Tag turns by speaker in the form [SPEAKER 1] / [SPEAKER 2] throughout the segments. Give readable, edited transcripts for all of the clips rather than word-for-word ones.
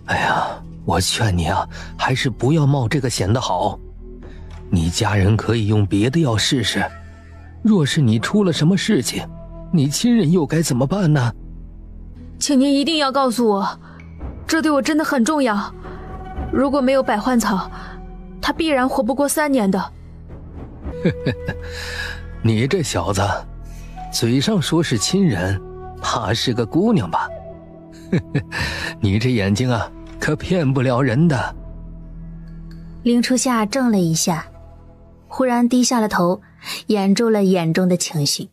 [SPEAKER 1] 哎呀，我劝你啊，还是不要冒这个险的好。你家人可以用别的药试试，若是你出了什么事情，你亲人又该怎么办呢？
[SPEAKER 2] 请您一定要告诉我，这对我真的很重要。如果没有百幻草，他必然活不过3年的。
[SPEAKER 1] 你这小子，嘴上说是亲人，怕是个姑娘吧？你这眼睛啊，可骗不了人的。
[SPEAKER 3] 林初夏怔了一下，忽然低下了头，掩住了眼中的情绪。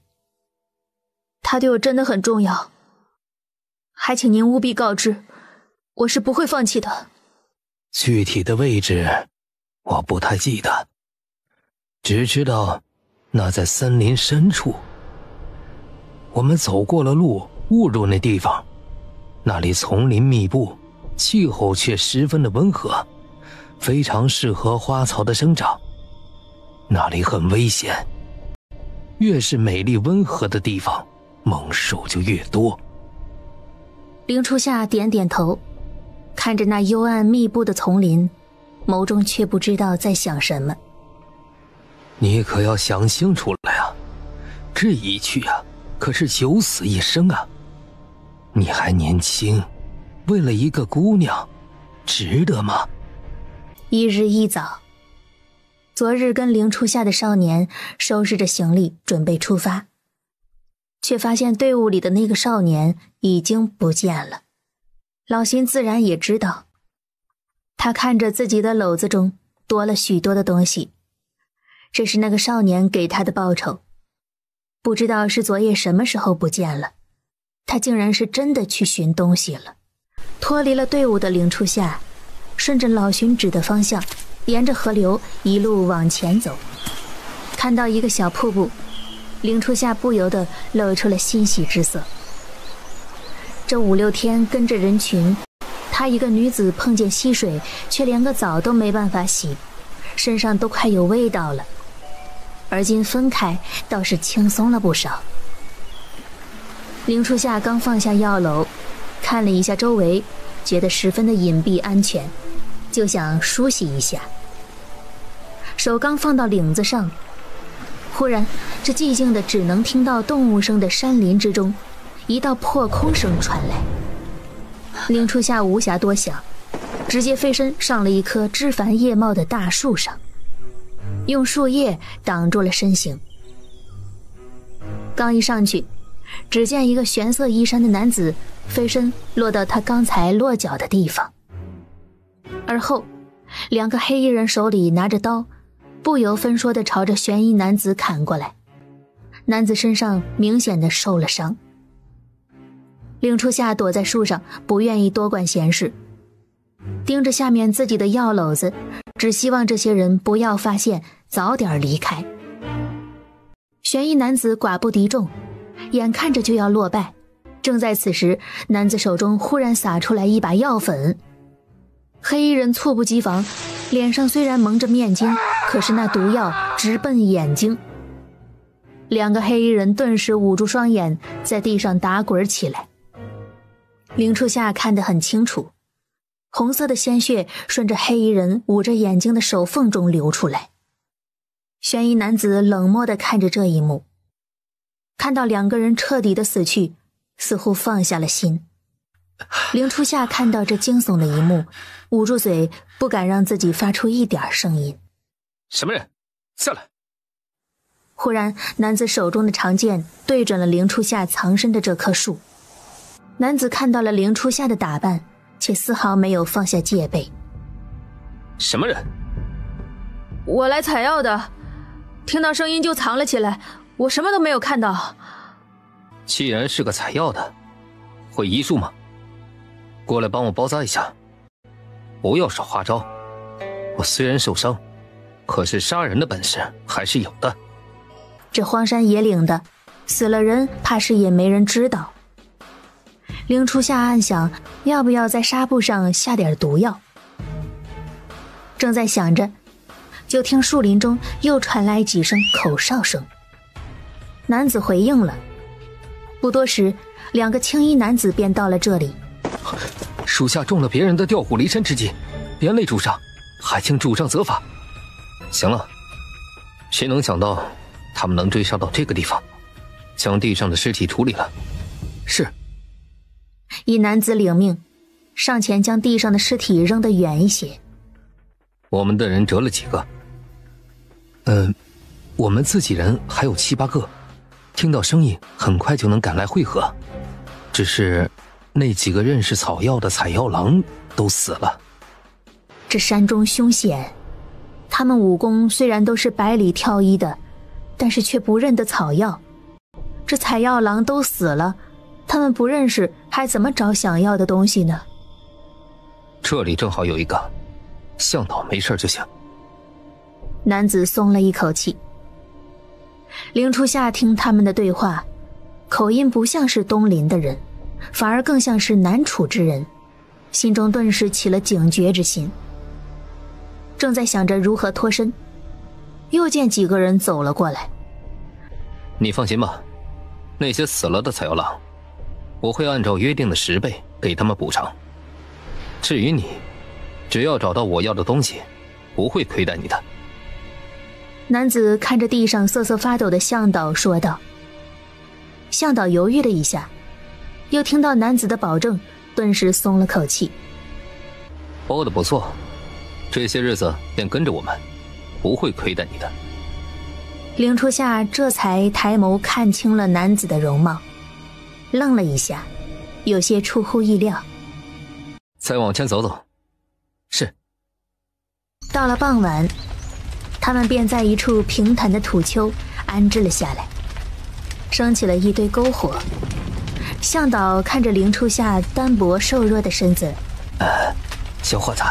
[SPEAKER 2] 他对我真的很重要，还请您务必告知，我是不会放弃的。
[SPEAKER 1] 具体的位置我不太记得，只知道那在森林深处。我们走过了路，误入那地方，那里丛林密布，气候却十分的温和，非常适合花草的生长。那里很危险，越是美丽温和的地方，猛兽就越多。
[SPEAKER 3] 林初夏点点头，看着那幽暗密布的丛林，眸中却不知道在想什么。
[SPEAKER 1] 你可要想清楚了呀，这一去啊，可是九死一生啊！你还年轻，为了一个姑娘，值得吗？
[SPEAKER 3] 一日一早，昨日跟林初夏的少年收拾着行李准备出发，却发现队伍里的那个少年已经不见了。老邢自然也知道，他看着自己的篓子中多了许多的东西，这是那个少年给他的报酬。不知道是昨夜什么时候不见了，他竟然是真的去寻东西了。脱离了队伍的林初夏，顺着老荀指的方向，沿着河流一路往前走。看到一个小瀑布，林初夏不由得露出了欣喜之色。这5、6天跟着人群，她一个女子碰见溪水，却连个澡都没办法洗，身上都快有味道了。而今分开，倒是轻松了不少。林初夏刚放下药篓，看了一下周围，觉得十分的隐蔽安全，就想梳洗一下。手刚放到领子上，忽然这寂静的只能听到动物声的山林之中，一道破空声传来。林初夏无暇多想，直接飞身上了一棵枝繁叶茂的大树上，用树叶挡住了身形。刚一上去，只见一个玄色衣衫的男子飞身落到他刚才落脚的地方，而后2个黑衣人手里拿着刀，不由分说地朝着悬衣男子砍过来。男子身上明显地受了伤。林初夏躲在树上，不愿意多管闲事，盯着下面自己的药篓子，只希望这些人不要发现，早点离开。悬衣男子寡不敌众，眼看着就要落败。正在此时，男子手中忽然洒出来一把药粉。黑衣人猝不及防，脸上虽然蒙着面巾，可是那毒药直奔眼睛。2个黑衣人顿时捂住双眼，在地上打滚起来。林初夏看得很清楚，红色的鲜血顺着黑衣人捂着眼睛的手缝中流出来。悬衣男子冷漠地看着这一幕，看到2个人彻底的死去，似乎放下了心。林初夏看到这惊悚的一幕，捂住嘴，不敢让自己发出一点声音。
[SPEAKER 1] 什么人？下来！
[SPEAKER 3] 忽然，男子手中的长剑对准了林初夏藏身的这棵树。男子看到了林初夏的打扮，却丝毫没有放下戒备。
[SPEAKER 1] 什么人？
[SPEAKER 2] 我来采药的，听到声音就藏了起来，我什么都没有看到。
[SPEAKER 1] 既然是个采药的，会医术吗？过来帮我包扎一下，不要耍花招。我虽然受伤，可是杀人的本事还是有的。
[SPEAKER 3] 这荒山野岭的，死了人怕是也没人知道。林初夏暗想，要不要在纱布上下点毒药。正在想着，就听树林中又传来几声口哨声。男子回应了，不多时，2个青衣男子便到了这里。
[SPEAKER 1] 属下中了别人的调虎离山之计，连累主上，还请主上责罚。行了，谁能想到他们能追杀到这个地方，将地上的尸体处理了。是。
[SPEAKER 3] 一男子领命，上前将地上的尸体扔得远一些。
[SPEAKER 1] 我们的人折了几个？我们自己人还有7、8个，听到声音很快就能赶来会合。只是那几个认识草药的采药郎都死了。
[SPEAKER 3] 这山中凶险，他们武功虽然都是百里挑一的，但是却不认得草药。这采药郎都死了，他们不认识，还怎么找想要的东西呢？
[SPEAKER 1] 这里正好有一个，向导没事就行。
[SPEAKER 3] 男子松了一口气。凌初夏听他们的对话，口音不像是东林的人，反而更像是南楚之人，心中顿时起了警觉之心。正在想着如何脱身，又见几个人走了过来。
[SPEAKER 1] 你放心吧，那些死了的采药郎，我会按照约定的10倍给他们补偿。至于你，只要找到我要的东西，不会亏待你的。
[SPEAKER 3] 男子看着地上瑟瑟发抖的向导说道。向导犹豫了一下，又听到男子的保证，顿时松了口气。
[SPEAKER 1] 包得不错，这些日子便跟着我们，不会亏待你的。
[SPEAKER 3] 凌初夏这才抬眸看清了男子的容貌，愣了一下，有些出乎意料。
[SPEAKER 1] 再往前走走。是。
[SPEAKER 3] 到了傍晚，他们便在一处平坦的土丘安置了下来，升起了一堆篝火。向导看着凌初夏单薄瘦弱的身子，
[SPEAKER 1] 小伙子，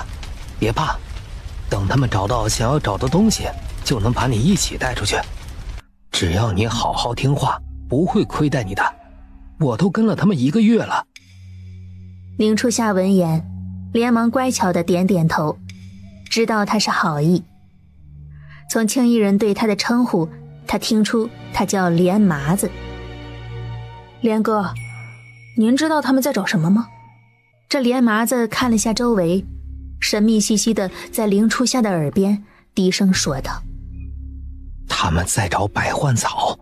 [SPEAKER 1] 别怕，等他们找到想要找的东西，就能把你一起带出去。只要你好好听话，不会亏待你的。我都跟了他们1个月了。
[SPEAKER 3] 凌初夏闻言，连忙乖巧地点点头，知道他是好意。从青衣人对他的称呼，他听出他叫连麻子。
[SPEAKER 2] 连哥，您知道他们在找什么吗？
[SPEAKER 3] 这连麻子看了下周围，神秘兮兮地在凌初夏的耳边低声说道：
[SPEAKER 1] 他们在找百幻草，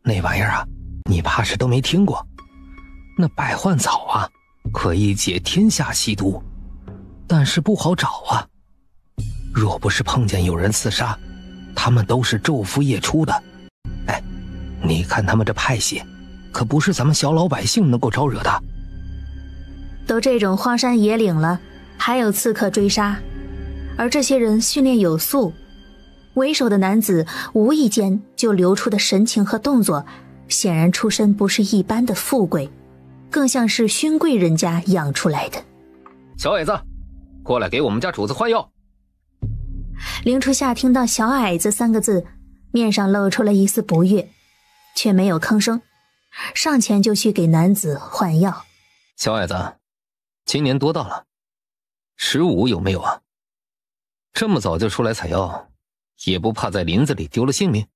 [SPEAKER 1] 那玩意儿啊，你怕是都没听过。那百幻草啊，可以解天下奇毒，但是不好找啊。若不是碰见有人刺杀，他们都是昼伏夜出的。哎，你看他们这派系，可不是咱们小老百姓能够招惹的。
[SPEAKER 3] 都这种荒山野岭了，还有刺客追杀，而这些人训练有素，为首的男子无意间就流出的神情和动作，显然出身不是一般的富贵，更像是勋贵人家养出来的。
[SPEAKER 1] 小矮子，过来给我们家主子换药。
[SPEAKER 3] 凌初夏听到小矮子3个字，面上露出了一丝不悦，却没有吭声，上前就去给男子换药。
[SPEAKER 1] 小矮子，今年多大了？15有没有啊？这么早就出来采药，也不怕在林子里丢了性命？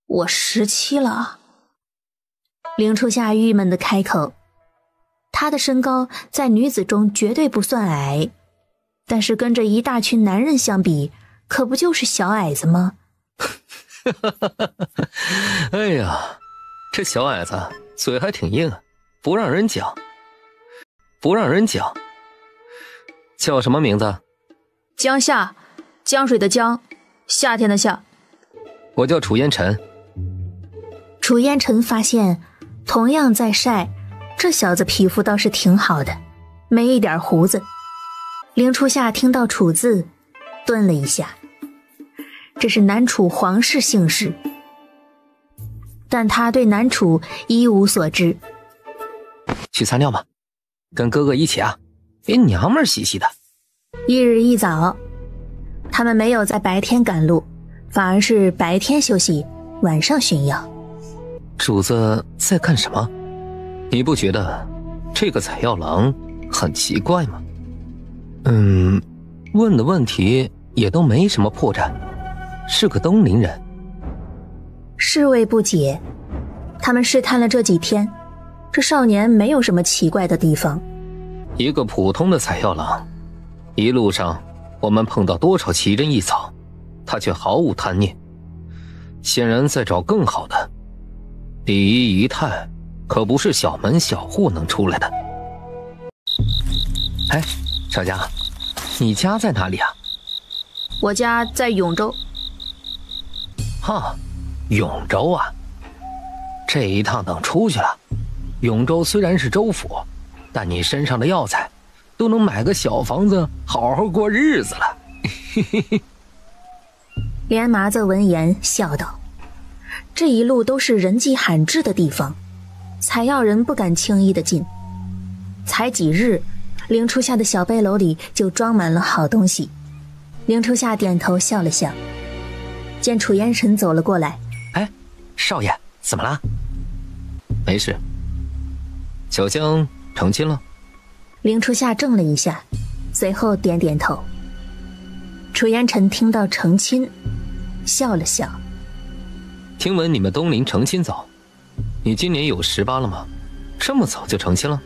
[SPEAKER 2] 我17了。
[SPEAKER 3] 凌初夏郁闷地开口，他的身高在女子中绝对不算矮，但是跟着一大群男人相比，可不就是小矮子吗？
[SPEAKER 1] 哎呀，这小矮子嘴还挺硬，不让人讲。叫什么名字？
[SPEAKER 2] 江夏，江水的江，夏天的夏。
[SPEAKER 1] 我叫楚烟尘。
[SPEAKER 3] 楚烟尘发现，同样在晒，这小子皮肤倒是挺好的，没一点胡子。凌初夏听到楚字，顿了一下，这是南楚皇室姓氏，但他对南楚一无所知。
[SPEAKER 1] 去撒尿吗？跟哥哥一起啊，别娘们儿兮兮的。
[SPEAKER 3] 一日一早，他们没有在白天赶路，反而是白天休息，晚上巡药。
[SPEAKER 1] 主子在干什么？你不觉得这个采药郎很奇怪吗？问的问题也都没什么破绽，是个东陵人。
[SPEAKER 3] 侍卫不解，他们试探了这几天，这少年没有什么奇怪的地方，
[SPEAKER 1] 一个普通的采药郎，一路上我们碰到多少奇珍异草，他却毫无贪念，显然在找更好的。第一探可不是小门小户能出来的。哎，少家，你家在哪里啊？
[SPEAKER 2] 我家在永州。
[SPEAKER 1] 哈，永州啊！这一趟等出去了，永州虽然是州府，但你身上的药材都能买个小房子好好过日子了。
[SPEAKER 3] 连麻子闻言笑道：这一路都是人迹罕至的地方，采药人不敢轻易的进。才几日，凌初夏的小背篓里就装满了好东西。凌初夏点头笑了笑，见楚烟尘走了过来。
[SPEAKER 1] 哎，少爷，怎么了？没事。小江成亲了？
[SPEAKER 3] 凌初夏怔了一下，随后点点头。楚烟尘听到成亲，笑了笑。
[SPEAKER 1] 听闻你们东林成亲早，你今年有18了吗？这么早就成亲了？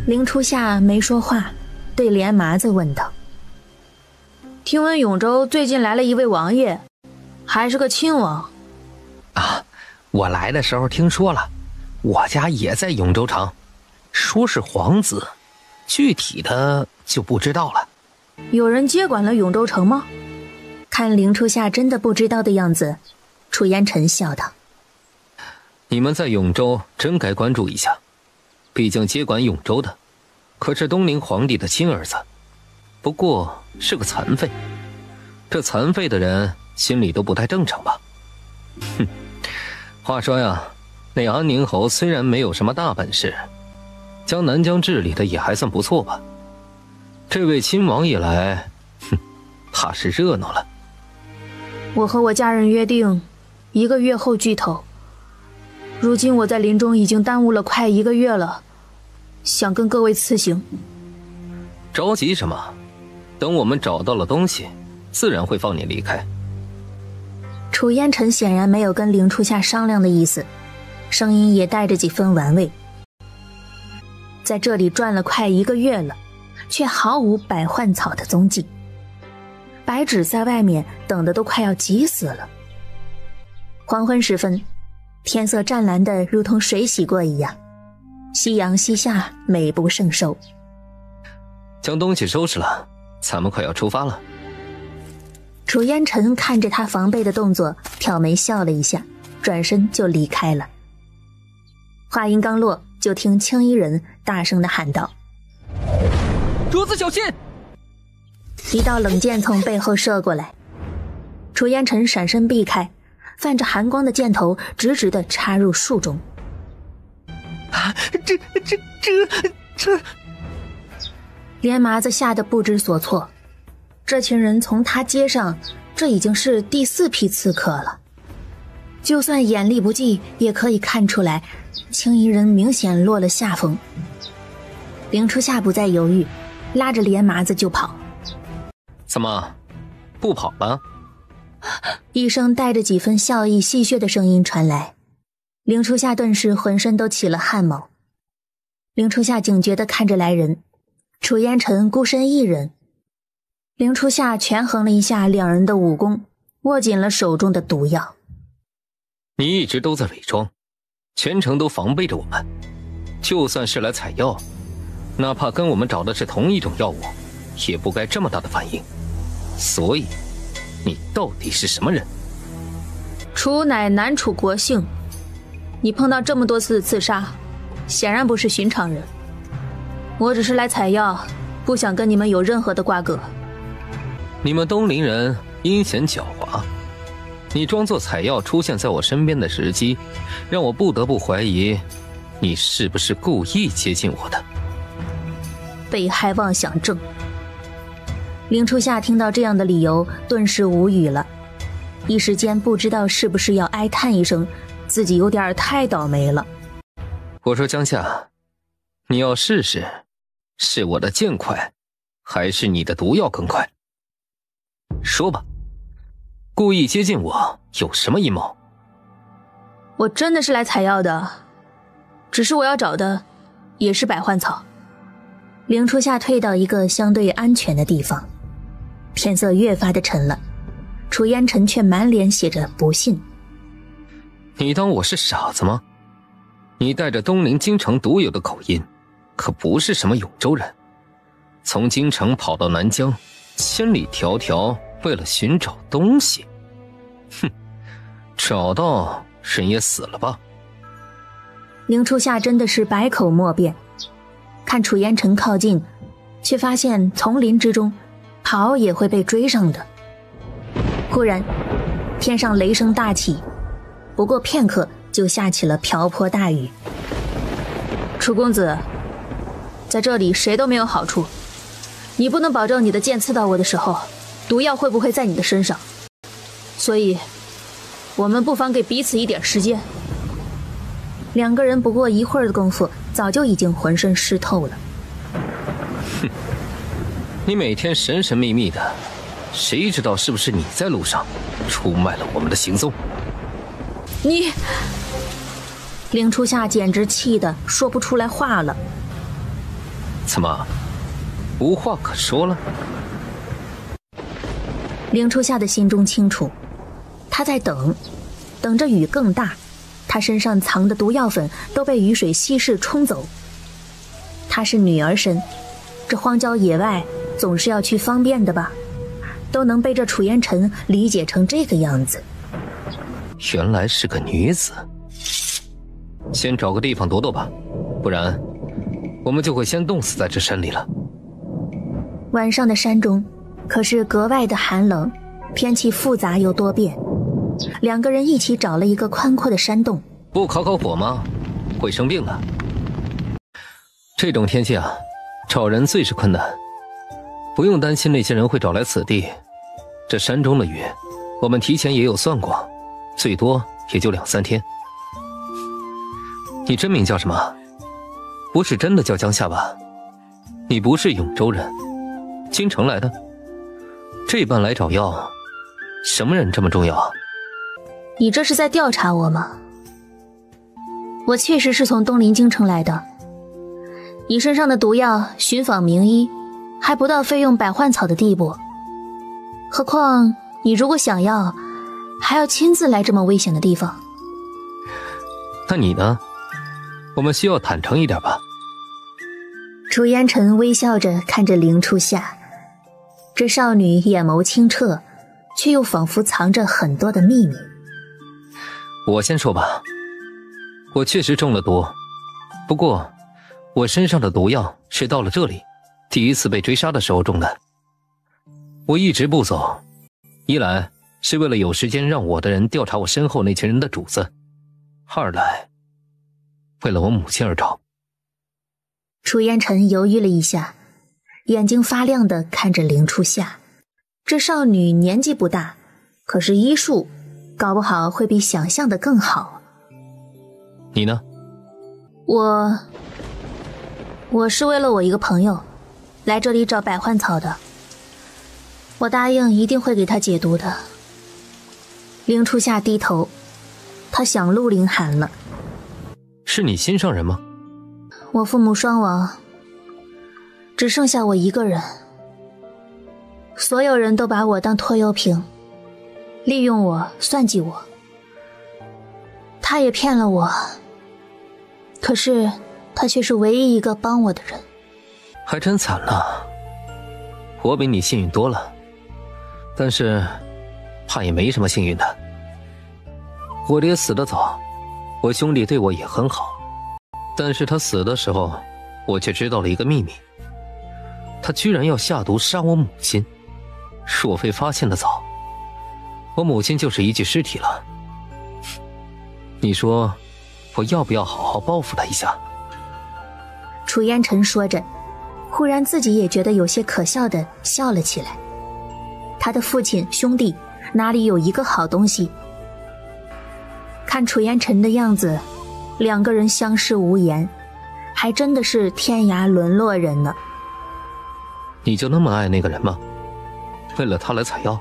[SPEAKER 3] 凌初夏没说话，对连麻子问道：
[SPEAKER 2] 听闻永州最近来了一位王爷，还是个亲王。
[SPEAKER 1] 啊，我来的时候听说了，我家也在永州城，说是皇子，具体的就不知道了。
[SPEAKER 2] 有人接管了永州城吗？
[SPEAKER 3] 看凌初夏真的不知道的样子，楚烟尘笑道：
[SPEAKER 1] 你们在永州真该关注一下，毕竟接管永州的可是东陵皇帝的亲儿子，不过是个残废。这残废的人心里都不太正常吧？哼，话说呀，那安宁侯虽然没有什么大本事，将南疆治理的也还算不错吧。这位亲王一来，哼，怕是热闹了。
[SPEAKER 2] 我和我家人约定1个月后聚头，如今我在林中已经耽误了快1个月了，想跟各位辞行。
[SPEAKER 1] 着急什么？等我们找到了东西，自然会放你离开。
[SPEAKER 3] 楚烟尘显然没有跟凌初夏商量的意思，声音也带着几分玩味。在这里转了快1个月了，却毫无百幻草的踪迹。白芷在外面等的都快要急死了。黄昏时分，天色湛蓝的如同水洗过一样，夕阳西下，美不胜收。
[SPEAKER 1] 将东西收拾了，咱们快要出发了。
[SPEAKER 3] 楚烟尘看着他防备的动作，挑眉笑了一下，转身就离开了。话音刚落，就听青衣人大声地喊道：
[SPEAKER 1] 主子小心！
[SPEAKER 3] 一道冷箭从背后射过来，楚烟尘闪身避开，泛着寒光的箭头直直地插入树中。
[SPEAKER 1] 啊，这
[SPEAKER 3] 连麻子吓得不知所措。这群人从他街上，这已经是第4批刺客了。就算眼力不济，也可以看出来，青衣人明显落了下风。凌初夏不再犹豫，拉着连麻子就跑。
[SPEAKER 1] 怎么，不跑了？
[SPEAKER 3] 一声带着几分笑意戏谑的声音传来，凌初夏顿时浑身都起了汗毛。凌初夏警觉地看着来人，楚烟尘孤身一人。凌初夏权衡了一下两人的武功，握紧了手中的毒药。
[SPEAKER 1] 你一直都在伪装，全程都防备着我们，就算是来采药，哪怕跟我们找的是同一种药物，也不该这么大的反应。所以你到底是什么人？
[SPEAKER 2] 楚乃南楚国姓，你碰到这么多次刺杀，显然不是寻常人。我只是来采药，不想跟你们有任何的瓜葛。
[SPEAKER 1] 你们东陵人阴险狡猾，你装作采药出现在我身边的时机，让我不得不怀疑你是不是故意接近我的。
[SPEAKER 3] 被害妄想症。凌初夏听到这样的理由，顿时无语了，一时间不知道是不是要哀叹一声，自己有点太倒霉了。
[SPEAKER 1] 我说江夏，你要试试，是我的剑快，还是你的毒药更快？说吧，故意接近我有什么阴谋？
[SPEAKER 2] 我真的是来采药的，只是我要找的也是百幻草，
[SPEAKER 3] 凌初夏退到一个相对安全的地方，天色越发的沉了，楚烟尘却满脸写着不信。
[SPEAKER 1] 你当我是傻子吗？你带着东陵京城独有的口音，可不是什么永州人，从京城跑到南疆，千里迢迢为了寻找东西。哼，找到人也死了吧？
[SPEAKER 3] 凌初夏真的是百口莫辩，看楚烟尘靠近，却发现丛林之中跑也会被追上的。忽然天上雷声大起，不过片刻就下起了瓢泼大雨。
[SPEAKER 2] 楚公子，在这里谁都没有好处，你不能保证你的剑刺到我的时候，毒药会不会在你的身上，所以我们不妨给彼此一点时间。
[SPEAKER 3] 两个人不过一会儿的功夫，早就已经浑身湿透了。
[SPEAKER 1] 哼，你每天神神秘秘的，谁知道是不是你在路上出卖了我们的行踪？
[SPEAKER 2] 你……
[SPEAKER 3] 凌初夏简直气得说不出来话了。
[SPEAKER 1] 怎么，无话可说了？
[SPEAKER 3] 凌初夏的心中清楚，他在等着雨更大，他身上藏的毒药粉都被雨水稀释冲走。他是女儿身，这荒郊野外总是要去方便的吧，都能被这楚烟尘理解成这个样子。
[SPEAKER 1] 原来是个女子。先找个地方躲躲吧，不然我们就会先冻死在这山里了。
[SPEAKER 3] 晚上的山中可是格外的寒冷，天气复杂又多变。两个人一起找了一个宽阔的山洞。
[SPEAKER 1] 不烤火吗？会生病的。这种天气啊，找人最是困难。不用担心那些人会找来此地，这山中的雨我们提前也有算过，最多也就2-3天。你真名叫什么？不是真的叫江夏吧？你不是永州人，京城来的？这般来找药，什么人这么重要啊？
[SPEAKER 3] 你这是在调查我吗？我确实是从东陵京城来的，你身上的毒药寻访名医，还不到费用百换草的地步。何况你如果想要，还要亲自来这么危险的地方。
[SPEAKER 1] 那你呢？我们需要坦诚一点吧。
[SPEAKER 3] 楚烟尘微笑着看着凌初夏，这少女眼眸清澈，却又仿佛藏着很多的秘密。
[SPEAKER 1] 我先说吧，我确实中了毒，不过我身上的毒药是到了这里第一次被追杀的时候中的。我一直不走，一来是为了有时间让我的人调查我身后那群人的主子，二来为了我母亲而找。
[SPEAKER 3] 楚烟尘犹豫了一下，眼睛发亮地看着凌初夏。这少女年纪不大，可是医术搞不好会比想象的更好。
[SPEAKER 1] 你呢？
[SPEAKER 3] 我是为了我一个朋友来这里找百换草的，我答应一定会给他解毒的。凌初夏低头，他想陆凌寒了。
[SPEAKER 1] 是你心上人吗？
[SPEAKER 3] 我父母双亡，只剩下我一个人，所有人都把我当拖油瓶，利用我，算计我。他也骗了我，可是他却是唯一一个帮我的人。
[SPEAKER 1] 还真惨了，我比你幸运多了，但是怕也没什么幸运的。我爹死得早，我兄弟对我也很好，但是他死的时候，我却知道了一个秘密，他居然要下毒杀我母亲。若非发现的早，我母亲就是一具尸体了。你说我要不要好好报复他一下？
[SPEAKER 3] 楚烟尘说着，忽然自己也觉得有些可笑的笑了起来。他的父亲兄弟哪里有一个好东西？看楚烟尘的样子，两个人相视无言，还真的是天涯沦落人呢。
[SPEAKER 1] 你就那么爱那个人吗？为了他来采药？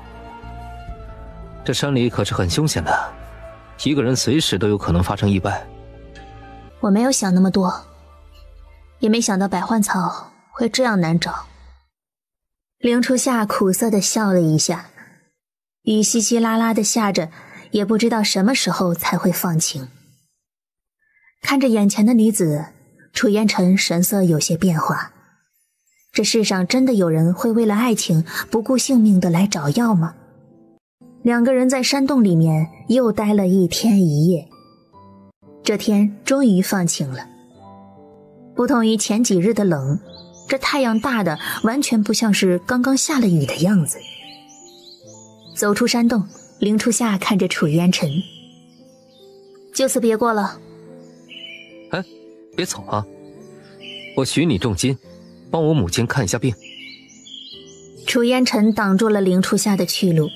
[SPEAKER 1] 这山里可是很凶险的，一个人随时都有可能发生意外。
[SPEAKER 3] 我没有想那么多，也没想到百换草会这样难找？凌初夏苦涩地笑了一下，雨稀稀拉拉地下着，也不知道什么时候才会放晴。看着眼前的女子，楚烟尘神色有些变化。这世上真的有人会为了爱情不顾性命的来找药吗？两个人在山洞里面又待了一天一夜，这天终于放晴了。不同于前几日的冷，这太阳大的完全不像是刚刚下了雨的样子。走出山洞，凌初夏看着楚烟尘，就此别过了。
[SPEAKER 1] 哎，别走啊，我许你重金，帮我母亲看一下病。
[SPEAKER 3] 楚烟尘挡住了凌初夏的去路。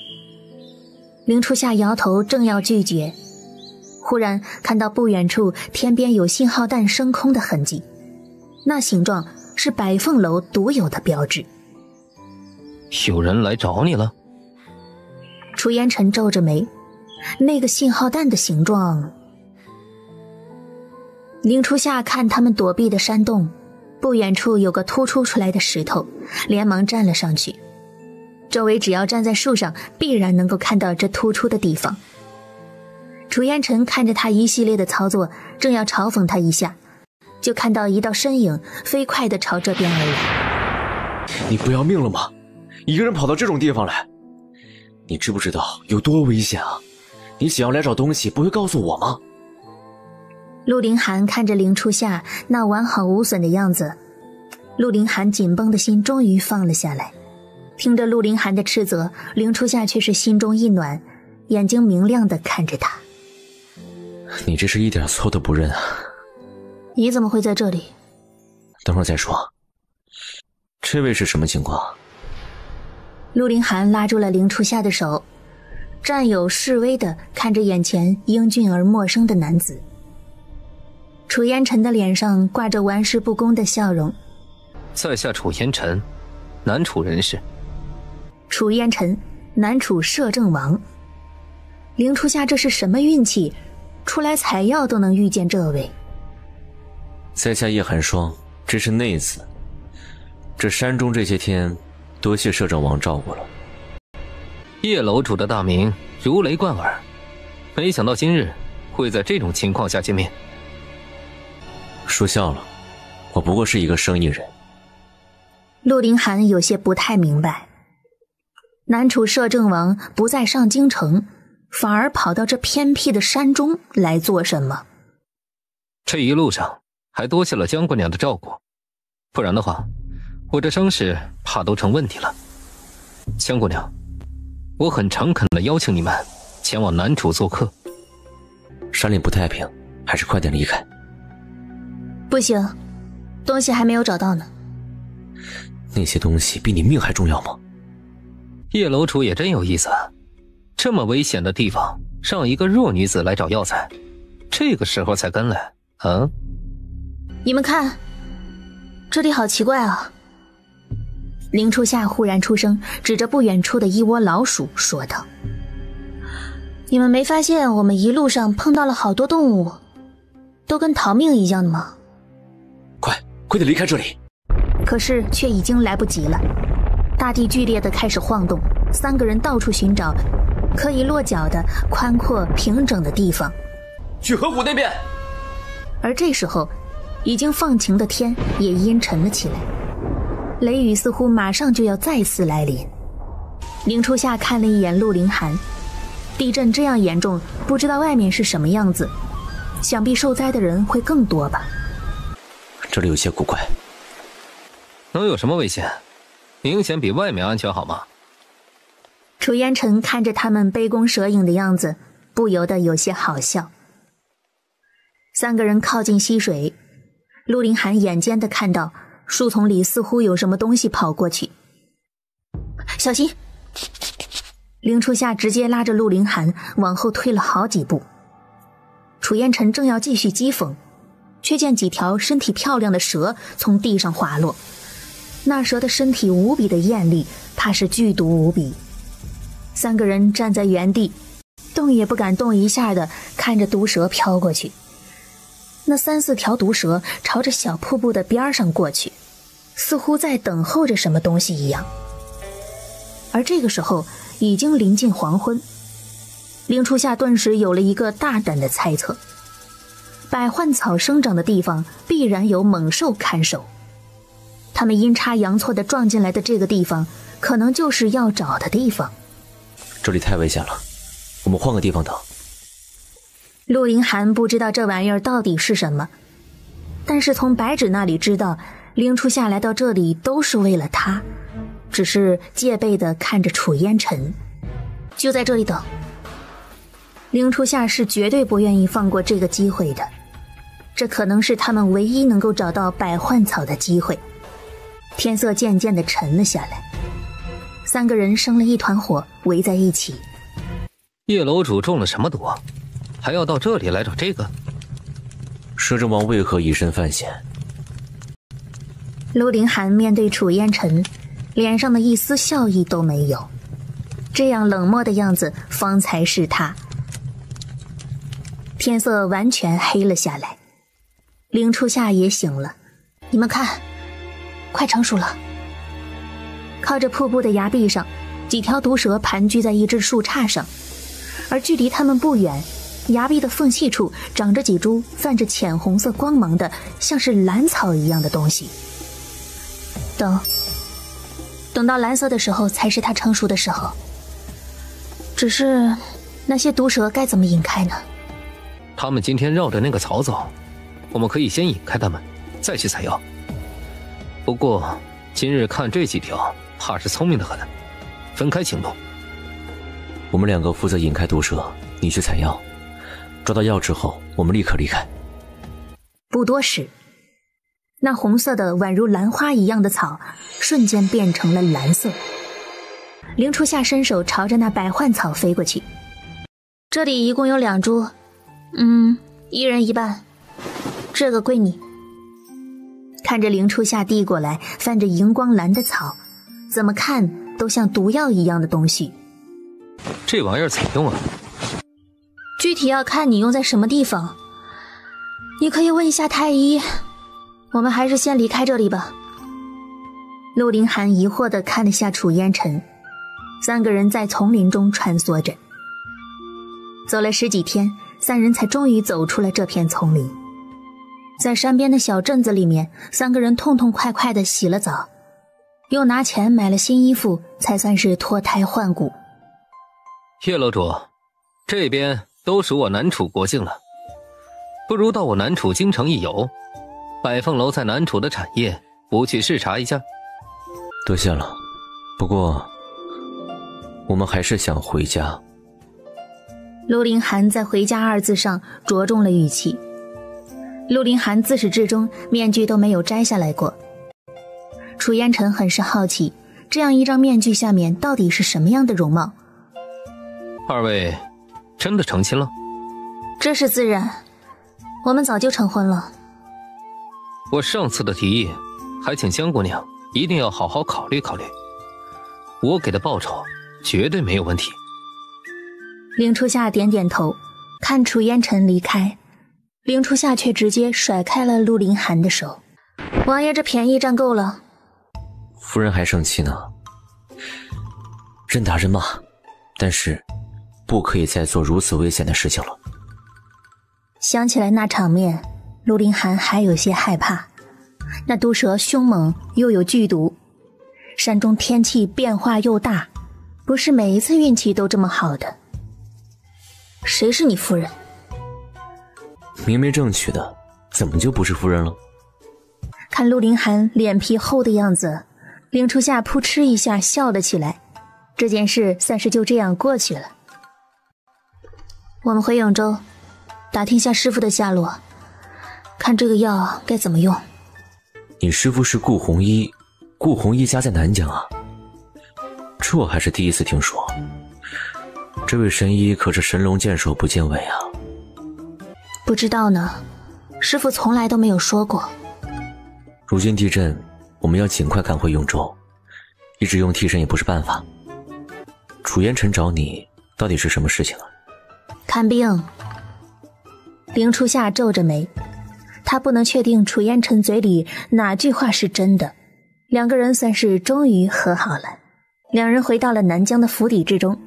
[SPEAKER 3] 凌初夏摇头，正要拒绝，忽然看到不远处天边有信号弹升空的痕迹，那形状是百凤楼独有的标志。
[SPEAKER 1] 有人来找你了？
[SPEAKER 3] 楚烟尘皱着眉，那个信号弹的形状。凌初夏看他们躲避的山洞，不远处有个突出出来的石头，连忙站了上去。周围只要站在树上，必然能够看到这突出的地方。楚烟尘看着他一系列的操作，正要嘲讽他一下，就看到一道身影飞快地朝这边而来。
[SPEAKER 4] 你不要命了吗？一个人跑到这种地方来，你知不知道有多危险啊？你想要来找东西，不会告诉我吗？
[SPEAKER 3] 陆凌寒看着凌初夏那完好无损的样子，陆凌寒紧绷的心终于放了下来。听着陆凌寒的斥责，凌初夏却是心中一暖，眼睛明亮地看着他。
[SPEAKER 4] 你这是一点错都不认啊！
[SPEAKER 3] 你怎么会在这里？
[SPEAKER 4] 等会儿再说。这位是什么情况？
[SPEAKER 3] 陆凌寒拉住了凌初夏的手，战友示威地看着眼前英俊而陌生的男子。楚烟尘的脸上挂着玩世不恭的笑容。
[SPEAKER 1] 在下楚烟尘，南楚人士。
[SPEAKER 3] 楚烟尘，南楚摄政王。凌初夏这是什么运气，出来采药都能遇见这位。
[SPEAKER 4] 在下叶寒霜，这是内子。这山中这些天，多谢摄政王照顾了。
[SPEAKER 1] 叶楼主的大名如雷贯耳，没想到今日会在这种情况下见面。
[SPEAKER 4] 说笑了，我不过是一个生意人。
[SPEAKER 3] 陆凌寒有些不太明白，南楚摄政王不再上京城，反而跑到这偏僻的山中来做什么？
[SPEAKER 1] 这一路上还多谢了江姑娘的照顾，不然的话，我这伤势怕都成问题了。江姑娘，我很诚恳地邀请你们前往南楚做客。
[SPEAKER 4] 山里不太平，还是快点离开。
[SPEAKER 3] 不行，东西还没有找到呢。
[SPEAKER 4] 那些东西比你命还重要吗？
[SPEAKER 1] 叶楼主也真有意思，这么危险的地方让一个弱女子来找药材，这个时候才跟来啊？
[SPEAKER 3] 你们看，这里好奇怪啊！凌初夏忽然出声，指着不远处的一窝老鼠说道：你们没发现我们一路上碰到了好多动物，都跟逃命一样的吗？
[SPEAKER 4] 快点离开这里！
[SPEAKER 3] 可是却已经来不及了，大地剧烈地开始晃动，三个人到处寻找可以落脚的宽阔平整的地方。
[SPEAKER 4] 去河谷那边。
[SPEAKER 3] 而这时候，已经放晴的天也阴沉了起来，雷雨似乎马上就要再次来临。凌初夏看了一眼陆凌寒，地震这样严重，不知道外面是什么样子，想必受灾的人会更多吧。
[SPEAKER 4] 这里有些古怪。
[SPEAKER 1] 能有什么危险？明显比外面安全好吗？
[SPEAKER 3] 楚烟尘看着他们杯弓蛇影的样子，不由得有些好笑。三个人靠近溪水，陆凌寒眼尖地看到树丛里似乎有什么东西跑过去。小心！凌初夏直接拉着陆凌寒往后退了好几步。楚烟尘正要继续讥讽，却见几条身体漂亮的蛇从地上滑落。那蛇的身体无比的艳丽，怕是剧毒无比。三个人站在原地，动也不敢动一下的看着毒蛇飘过去。那3-4条毒蛇朝着小瀑布的边上过去，似乎在等候着什么东西一样。而这个时候已经临近黄昏，令初夏顿时有了一个大胆的猜测：百幻草生长的地方必然有猛兽看守，他们阴差阳错地撞进来的这个地方，可能就是要找的地方。
[SPEAKER 4] 这里太危险了，我们换个地方等。
[SPEAKER 3] 陆凌寒不知道这玩意儿到底是什么，但是从白纸那里知道，令初夏来到这里都是为了他，只是戒备地看着楚烟尘。就在这里等。令初夏是绝对不愿意放过这个机会的，这可能是他们唯一能够找到百幻草的机会。天色渐渐地沉了下来，三个人生了一团火，围在一起。
[SPEAKER 1] 叶楼主中了什么毒，还要到这里来找这个？
[SPEAKER 4] 摄政王为何以身犯险？
[SPEAKER 3] 陆凌寒面对楚烟尘，脸上的一丝笑意都没有，这样冷漠的样子方才是他。天色完全黑了下来，令初夏也醒了。你们看，快成熟了。靠着瀑布的崖壁上，几条毒蛇盘踞在一只树杈上，而距离他们不远，崖壁的缝隙处长着几株泛着浅红色光芒的像是蓝草一样的东西。等到蓝色的时候才是它成熟的时候。只是那些毒蛇该怎么引开呢？
[SPEAKER 1] 他们今天绕着那个草走，我们可以先引开他们，再去采药。不过今日看这几条怕是聪明的很，分开行动。
[SPEAKER 4] 我们两个负责引开毒蛇，你去采药，抓到药之后我们立刻离开。
[SPEAKER 3] 不多时，那红色的宛如兰花一样的草瞬间变成了蓝色。令初夏伸手朝着那百幻草飞过去。这里一共有2株，一人一半，这个归你。看着令初夏递过来泛着荧光蓝的草，怎么看都像毒药一样的东西。
[SPEAKER 1] 这玩意儿怎么用啊？
[SPEAKER 3] 具体要看你用在什么地方，你可以问一下太医。我们还是先离开这里吧。陆凌寒疑惑地看了下楚烟尘，三个人在丛林中穿梭着，走了10几天，三人才终于走出了这片丛林。在山边的小镇子里面，三个人痛痛快快地洗了澡，又拿钱买了新衣服，才算是脱胎换骨。
[SPEAKER 1] 叶楼主，这边都属我南楚国境了，不如到我南楚京城一游，百凤楼在南楚的产业，不去视察一下？
[SPEAKER 4] 多谢了，不过我们还是想回家。
[SPEAKER 3] 陆凌寒在回家2字上着重了语气。陆凌寒自始至终面具都没有摘下来过。楚烟尘很是好奇，这样一张面具下面到底是什么样的容貌。
[SPEAKER 1] 二位真的成亲了？
[SPEAKER 3] 这是自然，我们早就成婚了。
[SPEAKER 1] 我上次的提议还请江姑娘一定要好好考虑考虑，我给的报酬绝对没有问题。
[SPEAKER 3] 令初夏点点头，看楚烟尘离开，令初夏却直接甩开了陆凌寒的手。王爷这便宜占够了。
[SPEAKER 4] 夫人还生气呢，任打任骂，但是不可以再做如此危险的事情了。
[SPEAKER 3] 想起来那场面，陆凌寒还有些害怕。那毒蛇凶猛又有剧毒，山中天气变化又大，不是每一次运气都这么好的。谁是你夫人？
[SPEAKER 4] 明媒正娶的，怎么就不是夫人了？
[SPEAKER 3] 看陆凌寒脸皮厚的样子，令初夏扑哧一下笑了起来。这件事算是就这样过去了。我们回永州，打听下师傅的下落，看这个药该怎么用。
[SPEAKER 4] 你师傅是顾红衣，顾红衣家在南疆啊？这我还是第一次听说。这位神医可是神龙见首不见尾啊。
[SPEAKER 3] 不知道呢，师傅从来都没有说过。
[SPEAKER 4] 如今地震，我们要尽快赶回永州，一直用替身也不是办法。楚烟尘找你到底是什么事情啊？
[SPEAKER 3] 看病。令初夏皱着眉，他不能确定楚烟尘嘴里哪句话是真的，两个人算是终于和好了。两人回到了南疆的府邸之中。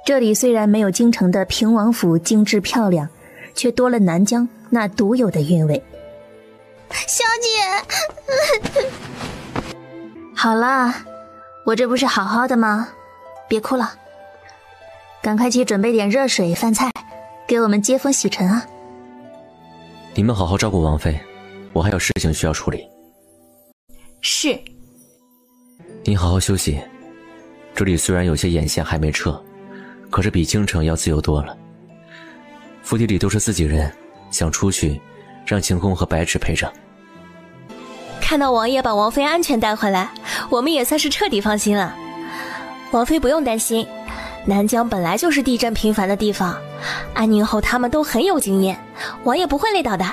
[SPEAKER 3] 这里虽然没有京城的平王府精致漂亮，却多了南疆那独有的韵味。
[SPEAKER 5] 小姐
[SPEAKER 3] 好啦，我这不是好好的吗？别哭了，赶快去准备点热水饭菜，给我们接风洗尘啊。
[SPEAKER 4] 你们好好照顾王妃，我还有事情需要处理。
[SPEAKER 5] 是。
[SPEAKER 4] 你好好休息，这里虽然有些眼线还没撤，可是比京城要自由多了。府邸里都是自己人，想出去让晴空和白芷陪着。
[SPEAKER 5] 看到王爷把王妃安全带回来，我们也算是彻底放心了。王妃不用担心，南疆本来就是地震频繁的地方，安宁侯他们都很有经验，王爷不会累倒的。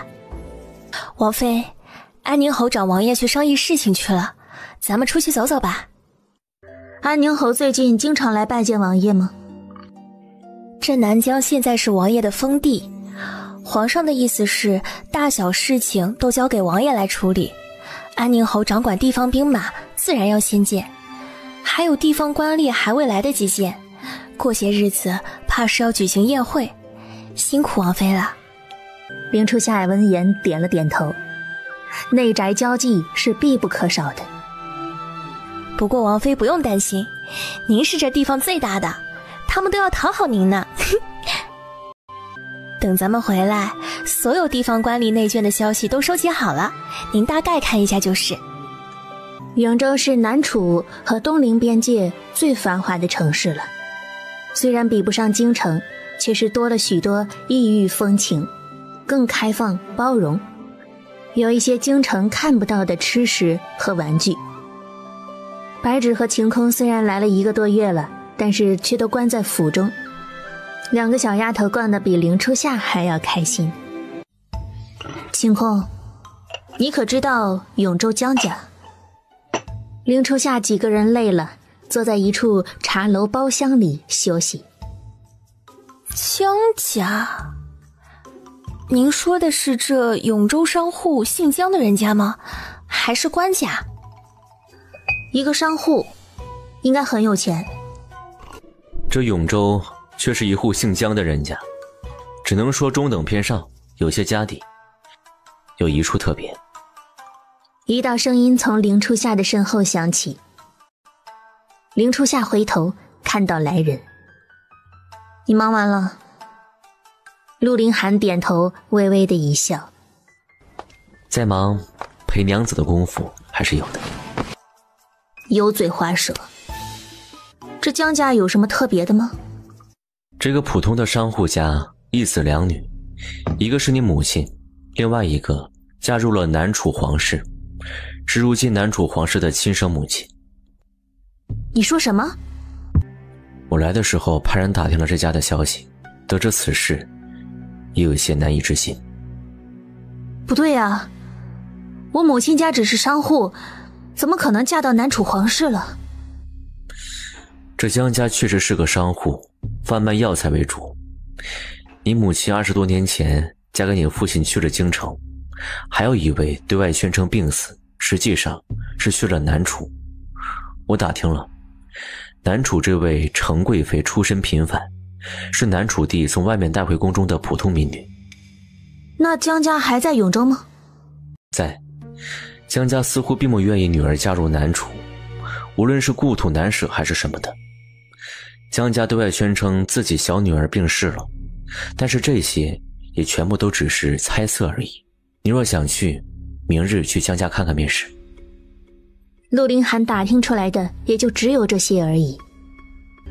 [SPEAKER 5] 王妃，安宁侯找王爷去商议事情去了，咱们出去走走吧。
[SPEAKER 3] 安宁侯最近经常来拜见王爷吗？
[SPEAKER 5] 这南疆现在是王爷的封地，皇上的意思是大小事情都交给王爷来处理，安宁侯掌管地方兵马，自然要先见。还有地方官吏还未来得及见，过些日子怕是要举行宴会，辛苦王妃了。
[SPEAKER 3] 林初夏闻言点了点头，内宅交际是必不可少的。
[SPEAKER 5] 不过王妃不用担心，您是这地方最大的，他们都要讨好您呢。等咱们回来，所有地方官吏内卷的消息都收集好了，您大概看一下就是。
[SPEAKER 3] 永州是南楚和东陵边界最繁华的城市了，虽然比不上京城，却是多了许多异域风情，更开放包容，有一些京城看不到的吃食和玩具。白芷和晴空虽然来了1个多月了，但是却都关在府中，两个小丫头逛得比林初夏还要开心。晴空，你可知道永州江家？林初夏几个人累了，坐在一处茶楼包厢里休息。
[SPEAKER 5] 江家？您说的是这永州商户姓江的人家吗？还是官家？
[SPEAKER 3] 一个商户，应该很有钱。
[SPEAKER 4] 这永州却是一户姓江的人家，只能说中等偏上，有些家底。有一处特别。
[SPEAKER 3] 一道声音从林初夏的身后响起。林初夏回头看到来人。你忙完了？陆凌寒点头，微微的一笑。
[SPEAKER 4] 再忙，陪娘子的功夫还是有的。
[SPEAKER 3] 油嘴滑舌。这江家有什么特别的吗？
[SPEAKER 4] 这个普通的商户家，1子2女，一个是你母亲，另外一个嫁入了南楚皇室，是如今南楚皇室的亲生母亲。
[SPEAKER 3] 你说什么？
[SPEAKER 4] 我来的时候派人打听了这家的消息，得知此事，也有些难以置信。
[SPEAKER 3] 不对啊，我母亲家只是商户，怎么可能嫁到南楚皇室了？
[SPEAKER 4] 这江家确实是个商户，贩卖药材为主。你母亲20多年前嫁给你父亲去了京城，还有一位对外宣称病死，实际上是去了南楚。我打听了，南楚这位程贵妃出身平凡，是南楚帝从外面带回宫中的普通民女。
[SPEAKER 3] 那江家还在永州吗？
[SPEAKER 4] 在。江家似乎并不愿意女儿嫁入南楚，无论是故土难舍还是什么的。江家对外宣称自己小女儿病逝了，但是这些也全部都只是猜测而已。你若想去，明日去江家看看便是。
[SPEAKER 3] 陆凌寒打听出来的也就只有这些而已。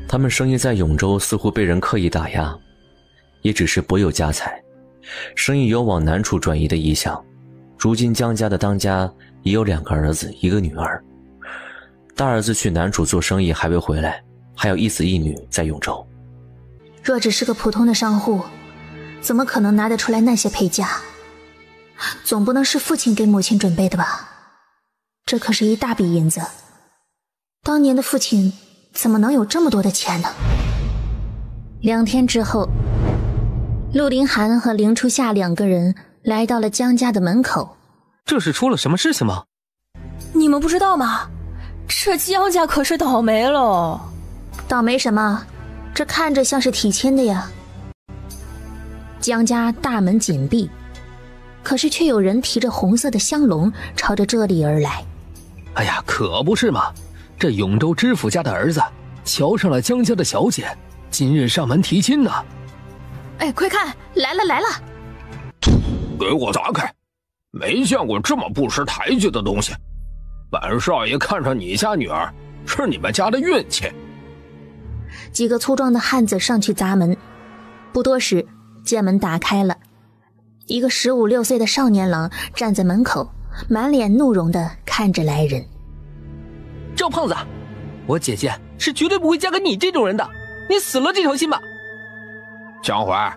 [SPEAKER 4] 他们生意在永州似乎被人刻意打压，也只是薄有家财，生意有往南楚转移的意向。如今江家的当家也有2个儿子1个女儿，大儿子去南楚做生意还未回来，还有1子1女在永州。
[SPEAKER 3] 若只是个普通的商户，怎么可能拿得出来那些陪嫁？总不能是父亲给母亲准备的吧？这可是一大笔银子，当年的父亲怎么能有这么多的钱呢？2天之后，陆凌寒和林初夏2个人来到了江家的门口。
[SPEAKER 1] 这是出了什么事情吗？
[SPEAKER 5] 你们不知道吗？这江家可是倒霉喽。
[SPEAKER 3] 倒霉什么？这看着像是提亲的呀。江家大门紧闭，可是却有人提着红色的香笼朝着这里而来。
[SPEAKER 1] 哎呀，可不是嘛！这永州知府家的儿子瞧上了江家的小姐，今日上门提亲呢。
[SPEAKER 2] 哎，快看，来了来了！
[SPEAKER 6] 给我砸开！没见过这么不识抬举的东西。本少爷看上你家女儿，是你们家的运气。
[SPEAKER 3] 几个粗壮的汉子上去砸门，不多时，剑门打开了，一个15、16岁的少年郎站在门口，满脸怒容地看着来人。
[SPEAKER 7] 赵胖子，我姐姐是绝对不会嫁给你这种人的，你死了这条心吧。
[SPEAKER 6] 江淮，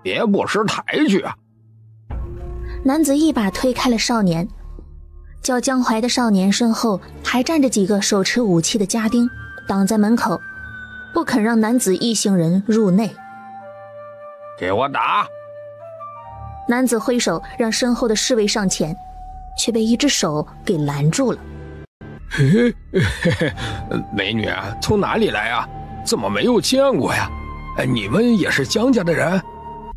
[SPEAKER 6] 别不识抬举啊！
[SPEAKER 3] 男子一把推开了少年，叫江淮的少年身后还站着几个手持武器的家丁，挡在门口，不肯让男子一行人入内。
[SPEAKER 6] 给我打！
[SPEAKER 3] 男子挥手让身后的侍卫上前，却被一只手给拦住了。
[SPEAKER 6] 美女，从哪里来啊？怎么没有见过呀？你们也是江家的人？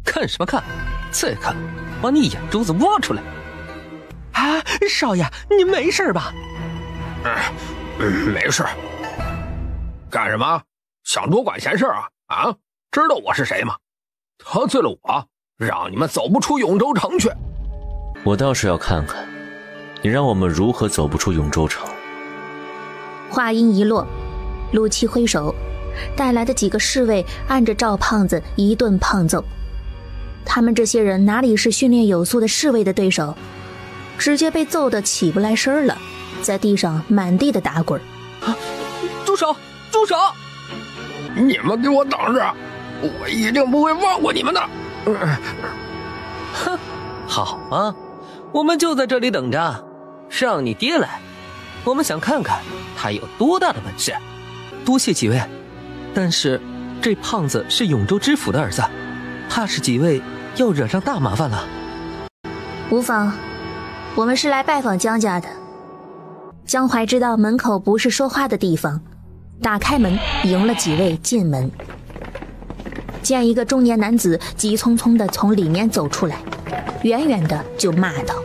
[SPEAKER 7] 看什么看？再看，把你眼珠子挖出来！啊，少爷，您没事吧？
[SPEAKER 6] 没事。干什么？想多管闲事啊？啊，知道我是谁吗？得罪了我，让你们走不出永州城去。
[SPEAKER 4] 我倒是要看看，你让我们如何走不出永州城。
[SPEAKER 3] 话音一落，陆七挥手，带来的几个侍卫按着赵胖子一顿胖揍。他们这些人哪里是训练有素的侍卫的对手，直接被揍得起不来身了，在地上满地的打滚。
[SPEAKER 7] 住手！住手！
[SPEAKER 6] 你们给我等着，我一定不会放过你们的。
[SPEAKER 7] 哼，好啊，我们就在这里等着，让你爹来。我们想看看他有多大的本事。多谢几位，但是这胖子是永州知府的儿子，怕是几位要惹上大麻烦了。
[SPEAKER 3] 无妨，我们是来拜访江家的。江淮知道门口不是说话的地方，打开门迎了几位进门。见一个中年男子急匆匆地从里面走出来，远远的就骂道：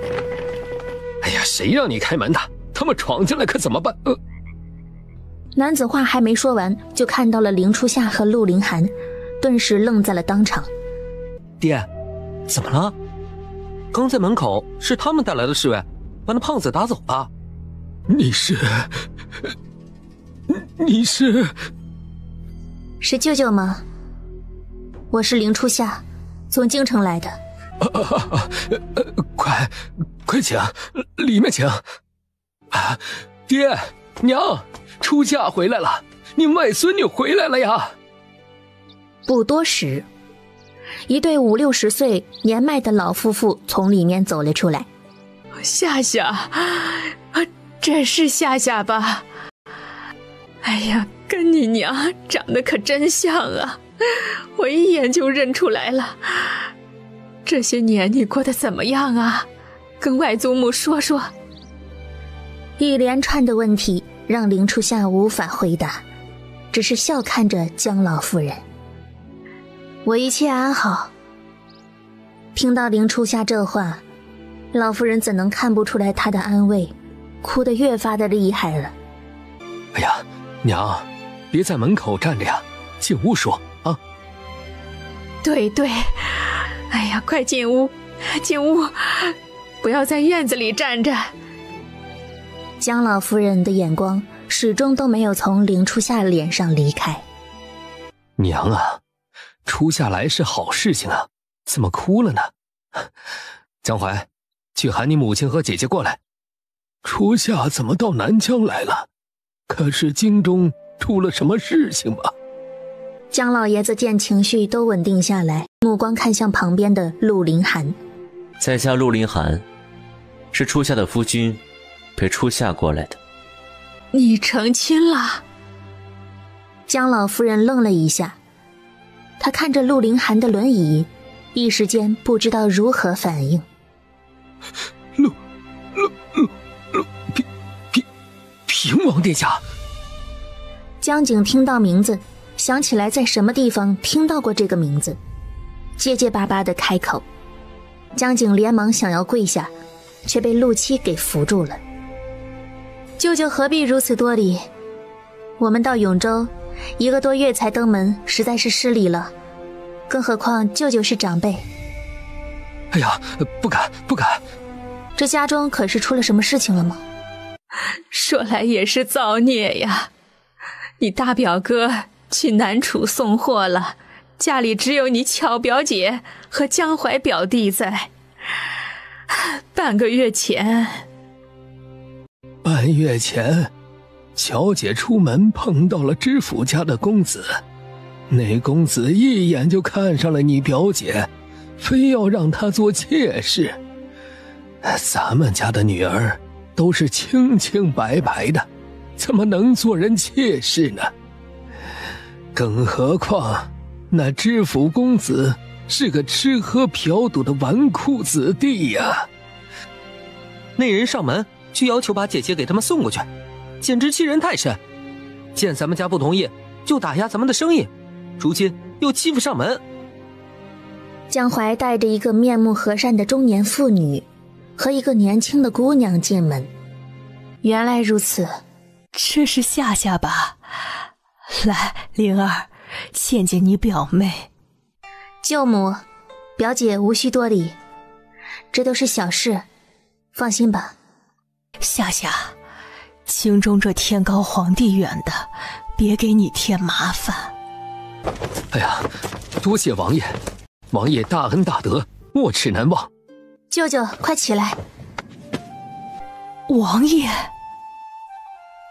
[SPEAKER 1] 哎呀，谁让你开门的？他们闯进来可怎么办？
[SPEAKER 3] 男子话还没说完，就看到了林初夏和陆凌寒，顿时愣在了当场。
[SPEAKER 7] 爹，怎么了？刚在门口是他们带来的侍卫，把那胖子打走了。
[SPEAKER 1] 你是
[SPEAKER 3] 舅舅吗？我是林初夏，从京城来的。
[SPEAKER 1] 快请，里面请。啊，爹娘，初夏回来了，你外孙女回来了呀！
[SPEAKER 3] 不多时，一对50、60岁年迈的老夫妇从里面走了出来。
[SPEAKER 2] 夏夏，这是夏夏吧？哎呀，跟你娘长得可真像啊，我一眼就认出来了。这些年你过得怎么样啊？跟外祖母说说。
[SPEAKER 3] 一连串的问题让林初夏无法回答，只是笑看着江老夫人。我一切安好。听到林初夏这话，老夫人怎能看不出来她的安慰，哭得越发的厉害了。
[SPEAKER 1] 哎呀，娘，别在门口站着呀，进屋说啊。
[SPEAKER 2] 对，哎呀，快进屋，进屋，不要在院子里站着。
[SPEAKER 3] 江老夫人的眼光始终都没有从林初夏脸上离开。
[SPEAKER 1] 娘啊，初夏来是好事情啊，怎么哭了呢？江淮，去喊你母亲和姐姐过来。初夏怎么到南疆来了？可是京中出了什么事情吗？
[SPEAKER 3] 江老爷子见情绪都稳定下来，目光看向旁边的陆凌寒。
[SPEAKER 4] 在家陆凌寒是初夏的夫君陪初夏过来的。
[SPEAKER 2] 你成亲了？
[SPEAKER 3] 江老夫人愣了一下，她看着陆凌寒的轮椅，一时间不知道如何反应。
[SPEAKER 1] 王殿下。
[SPEAKER 3] 江景听到名字，想起来在什么地方听到过这个名字，结结巴巴地开口。江景连忙想要跪下，却被陆七给扶住了。舅舅何必如此多礼？我们到永州1个多月才登门，实在是失礼了，更何况舅舅是长辈。
[SPEAKER 1] 哎呀，不敢不敢。
[SPEAKER 3] 这家中可是出了什么事情了吗？
[SPEAKER 2] 说来也是造孽呀，你大表哥去南楚送货了，家里只有你巧表姐和江淮表弟在。半个月前，
[SPEAKER 1] 巧姐出门碰到了知府家的公子，那公子一眼就看上了你表姐，非要让她做妾室。咱们家的女儿都是清清白白的，怎么能做人妾室呢？更何况那知府公子是个吃喝嫖赌的纨绔子弟呀。
[SPEAKER 7] 那人上门就要求把姐姐给他们送过去，简直欺人太甚。见咱们家不同意，就打压咱们的生意，如今又欺负上门。
[SPEAKER 3] 江淮带着一个面目和善的中年妇女和一个年轻的姑娘进门。原来如此，
[SPEAKER 5] 这是夏夏吧？来，灵儿，见见你表妹。
[SPEAKER 3] 舅母，表姐无需多礼，这都是小事，放心吧。
[SPEAKER 5] 夏夏，京中这天高皇帝远的，别给你添麻烦。
[SPEAKER 1] 哎呀，多谢王爷，王爷大恩大德，没齿难忘。
[SPEAKER 3] 舅舅，快起来。
[SPEAKER 5] 王爷。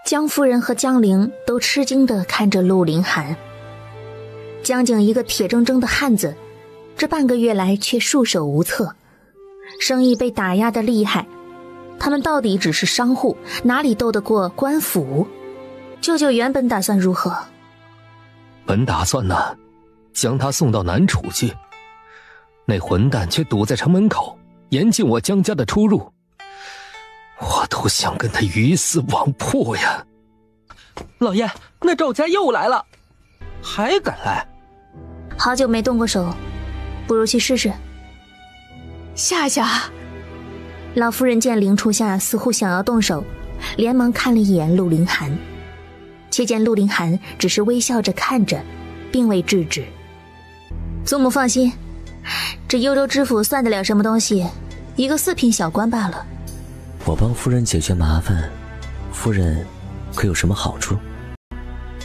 [SPEAKER 3] 江夫人和江玲都吃惊地看着陆凌寒。江景一个铁铮铮的汉子，这半个月来却束手无策，生意被打压得厉害。他们到底只是商户，哪里斗得过官府？舅舅原本打算如何？
[SPEAKER 1] 本打算呢，将他送到南楚去，那混蛋却堵在城门口，严禁我江家的出入。我都想跟他鱼死网破呀！
[SPEAKER 7] 老爷，那赵家又来了，还敢来？
[SPEAKER 3] 好久没动过手，不如去试试。
[SPEAKER 2] 夏夏，
[SPEAKER 3] 老夫人见凌初夏似乎想要动手，连忙看了一眼陆凌寒，却见陆凌寒只是微笑着看着，并未制止。祖母放心，这幽州知府算得了什么东西，一个4品小官罢了。
[SPEAKER 4] 我帮夫人解决麻烦，夫人可有什么好处？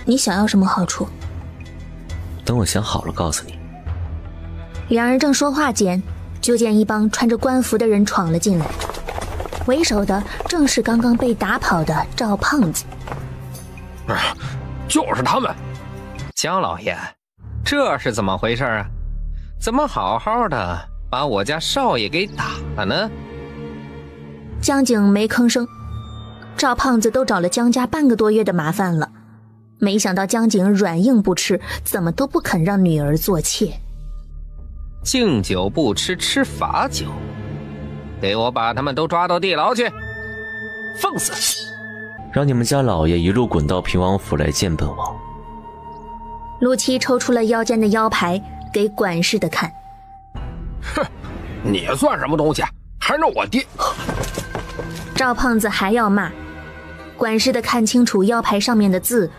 [SPEAKER 3] 你想要什么好处？
[SPEAKER 4] 等我想好了告诉你。
[SPEAKER 3] 两人正说话间，就见一帮穿着官服的人闯了进来，为首的正是刚刚被打跑的赵胖子。
[SPEAKER 6] 就是他们。
[SPEAKER 8] 江老爷，这是怎么回事啊？怎么好好的把我家少爷给打了呢？
[SPEAKER 3] 江景没吭声，赵胖子都找了江家半个多月的麻烦了，没想到江景软硬不吃，怎么都不肯让女儿做妾。
[SPEAKER 8] 敬酒不吃吃罚酒，给我把他们都抓到地牢去，放肆！
[SPEAKER 4] 让你们家老爷一路滚到平王府来见本王。
[SPEAKER 3] 陆七抽出了腰间的腰牌给管事的看。
[SPEAKER 6] 哼，你算什么东西，还让我爹！
[SPEAKER 3] 赵胖子还要骂，管事的看清楚腰牌上面的字，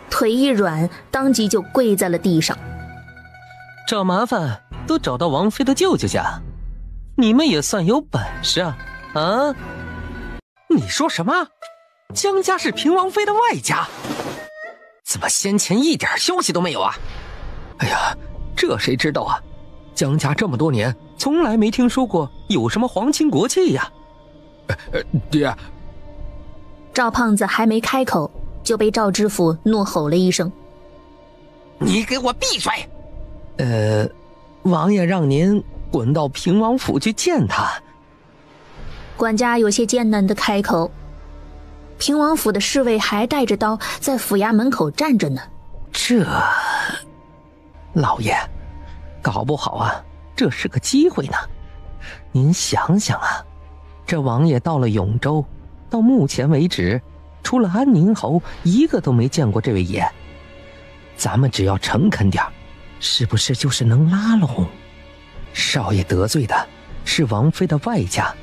[SPEAKER 3] 腿一软，当即就跪在了地上。
[SPEAKER 7] 找麻烦都找到王妃的舅舅家，你们也算有本事啊！啊？你说什么？江家是平王妃的外家？怎么先前一点消息都没有啊？哎呀，这谁知道啊？江家这么多年，从来没听说过有什么皇亲国戚呀。
[SPEAKER 6] 爹。
[SPEAKER 3] 赵胖子还没开口，就被赵知府怒吼了一声：“
[SPEAKER 7] 你给我闭嘴！王爷让您滚到平王府去见他。”
[SPEAKER 3] 管家有些艰难地开口。平王府的侍卫还带着刀在府衙门口站着呢。
[SPEAKER 7] 这，老爷，搞不好啊，这是个机会呢。您想想啊，这王爷到了永州，到目前为止除了安宁侯，一个都没见过这位爷。咱们只要诚恳点，是不是就是能拉拢？少爷得罪的是王妃的外家，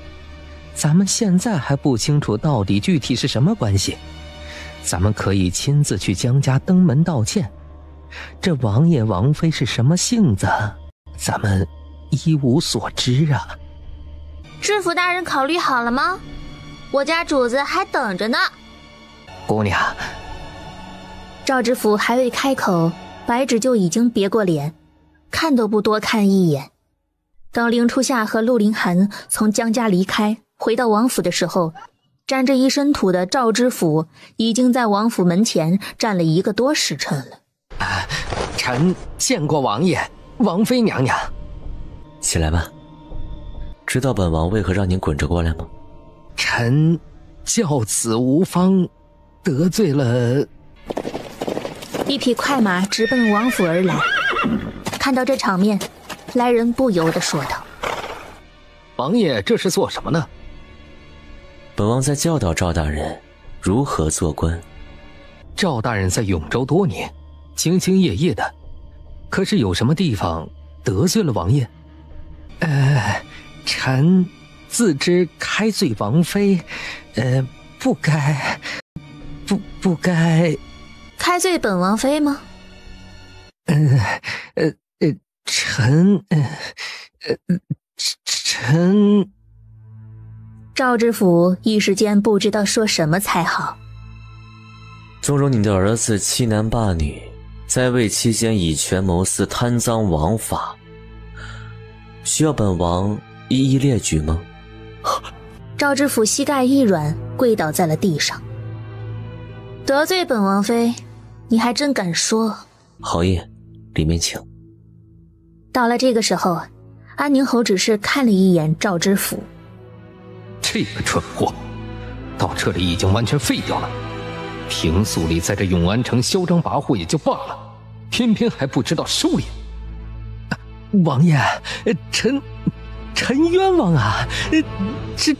[SPEAKER 7] 咱们现在还不清楚到底具体是什么关系。咱们可以亲自去江家登门道歉。这王爷王妃是什么性子，咱们一无所知啊。
[SPEAKER 3] 知府大人考虑好了吗？我家主子还等着呢。
[SPEAKER 7] 姑娘，
[SPEAKER 3] 赵知府还未开口，白芷就已经别过脸，看都不多看一眼。等凌初夏和陆凌寒从江家离开，回到王府的时候，沾着一身土的赵知府已经在王府门前站了1个多时辰了。
[SPEAKER 7] 臣见过王爷、王妃娘娘。
[SPEAKER 4] 起来吧。知道本王为何让您滚着过来吗？
[SPEAKER 7] 臣教子无方，得罪了。
[SPEAKER 3] 一匹快马直奔王府而来。看到这场面，来人不由得说道：
[SPEAKER 7] 王爷这是做什么呢？
[SPEAKER 4] 本王在教导赵大人如何做官。
[SPEAKER 7] 赵大人在永州多年，兢兢业业的，可是有什么地方得罪了王爷？臣自知开罪王妃，不该。
[SPEAKER 3] 开罪本王妃吗？
[SPEAKER 7] 臣。
[SPEAKER 3] 赵知府一时间不知道说什么才好。
[SPEAKER 4] 纵容你的儿子欺男霸女，在位期间以权谋私，贪赃枉法，需要本王一一列举吗？
[SPEAKER 3] 赵知府膝盖一软，跪倒在了地上。得罪本王妃，你还真敢说？
[SPEAKER 4] 侯爷，里面请。
[SPEAKER 3] 到了这个时候，安宁侯只是看了一眼赵知府。
[SPEAKER 7] 这个蠢货，到这里已经完全废掉了。平素里在这永安城嚣张跋扈也就罢了，偏偏还不知道收敛。王爷，臣冤枉啊！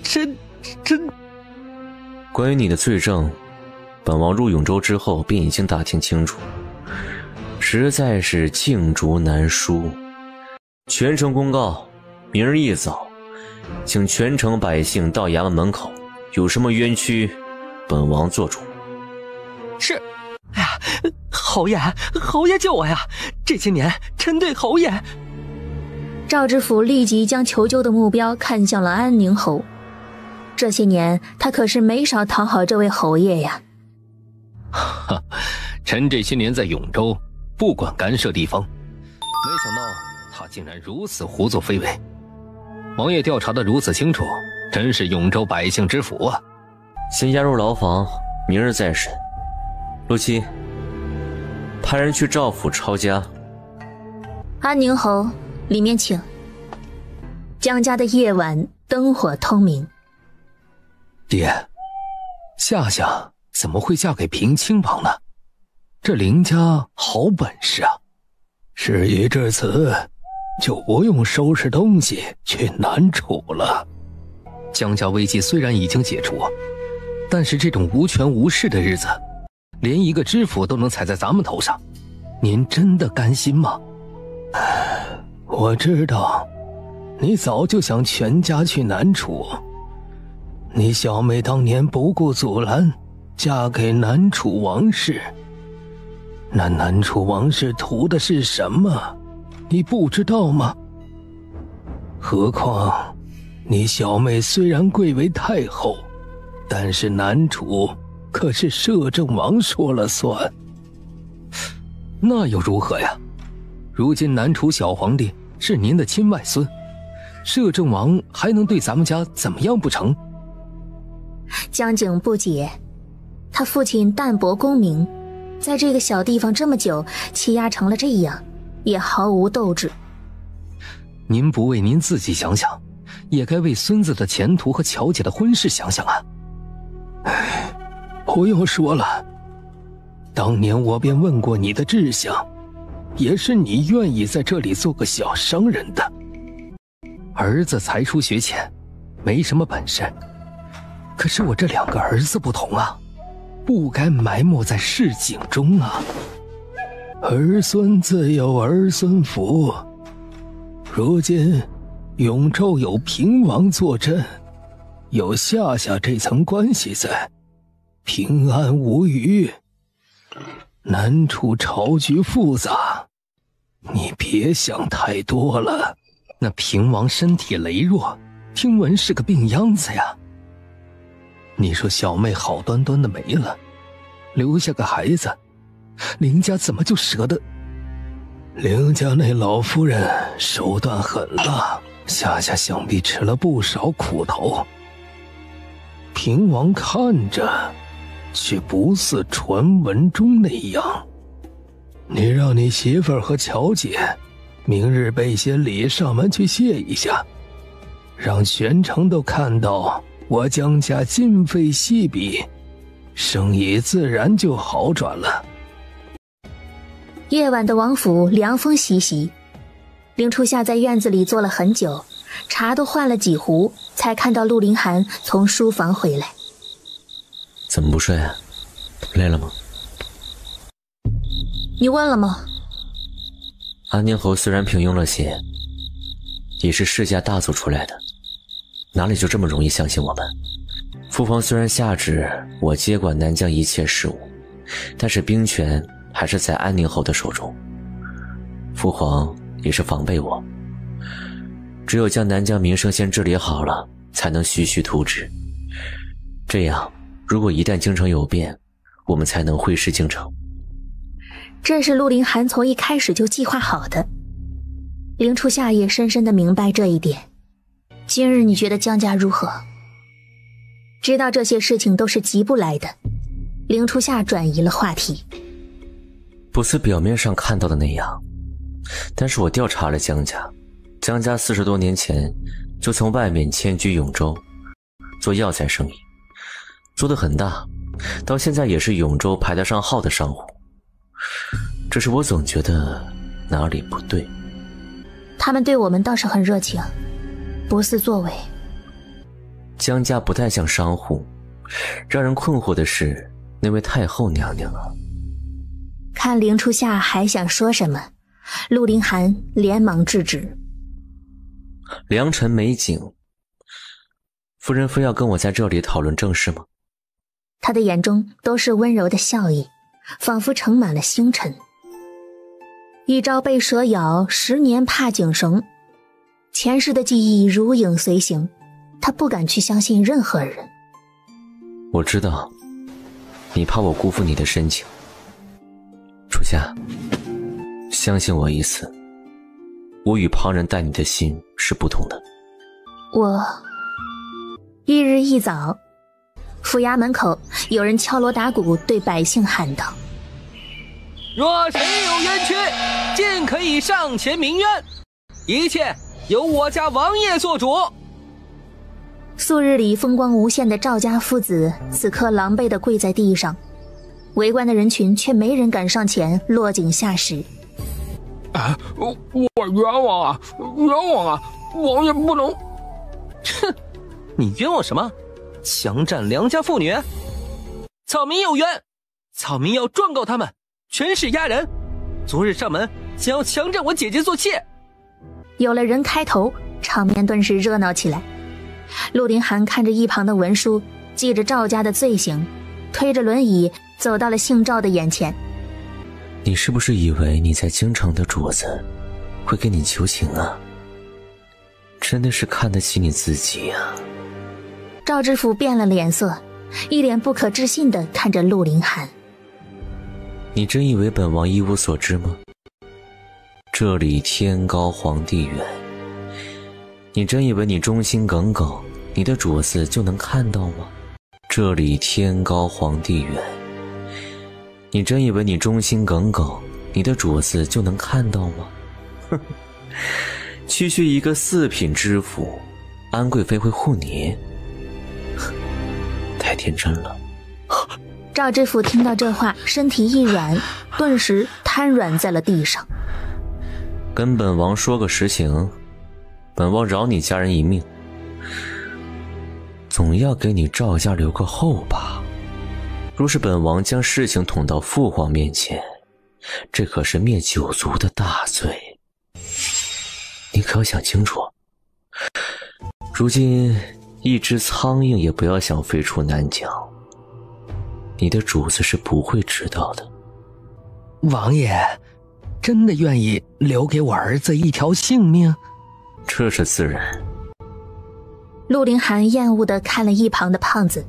[SPEAKER 7] 臣。
[SPEAKER 4] 关于你的罪证，本王入永州之后便已经打听清楚，实在是罄竹难书。全城公告，明日一早，请全城百姓到衙门门口，有什么冤屈，本王做主。
[SPEAKER 7] 是。哎呀，侯爷救我呀！这些年臣对侯爷。
[SPEAKER 3] 赵知府立即将求救的目标看向了安宁侯。这些年他可是没少讨好这位侯爷呀。
[SPEAKER 7] 臣这些年在永州不管干涉地方，没想到他竟然如此胡作非为。王爷调查得如此清楚，真是永州百姓之福啊！
[SPEAKER 4] 先押入牢房，明日再审。陆七，派人去赵府抄家。
[SPEAKER 3] 安宁侯，里面请。江家的夜晚灯火通明。
[SPEAKER 7] 爹，夏夏怎么会嫁给平亲王呢？这林家好本事啊！
[SPEAKER 1] 事已至此，就不用收拾东西去南楚了。
[SPEAKER 7] 江家危机虽然已经解除，但是这种无权无势的日子，连一个知府都能踩在咱们头上，您真的甘心吗？
[SPEAKER 1] 我知道，你早就想全家去南楚。你小妹当年不顾阻拦，嫁给南楚王室。那南楚王室图的是什么？你不知道吗？何况，你小妹虽然贵为太后，但是南楚可是摄政王说了算。
[SPEAKER 7] 那又如何呀？如今南楚小皇帝是您的亲外孙，摄政王还能对咱们家怎么样不成？
[SPEAKER 3] 江景不解，他父亲淡泊功名，在这个小地方这么久，欺压成了这样，也毫无斗志。
[SPEAKER 7] 您不为您自己想想，也该为孙子的前途和乔姐的婚事想想啊。
[SPEAKER 1] 不用说了，当年我便问过你的志向，也是你愿意在这里做个小商人的。
[SPEAKER 7] 儿子才疏学浅，没什么本事，可是我这2个儿子不同啊。
[SPEAKER 1] 不该埋没在市井中啊。儿孙自有儿孙福，如今永州有平王坐镇，有夏夏这层关系在，平安无虞。南楚朝局复杂，你别想太多了。
[SPEAKER 7] 那平王身体羸弱，听闻是个病秧子呀。你说小妹好端端的没了，留下个孩子，林家怎么就舍得？
[SPEAKER 1] 林家那老夫人手段狠辣，夏夏想必吃了不少苦头。平王看着却不似传闻中那样。你让你媳妇儿和乔姐明日备些礼上门去谢一下，让全城都看到我江家今非昔比，生意自然就好转了。
[SPEAKER 3] 夜晚的王府凉风习习，林初夏在院子里坐了很久，茶都换了几壶，才看到陆凌寒从书房回来。
[SPEAKER 4] 怎么不睡啊？累了吗？
[SPEAKER 3] 你问了吗？
[SPEAKER 4] 安宁侯虽然平庸了些，也是世家大族出来的，哪里就这么容易相信我们？父皇虽然下旨我接管南疆一切事务，但是兵权还是在安宁侯的手中。父皇也是防备我，只有将南疆民生先治理好了，才能徐徐图之。这样，如果一旦京城有变，我们才能挥师京城。
[SPEAKER 3] 这是陆凌寒从一开始就计划好的。林初夏也深深地明白这一点。今日你觉得江家如何？知道这些事情都是急不来的，林初夏转移了话题。
[SPEAKER 4] 不似表面上看到的那样，但是我调查了江家40多年前就从外面迁居永州，做药材生意，做得很大，到现在也是永州排得上号的商户。只是我总觉得哪里不对。
[SPEAKER 3] 他们对我们倒是很热情，不似作为。
[SPEAKER 4] 江家不太像商户，让人困惑的是那位太后娘娘啊。
[SPEAKER 3] 看林初夏还想说什么，陆凌寒连忙制止。
[SPEAKER 4] 良辰美景，夫人非要跟我在这里讨论正事吗？
[SPEAKER 3] 他的眼中都是温柔的笑意，仿佛盛满了星辰。一朝被蛇咬，10年怕井绳。前世的记忆如影随形，他不敢去相信任何人。
[SPEAKER 4] 我知道，你怕我辜负你的深情。初夏，相信我一次，我与旁人待你的心是不同的。
[SPEAKER 3] 翌日一早，府衙门口有人敲锣打鼓，对百姓喊道：
[SPEAKER 7] 若谁有冤屈，尽可以上前鸣冤，一切由我家王爷做主。
[SPEAKER 3] 素日里风光无限的赵家父子此刻狼狈地跪在地上，围观的人群却没人敢上前落井下石。
[SPEAKER 6] 我冤枉啊，冤枉啊，王爷不能。
[SPEAKER 7] 哼，你冤枉什么？强占良家妇女？草民有冤，草民要状告他们权势压人，昨日上门想要强占我姐姐做妾。
[SPEAKER 3] 有了人开头，场面顿时热闹起来。陆凌寒看着一旁的文书，记着赵家的罪行，推着轮椅走到了姓赵的眼前。
[SPEAKER 4] 你是不是以为你在京城的主子会给你求情啊？真的是看得起你自己啊。
[SPEAKER 3] 赵知府变了脸色，一脸不可置信地看着陆凌寒。
[SPEAKER 4] 你真以为本王一无所知吗？这里天高皇帝远，你真以为你忠心耿耿，你的主子就能看到吗？这里天高皇帝远，你真以为你忠心耿耿，你的主子就能看到吗？哼，区区一个4品知府，安贵妃会护你？太天真了。
[SPEAKER 3] 赵知府听到这话，身体一软，顿时瘫软在了地上。
[SPEAKER 4] 跟本王说个实情，本王饶你家人一命，总要给你赵家留个后吧。若是本王将事情捅到父皇面前，这可是灭九族的大罪。你可要想清楚，如今一只苍蝇也不要想飞出南疆，你的主子是不会知道的。
[SPEAKER 1] 王爷真的愿意留给我儿子一条性命？
[SPEAKER 4] 这是自然。
[SPEAKER 3] 陆凌寒厌恶地看了一旁的胖子，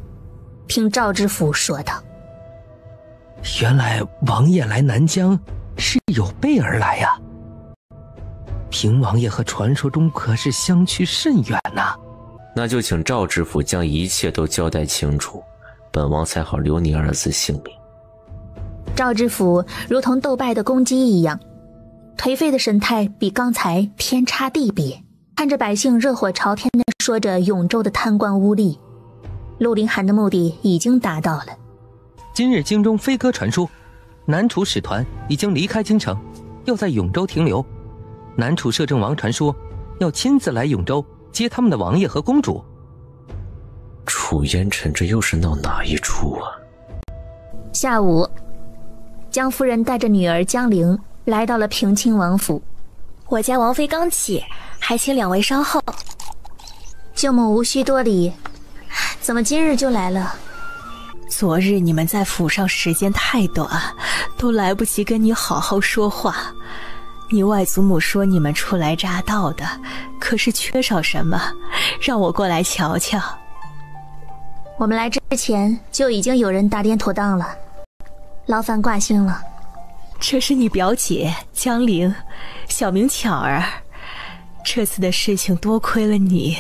[SPEAKER 3] 听赵知府说道：
[SPEAKER 1] 原来王爷来南疆是有备而来呀。平王爷和传说中可是相去甚远呐。
[SPEAKER 4] 那就请赵知府将一切都交代清楚，本王才好留你儿子性命。
[SPEAKER 3] 赵知府如同斗败的公鸡一样，颓废的神态比刚才天差地别，看着百姓热火朝天地说着永州的贪官污吏。陆凌寒的目的已经达到了。
[SPEAKER 1] 今日京中飞鸽传书，南楚使团已经离开京城，要在永州停留。南楚摄政王传说要亲自来永州接他们的王爷和公主。
[SPEAKER 4] 楚烟尘这又是闹哪一出啊？
[SPEAKER 3] 下午，江夫人带着女儿江陵来到了平亲王府。
[SPEAKER 5] 我家王妃刚起，还请两位稍后。
[SPEAKER 3] 舅母无需多礼，怎么今日就来了？
[SPEAKER 5] 昨日你们在府上时间太短，都来不及跟你好好说话。你外祖母说你们初来乍到的，可是缺少什么，让我过来瞧瞧。
[SPEAKER 3] 我们来之前就已经有人打点妥当了，劳烦挂心了。
[SPEAKER 5] 这是你表姐江陵，小名巧儿。这次的事情多亏了你，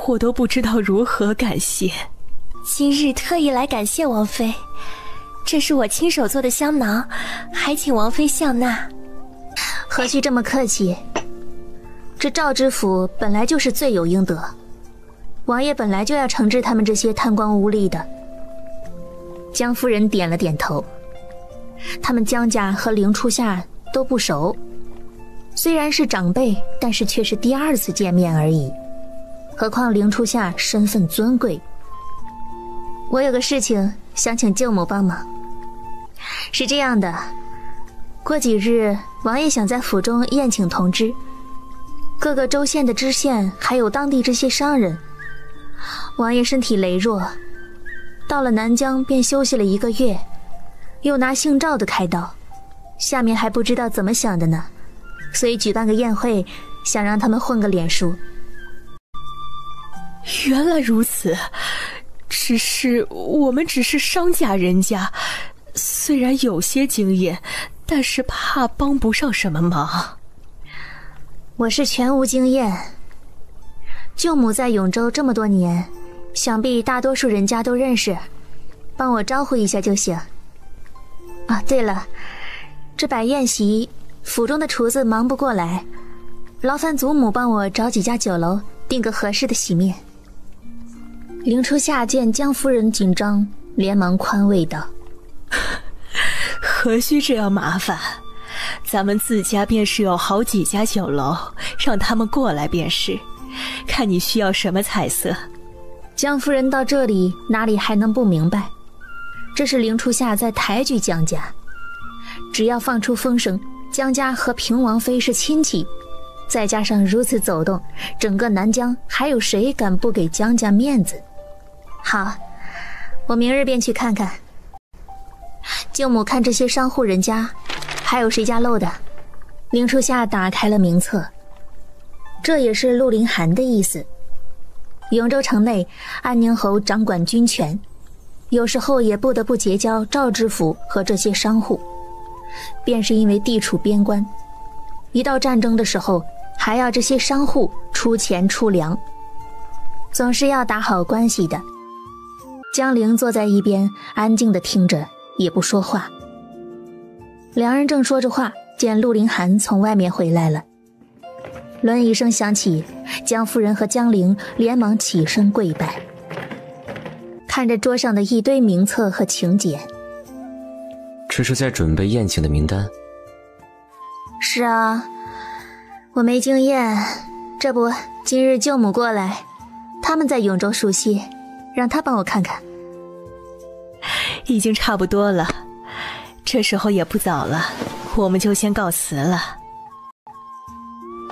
[SPEAKER 5] 我都不知道如何感谢。今日特意来感谢王妃，这是我亲手做的香囊，还请王妃相纳。
[SPEAKER 3] 何须这么客气？这赵知府本来就是罪有应得，王爷本来就要惩治他们这些贪官污吏的。江夫人点了点头。他们江家和凌初夏都不熟，虽然是长辈，但是却是第二次见面而已。何况凌初夏身份尊贵。我有个事情想请舅母帮忙。是这样的，过几日王爷想在府中宴请同知，各个州县的知县还有当地这些商人。王爷身体羸弱，到了南疆便休息了1个月，又拿姓赵的开刀，下面还不知道怎么想的呢，所以举办个宴会，想让他们混个脸熟。
[SPEAKER 5] 原来如此，只是我们只是商家人家，虽然有些经验，但是怕帮不上什么忙。
[SPEAKER 3] 我是全无经验，舅母在永州这么多年，想必大多数人家都认识，帮我招呼一下就行。啊，对了，这摆宴席，府中的厨子忙不过来，劳烦祖母帮我找几家酒楼订个合适的席面。凌初夏见江夫人紧张，连忙宽慰道：
[SPEAKER 5] 何须这样麻烦，咱们自家便是有好几家酒楼，让他们过来便是，看你需要什么菜色。
[SPEAKER 3] 江夫人到这里哪里还能不明白，这是凌初夏在抬举江家，只要放出风声江家和平王妃是亲戚，再加上如此走动，整个南疆还有谁敢不给江家面子？好，我明日便去看看。舅母看这些商户人家还有谁家漏的？凌初夏打开了名册，这也是陆凌寒的意思。永州城内安宁侯掌管军权，有时候也不得不结交赵知府和这些商户，便是因为地处边关，一到战争的时候还要这些商户出钱出粮，总是要打好关系的。江陵坐在一边安静地听着，也不说话。两人正说着话，见陆凌寒从外面回来了。轮椅声响起，江夫人和江陵连忙起身跪拜，看着桌上的一堆名册和请柬。
[SPEAKER 4] 这是在准备宴请的名单？
[SPEAKER 3] 是啊，我没经验，这不今日舅母过来，他们在永州熟悉，让他帮我看看。
[SPEAKER 5] 已经差不多了，这时候也不早了，我们就先告辞了。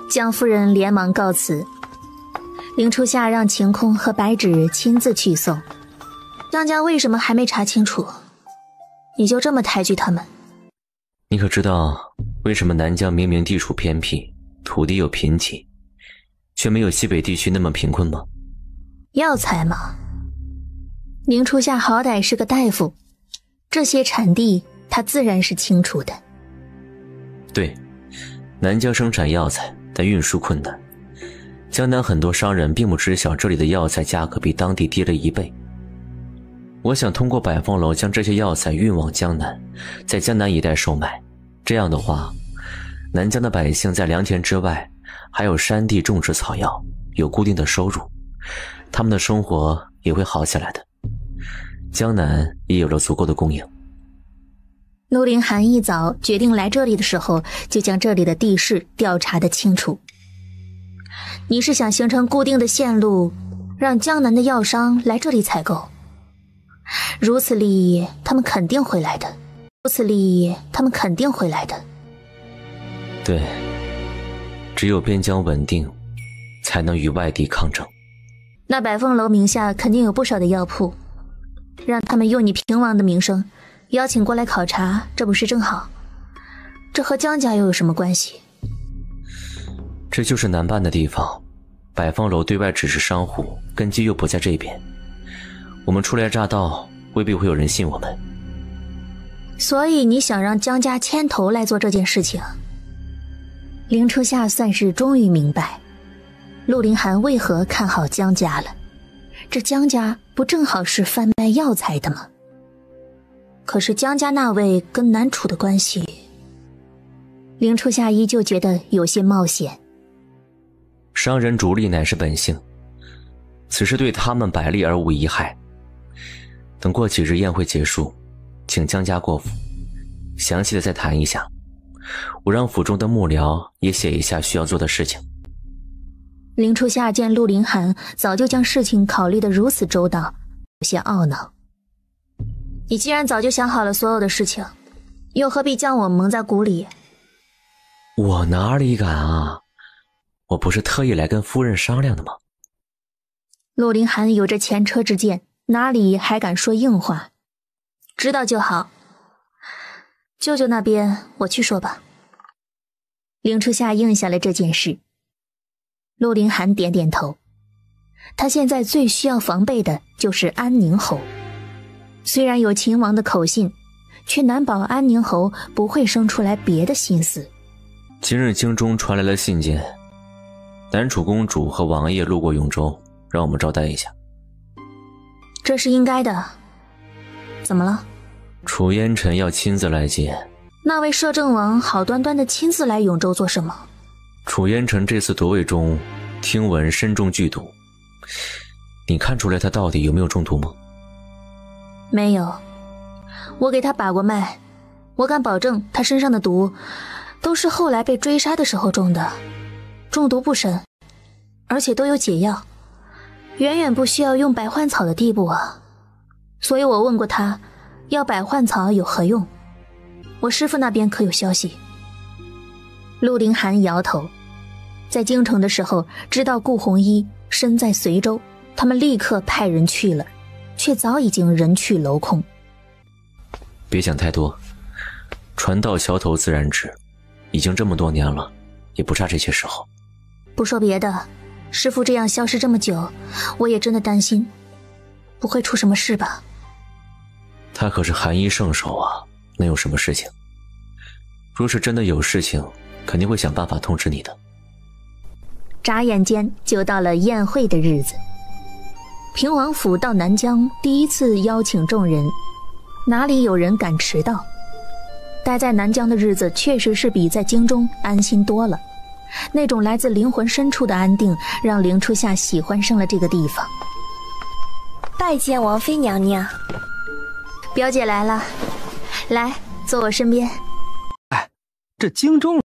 [SPEAKER 3] 江夫人连忙告辞，林初夏让晴空和白芷亲自去送。江家为什么还没查清楚？你就这么抬举他们？
[SPEAKER 4] 你可知道为什么南疆明明地处偏僻，土地又贫瘠，却没有西北地区那么贫困吗？
[SPEAKER 3] 药材嘛，林初夏好歹是个大夫，这些产地他自然是清楚的。
[SPEAKER 4] 对，南疆生产药材，但运输困难，江南很多商人并不知晓这里的药材价格比当地低了1倍。我想通过百凤楼将这些药材运往江南，在江南一带售卖，这样的话，南疆的百姓在良田之外还有山地种植草药，有固定的收入，他们的生活也会好起来的。江南也有了足够的供应。
[SPEAKER 3] 陆凌寒一早决定来这里的时候，就将这里的地势调查得清楚。你是想形成固定的线路，让江南的药商来这里采购？如此利益，他们肯定会来的。
[SPEAKER 4] 对，只有边疆稳定，才能与外敌抗争。
[SPEAKER 3] 那百凤楼名下肯定有不少的药铺，让他们用你平王的名声邀请过来考察，这不是正好？这和江家又有什么关系？
[SPEAKER 4] 这就是难办的地方，百凤楼对外只是商户，根基又不在这边，我们初来乍到，未必会有人信我们。
[SPEAKER 3] 所以你想让江家牵头来做这件事情？林初夏算是终于明白陆凌寒为何看好江家了。这江家不正好是贩卖药材的吗？可是江家那位跟南楚的关系，林初夏依旧觉得有些冒险。
[SPEAKER 4] 商人逐利乃是本性，此事对他们百利而无一害。等过几日宴会结束，请江家过府，详细的再谈一下。我让府中的幕僚也写一下需要做的事情。
[SPEAKER 3] 林初夏见陆凌寒早就将事情考虑得如此周到，有些懊恼。你既然早就想好了所有的事情，又何必将我蒙在鼓里？
[SPEAKER 4] 我哪里敢啊，我不是特意来跟夫人商量的吗？
[SPEAKER 3] 陆凌寒有着前车之鉴，哪里还敢说硬话？知道就好。舅舅那边我去说吧。林初夏应下了这件事。陆凌寒点点头，他现在最需要防备的就是安宁侯。虽然有秦王的口信，却难保安宁侯不会生出来别的心思。
[SPEAKER 4] 今日京中传来了信件，南楚公主和王爷路过永州，让我们招待一下。
[SPEAKER 3] 这是应该的。怎么了？
[SPEAKER 4] 楚烟尘要亲自来接。
[SPEAKER 3] 那位摄政王好端端的亲自来永州做什么？
[SPEAKER 4] 楚烟尘这次夺位中，听闻身中剧毒，你看出来他到底有没有中毒吗？
[SPEAKER 3] 没有，我给他把过脉，我敢保证他身上的毒都是后来被追杀的时候中的，中毒不深，而且都有解药，远远不需要用百幻草的地步啊。所以我问过他，要百幻草有何用？我师父那边可有消息？陆凌寒摇头，在京城的时候知道顾弘一身在随州，他们立刻派人去了，却早已经人去楼空。
[SPEAKER 4] 别想太多，船到桥头自然直，已经这么多年了，也不差这些时候。
[SPEAKER 3] 不说别的，师父这样消失这么久，我也真的担心，不会出什么事吧？
[SPEAKER 4] 他可是寒衣圣手啊，能有什么事情？若是真的有事情，肯定会想办法通知你的。
[SPEAKER 3] 眨眼间就到了宴会的日子。平王府到南疆第一次邀请众人，哪里有人敢迟到？待在南疆的日子确实是比在京中安心多了，那种来自灵魂深处的安定，让林初夏喜欢上了这个地方。
[SPEAKER 5] 拜见王妃娘娘。
[SPEAKER 3] 表姐来了，来坐我身边。
[SPEAKER 7] 哎，这京中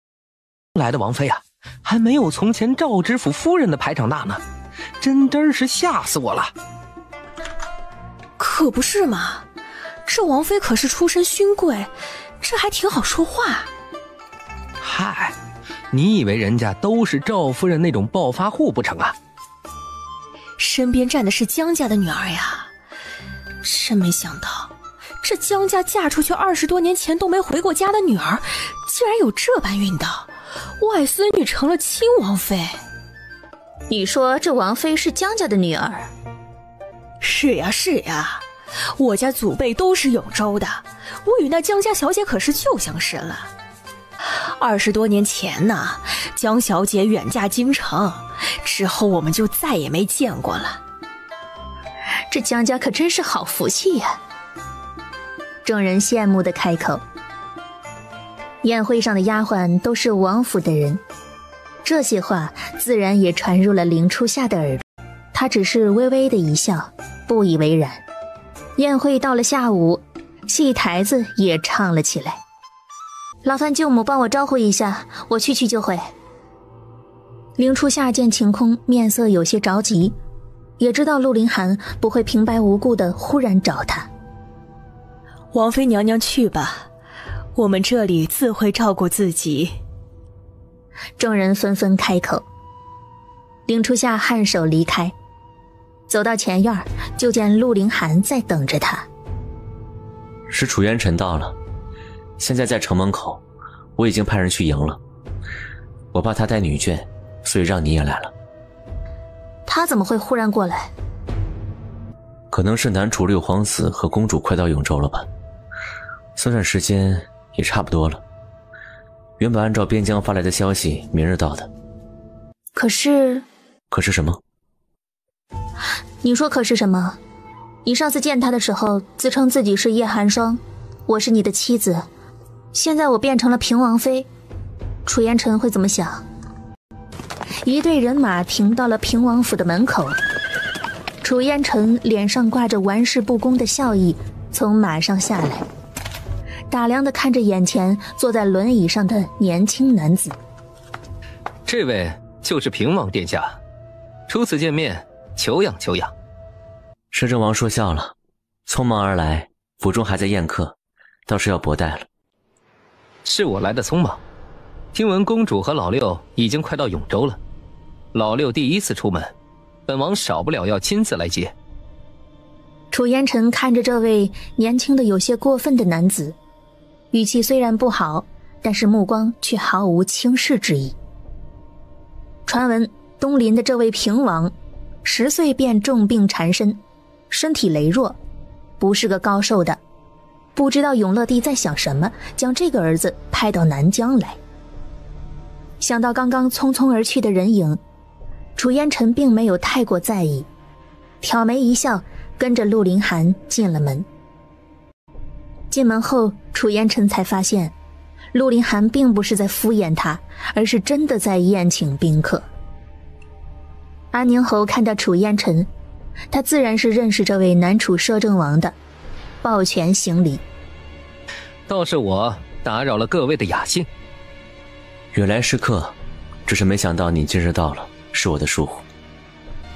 [SPEAKER 7] 来的王妃啊，还没有从前赵知府夫人的排场大呢，真是吓死我了。
[SPEAKER 5] 可不是嘛，这王妃可是出身勋贵，这还挺好说话。
[SPEAKER 7] 嗨，你以为人家都是赵夫人那种暴发户不成啊？
[SPEAKER 5] 身边站的是江家的女儿呀，真没想到，这江家嫁出去20多年前都没回过家的女儿，竟然有这般运道，外孙女成了亲王妃。
[SPEAKER 2] 你说这王妃是江家的女儿？
[SPEAKER 5] 是呀是呀，我家祖辈都是永州的，我与那江家小姐可是旧相识了。20多年前呢，江小姐远嫁京城，之后我们就再也没见过了。
[SPEAKER 2] 这江家可真是好福气呀！
[SPEAKER 3] 众人羡慕地开口。宴会上的丫鬟都是王府的人，这些话自然也传入了林初夏的耳朵，他只是微微的一笑，不以为然。宴会到了下午，戏台子也唱了起来。
[SPEAKER 2] 劳烦舅母帮我招呼一下，我去就回。
[SPEAKER 3] 林初夏见晴空面色有些着急，也知道陆凌寒不会平白无故的忽然找他。
[SPEAKER 5] 王妃娘娘去吧，我们这里自会照顾自己。
[SPEAKER 3] 众人纷纷开口。林初夏颔首离开，走到前院，就见陆凌寒在等着他。
[SPEAKER 4] 是楚烟尘到了，现在在城门口，我已经派人去迎了。我怕他带女眷，所以让你也来了。
[SPEAKER 2] 他怎么会忽然过来？
[SPEAKER 4] 可能是南楚六皇子和公主快到永州了吧，算算时间也差不多了。原本按照边疆发来的消息，明日到的。
[SPEAKER 2] 可是
[SPEAKER 4] 什么？
[SPEAKER 2] 你说可是什么？你上次见他的时候自称自己是叶寒霜，我是你的妻子，现在我变成了平王妃，楚烟尘会怎么想？
[SPEAKER 3] 一队人马停到了平王府的门口，楚烟尘脸上挂着玩世不恭的笑意，从马上下来，打量地看着眼前坐在轮椅上的年轻男子。
[SPEAKER 7] 这位就是平王殿下，初次见面，久仰久仰。
[SPEAKER 4] 摄政王说笑了，匆忙而来，府中还在宴客，倒是要薄待了。
[SPEAKER 7] 是我来的匆忙，听闻公主和老六已经快到永州了，老六第一次出门，本王少不了要亲自来接。
[SPEAKER 3] 楚烟尘看着这位年轻的有些过分的男子，语气虽然不好，但是目光却毫无轻视之意。传闻东邻的这位平王10岁便重病缠身，身体羸弱，不是个高寿的。不知道永乐帝在想什么，将这个儿子派到南疆来。想到刚刚匆匆而去的人影，楚烟尘并没有太过在意，挑眉一笑，跟着陆凌寒进了门。进门后，楚烟尘才发现陆凌寒并不是在敷衍他，而是真的在宴请宾客。安宁侯看到楚烟尘，他自然是认识这位南楚摄政王的，抱拳行礼。
[SPEAKER 7] 倒是我打扰了各位的雅兴。
[SPEAKER 4] 原来是客，只是没想到你今日到了，是我的疏忽。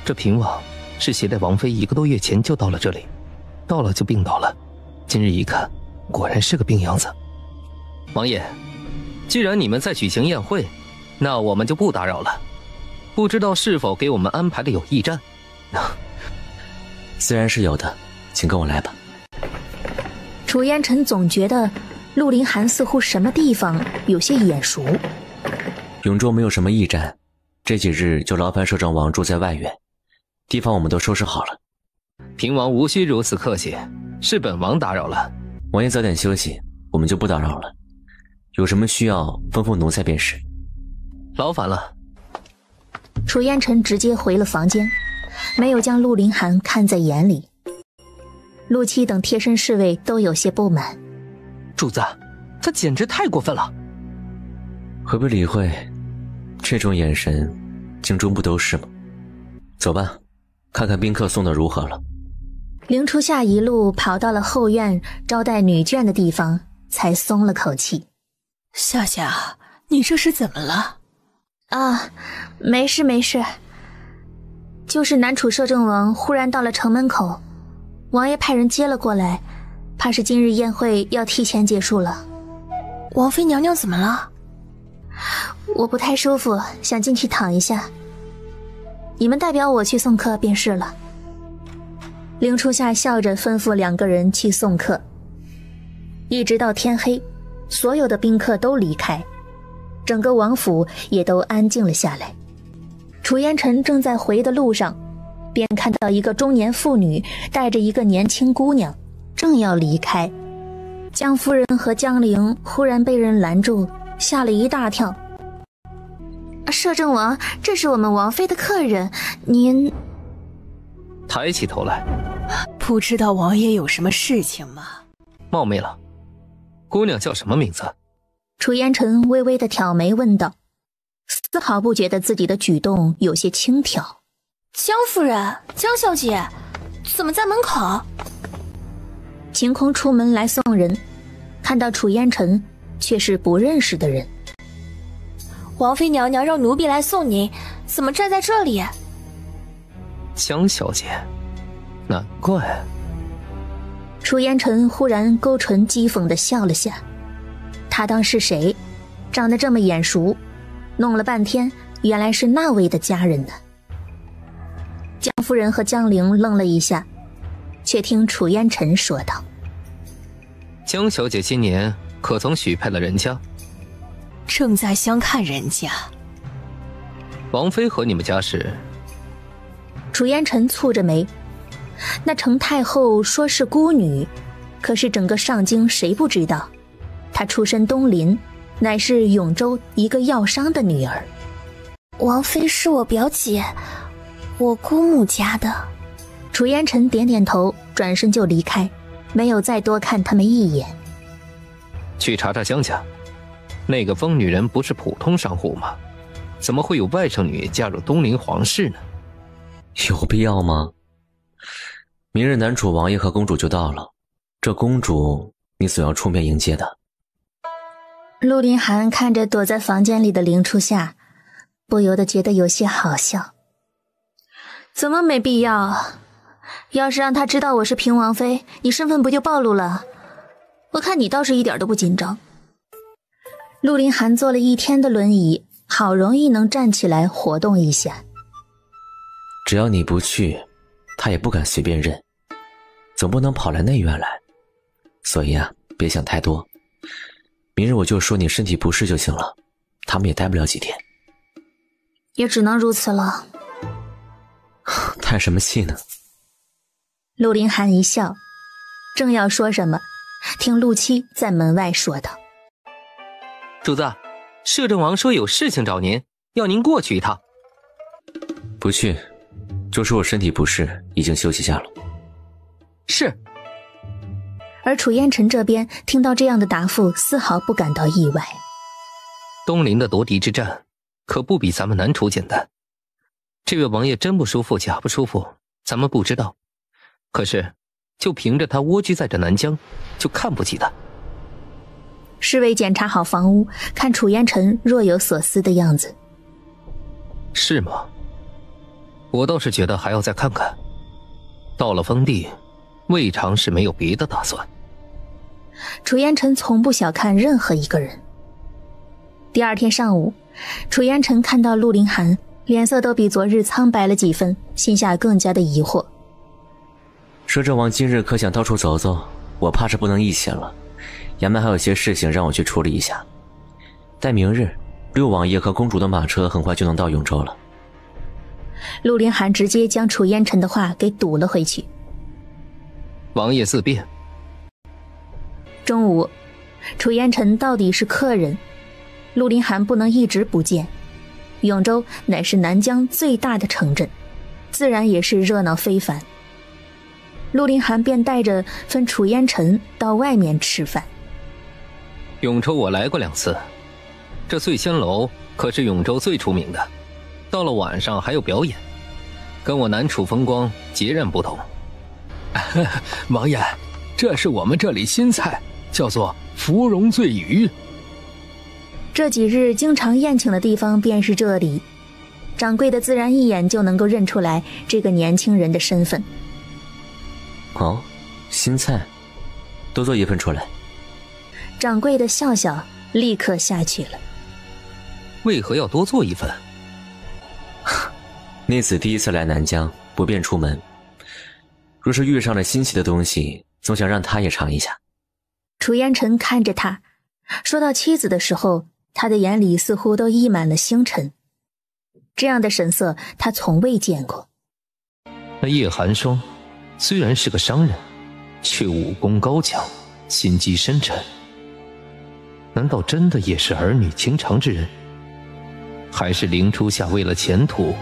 [SPEAKER 7] 这平王是携带王妃1个多月前就到了这里，到了就病倒了，今日一看，果然是个病秧子。王爷，既然你们在举行宴会，那我们就不打扰了。不知道是否给我们安排的有驿站？
[SPEAKER 4] 自然是有的，请跟我来吧。
[SPEAKER 3] 楚烟尘总觉得陆凌寒似乎什么地方有些眼熟。
[SPEAKER 4] 永州没有什么驿站，这几日就劳烦摄政王住在外院，地方我们都收拾好了。
[SPEAKER 7] 平王无需如此客气，是本王打扰了。
[SPEAKER 4] 王爷早点休息，我们就不打扰了。有什么需要吩咐奴才便是。
[SPEAKER 7] 劳烦了。
[SPEAKER 3] 楚烟尘直接回了房间，没有将陆凌寒看在眼里。陆七等贴身侍卫都有些不满。
[SPEAKER 7] 主子，他简直太过分了。
[SPEAKER 4] 何必理会，这种眼神京中不都是吗？走吧，看看宾客送的如何了。
[SPEAKER 3] 凌初夏一路跑到了后院招待女眷的地方，才松了口气。
[SPEAKER 5] 夏夏，你这是怎么了？
[SPEAKER 2] 啊，没事没事，就是南楚摄政王忽然到了城门口，王爷派人接了过来，
[SPEAKER 3] 怕是今日宴会要提前结束了。
[SPEAKER 5] 王妃娘娘怎么了？
[SPEAKER 3] 我不太舒服，想进去躺一下。你们代表我去送客便是了。凌初夏笑着吩咐2个人去送客，一直到天黑，所有的宾客都离开，整个王府也都安静了下来。楚烟尘正在回的路上，便看到一个中年妇女带着一个年轻姑娘，正要离开。江夫人和江陵忽然被人拦住，吓了一大跳。摄政王，这是我们王妃的客人，您……
[SPEAKER 7] 抬起头来，
[SPEAKER 9] 不知道王爷有什么事情吗？
[SPEAKER 7] 冒昧了，姑娘叫什么名字？
[SPEAKER 3] 楚烟尘微微的挑眉问道，丝毫不觉得自己的举动有些轻佻。
[SPEAKER 5] 江夫人，江小姐，怎么在门口？
[SPEAKER 3] 晴空出门来送人，看到楚烟尘，却是不认识的人。
[SPEAKER 5] 王妃娘娘让奴婢来送您，怎么站在这里？
[SPEAKER 7] 江小姐，难怪。
[SPEAKER 3] 楚烟尘忽然勾唇讥讽地笑了下，他当是谁？长得这么眼熟，弄了半天，原来是那位的家人呢。江夫人和江陵愣了一下，却听楚烟尘说道：
[SPEAKER 7] 江小姐今年可曾许配了人家？
[SPEAKER 9] 正在相看人家。
[SPEAKER 7] 王妃和你们家是？
[SPEAKER 3] 楚烟尘蹙着眉，那程太后说是孤女，可是整个上京谁不知道，她出身东林，乃是永州一个药商的女儿。
[SPEAKER 5] 王妃是我表姐，我姑母家的。
[SPEAKER 3] 楚烟尘点点头，转身就离开，没有再多看他们一眼。
[SPEAKER 7] 去查查江家，那个疯女人不是普通商户吗？怎么会有外甥女嫁入东林皇室呢？
[SPEAKER 4] 有必要吗？明日南楚王爷和公主就到了，这公主你总要出面迎接的。
[SPEAKER 3] 陆林寒看着躲在房间里的凌初夏，不由得觉得有些好笑。怎么没必要？要是让他知道我是平王妃，你身份不就暴露了？我看你倒是一点都不紧张。陆林寒坐了一天的轮椅，好容易能站起来活动一下。
[SPEAKER 4] 只要你不去，他也不敢随便认，总不能跑来内院来。所以啊，别想太多。明日我就说你身体不适就行了，他们也待不了几天。
[SPEAKER 3] 也只能如此了。
[SPEAKER 4] 叹什么气呢？
[SPEAKER 3] 陆林寒一笑，正要说什么，听陆七在门外说道：
[SPEAKER 7] 主子，摄政王说有事情找您，要您过去一趟。
[SPEAKER 4] 不去，就说我身体不适，已经休息下了。
[SPEAKER 7] 是。
[SPEAKER 3] 而楚烟尘这边听到这样的答复，丝毫不感到意外。
[SPEAKER 7] 东林的夺嫡之战可不比咱们南楚简单，这位王爷真不舒服假不舒服咱们不知道，可是就凭着他蜗居在这南疆，就看不起他。
[SPEAKER 3] 侍卫检查好房屋，看楚烟尘若有所思的样子。
[SPEAKER 7] 是吗？我倒是觉得还要再看看，到了封地未尝是没有别的打算。
[SPEAKER 3] 楚烟尘从不小看任何一个人。第二天上午，楚烟尘看到陆林寒，脸色都比昨日苍白了几分，心下更加的疑惑。
[SPEAKER 4] 摄政王今日可想到处走走，我怕是不能一起了。衙门还有些事情让我去处理一下，待明日六王爷和公主的马车很快就能到永州了。
[SPEAKER 3] 陆林寒直接将楚烟尘的话给堵了回去。
[SPEAKER 7] 王爷自便。
[SPEAKER 3] 中午，楚烟尘到底是客人，陆林寒不能一直不见。永州乃是南疆最大的城镇，自然也是热闹非凡。陆林寒便带着分楚烟尘到外面吃饭。
[SPEAKER 7] 永州我来过2次，这醉仙楼可是永州最出名的，到了晚上还有表演，跟我南楚风光截然不同。
[SPEAKER 6] 王爷，这是我们这里新菜，叫做芙蓉醉鱼。
[SPEAKER 3] 这几日经常宴请的地方便是这里，掌柜的自然一眼就能够认出来这个年轻人的身份。
[SPEAKER 4] 哦，新菜。多做一份出来。
[SPEAKER 3] 掌柜的笑笑，立刻下去了。
[SPEAKER 7] 为何要多做一份？
[SPEAKER 4] 内子第一次来南疆，不便出门，若是遇上了新奇的东西，总想让他也尝一下。
[SPEAKER 3] 楚烟尘看着他，说到妻子的时候，他的眼里似乎都溢满了星辰，这样的神色他从未见过。
[SPEAKER 10] 那叶寒霜虽然是个商人，却武功高强，心机深沉，难道真的也是儿女情长之人？还是凌初夏为了前途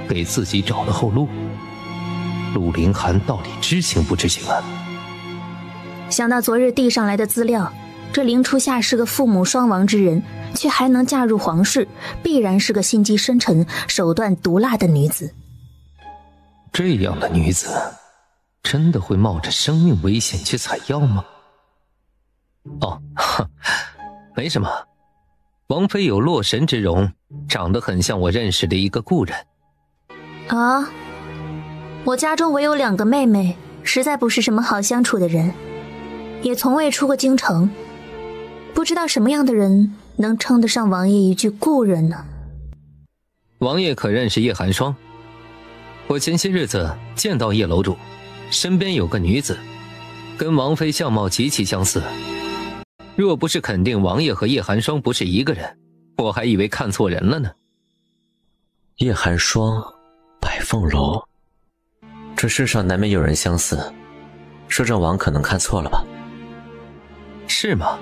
[SPEAKER 10] 给自己找了后路？陆凌寒到底知情不知情啊？
[SPEAKER 3] 想到昨日递上来的资料，这凌初夏是个父母双亡之人，却还能嫁入皇室，必然是个心机深沉、手段毒辣的女子。
[SPEAKER 10] 这样的女子，真的会冒着生命危险去采药吗？哦，没什么。王妃有洛神之容，长得很像我认识的一个故人。
[SPEAKER 3] 啊，我家中唯有2个妹妹，实在不是什么好相处的人，也从未出过京城，不知道什么样的人能称得上王爷一句故人呢？
[SPEAKER 10] 王爷可认识叶寒霜？我前些日子见到叶楼主，身边有个女子，跟王妃相貌极其相似。若不是肯定王爷和叶寒霜不是一个人，我还以为看错人了呢。
[SPEAKER 4] 叶寒霜，百凤楼，这世上难免有人相似，摄政王可能看错了吧？
[SPEAKER 10] 是吗？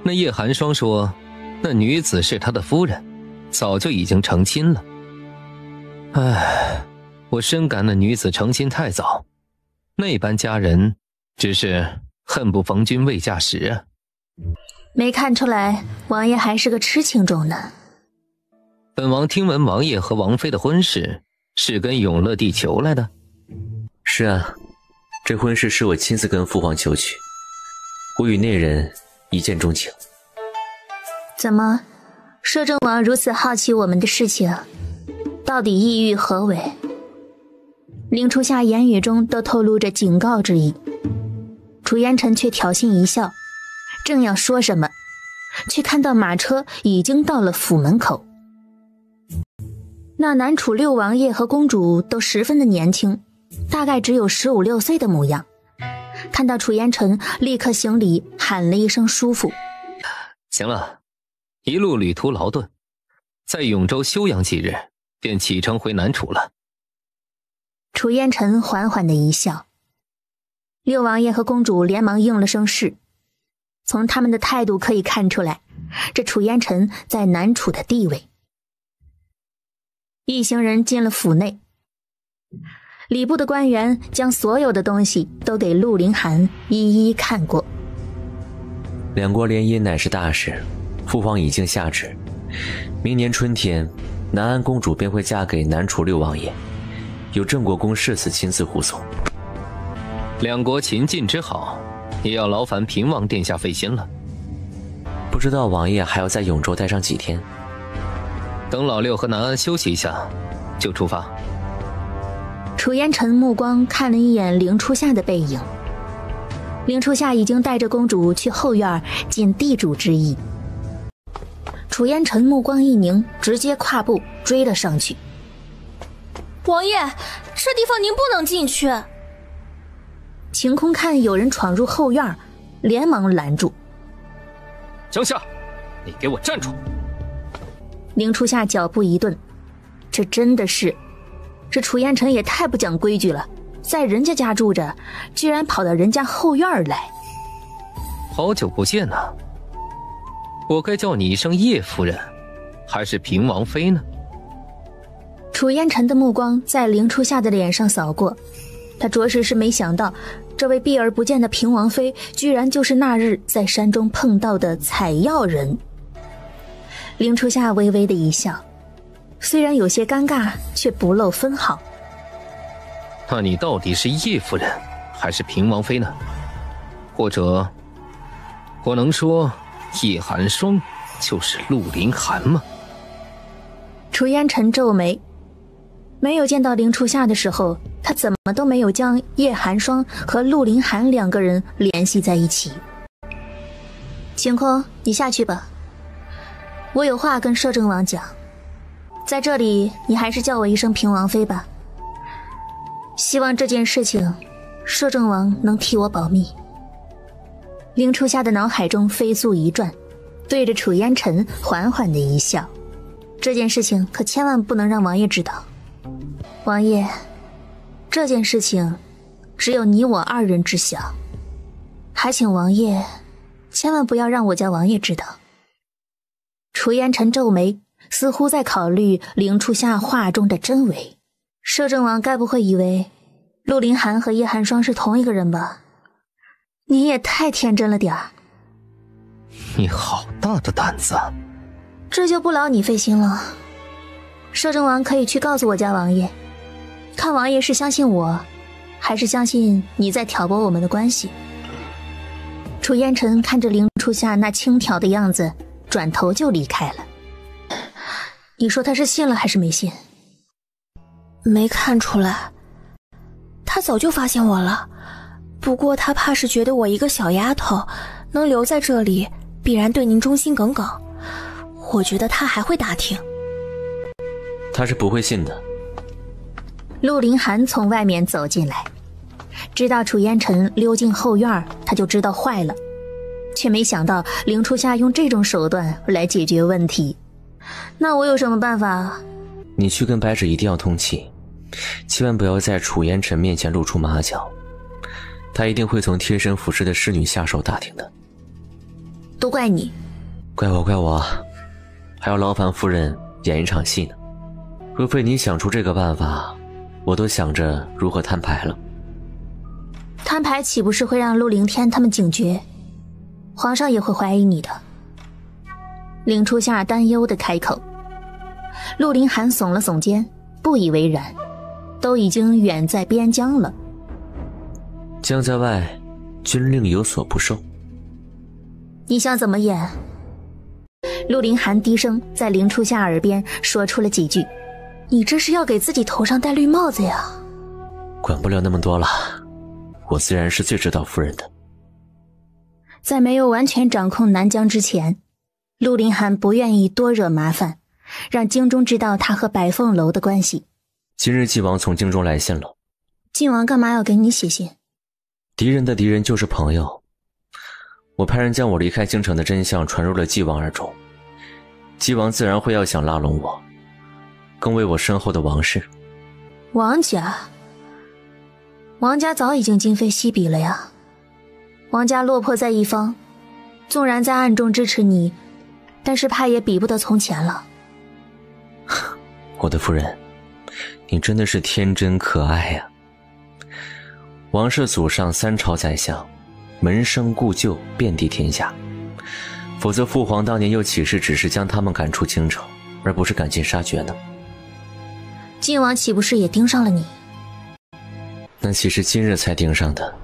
[SPEAKER 10] 那叶寒霜说，那女子是他的夫人，早就已经成亲了。唉，我深感那女子成亲太早，那般佳人只是恨不逢君未嫁时啊。
[SPEAKER 3] 没看出来，王爷还是个痴情种呢。
[SPEAKER 10] 本王听闻王爷和王妃的婚事是跟永乐帝求来的。
[SPEAKER 4] 是啊，这婚事是我亲自跟父皇求娶，我与那人一见钟情。
[SPEAKER 3] 怎么，摄政王如此好奇我们的事情，到底意欲何为？凌初夏言语中都透露着警告之意，楚烟尘却挑衅一笑，正要说什么，却看到马车已经到了府门口。那南楚6王爷和公主都十分的年轻，大概只有15、16岁的模样。看到楚烟尘，立刻行礼，喊了一声叔父。
[SPEAKER 10] 行了，一路旅途劳顿，在永州休养几日，便启程回南楚了。
[SPEAKER 3] 楚烟尘缓缓的一笑，6王爷和公主连忙应了声是。从他们的态度可以看出来，这楚烟尘在南楚的地位。一行人进了府内，礼部的官员将所有的东西都给陆凌寒一一看过。
[SPEAKER 4] 两国联姻乃是大事，父皇已经下旨，明年春天，南安公主便会嫁给南楚6王爷，有郑国公世子亲自护送。
[SPEAKER 10] 两国秦晋之好，也要劳烦平王殿下费心了。
[SPEAKER 4] 不知道王爷还要在永州待上几天？
[SPEAKER 10] 等老六和南安休息一下，就出发。
[SPEAKER 3] 楚烟尘目光看了一眼凌初夏的背影，凌初夏已经带着公主去后院尽地主之谊。楚烟尘目光一凝，直接跨步追了上去。
[SPEAKER 5] 王爷，这地方您不能进去。
[SPEAKER 3] 晴空看有人闯入后院，连忙拦住。
[SPEAKER 10] 江夏，你给我站住！
[SPEAKER 3] 凌初夏脚步一顿，这真的是，这楚烟尘也太不讲规矩了，在人家家住着，居然跑到人家后院来。
[SPEAKER 10] 好久不见啊，我该叫你一声叶夫人，还是平王妃呢？
[SPEAKER 3] 楚烟尘的目光在凌初夏的脸上扫过，他着实是没想到，这位避而不见的平王妃，居然就是那日在山中碰到的采药人。凌初夏微微的一笑，虽然有些尴尬，却不露分毫。
[SPEAKER 10] 那你到底是叶夫人，还是平王妃呢？或者，我能说叶寒霜就是陆凌寒吗？
[SPEAKER 3] 楚烟尘皱眉，没有见到凌初夏的时候，他怎么都没有将叶寒霜和陆凌寒2个人联系在一起。晴空，你下去吧，我有话跟摄政王讲。在这里，你还是叫我一声平王妃吧。希望这件事情，摄政王能替我保密。凌初夏的脑海中飞速一转，对着楚烟尘缓缓的一笑。这件事情可千万不能让王爷知道。王爷，这件事情只有你我2人知晓，还请王爷千万不要让我家王爷知道。楚烟尘皱眉，似乎在考虑凌初夏话中的真伪。摄政王该不会以为陆凌寒和叶寒霜是同一个人吧？你也太天真了点儿。
[SPEAKER 1] 你好大的胆子！
[SPEAKER 3] 这就不劳你费心了。摄政王可以去告诉我家王爷，看王爷是相信我，还是相信你在挑拨我们的关系。楚烟尘看着凌初夏那轻佻的样子，转头就离开了。你说他是信了还是没信？
[SPEAKER 5] 没看出来，他早就发现我了。不过他怕是觉得我一个小丫头能留在这里，必然对您忠心耿耿。我觉得他还会打听。
[SPEAKER 4] 他是不会信的。
[SPEAKER 3] 陆凌寒从外面走进来，知道楚烟尘溜进后院，他就知道坏了，却没想到凌初夏用这种手段来解决问题。那我有什么办法？
[SPEAKER 4] 你去跟白芷一定要通气，千万不要在楚烟尘面前露出马脚，他一定会从贴身服侍的侍女下手打听的。
[SPEAKER 3] 都怪你。
[SPEAKER 4] 怪我，还要劳烦夫人演一场戏呢。若非你想出这个办法，我都想着如何摊牌了。
[SPEAKER 3] 摊牌岂不是会让陆凌天他们警觉？皇上也会怀疑你的。凌初夏担忧地开口。陆凌寒耸了耸肩，不以为然，都已经远在边疆了。
[SPEAKER 4] 将在外，军令有所不受。
[SPEAKER 3] 你想怎么演？陆凌寒低声在凌初夏耳边说出了几句。你这是要给自己头上戴绿帽子呀？
[SPEAKER 4] 管不了那么多了，我自然是最知道夫人的。
[SPEAKER 3] 在没有完全掌控南疆之前，陆凌寒不愿意多惹麻烦，让京中知道他和白凤楼的关系。
[SPEAKER 4] 今日晋王从京中来信了。
[SPEAKER 3] 晋王干嘛要给你写信？
[SPEAKER 4] 敌人的敌人就是朋友。我派人将我离开京城的真相传入了晋王耳中，晋王自然会要想拉拢我，更为我身后的王氏。
[SPEAKER 3] 王家早已经今非昔比了呀。王家落魄在一方，纵然在暗中支持你，但是怕也比不得从前了。
[SPEAKER 4] 我的夫人，你真的是天真可爱呀。王氏祖上3朝宰相，门生故旧遍地天下，否则父皇当年又岂是只是将他们赶出京城，而不是赶尽杀绝呢？
[SPEAKER 3] 晋王岂不是也盯上了你？
[SPEAKER 4] 那岂是今日才盯上的？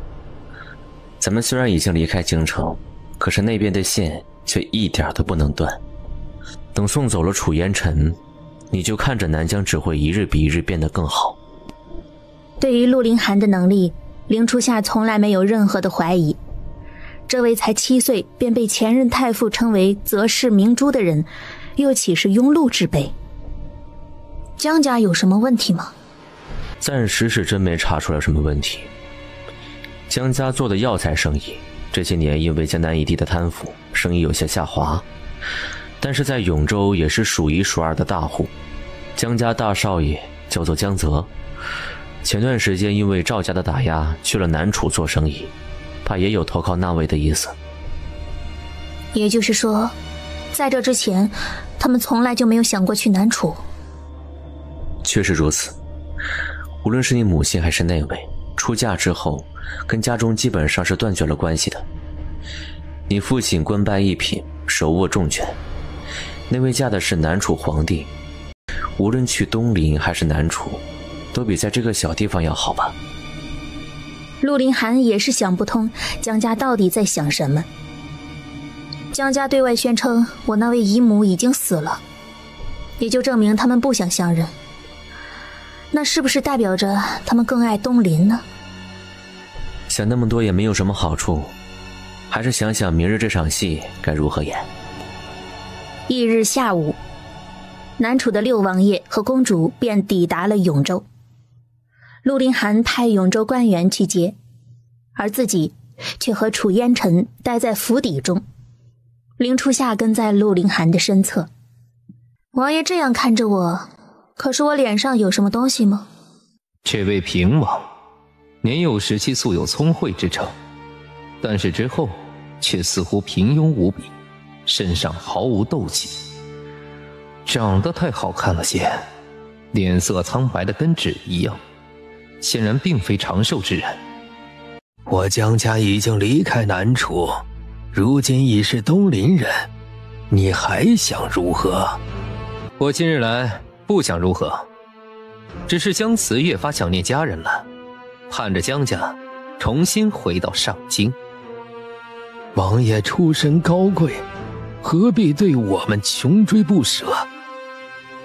[SPEAKER 4] 咱们虽然已经离开京城，可是那边的线却一点都不能断。等送走了楚烟尘，你就看着南疆只会一日比一日变得更好。
[SPEAKER 3] 对于陆凌寒的能力，凌初夏从来没有任何的怀疑。这位才7岁便被前任太傅称为择世明珠的人，又岂是庸碌之辈？江家有什么问题吗？
[SPEAKER 4] 暂时是真没查出来什么问题。江家做的药材生意，这些年因为江南一地的贪腐，生意有些下滑，但是在永州也是数1数2的大户。江家大少爷叫做江泽，前段时间因为赵家的打压去了南楚做生意，怕也有投靠那位的意思。
[SPEAKER 3] 也就是说，在这之前他们从来就没有想过去南楚。
[SPEAKER 4] 确实如此，无论是你母亲还是那位，出嫁之后跟家中基本上是断绝了关系的。你父亲官拜一品，手握重权，那位嫁的是南楚皇帝，无论去东邻还是南楚，都比在这个小地方要好吧。
[SPEAKER 3] 陆凌寒也是想不通江家到底在想什么。江家对外宣称我那位姨母已经死了，也就证明他们不想相认。那是不是代表着他们更爱东林呢？
[SPEAKER 4] 想那么多也没有什么好处，还是想想明日这场戏该如何演。
[SPEAKER 3] 翌日下午，南楚的六王爷和公主便抵达了永州。陆林寒派永州官员去接，而自己却和楚烟尘待在府邸中。凌初夏跟在陆林寒的身侧。王爷这样看着我，可是我脸上有什么东西吗？
[SPEAKER 10] 这位平王年幼时期素有聪慧之称，但是之后却似乎平庸无比，身上毫无斗气，长得太好看了些，脸色苍白的跟纸一样，显然并非长寿之人。
[SPEAKER 1] 我江家已经离开南楚，如今已是东林人，你还想如何？
[SPEAKER 10] 我今日来不想如何，只是江慈越发想念家人了，盼着江家重新回到上京。
[SPEAKER 1] 王爷出身高贵，何必对我们穷追不舍？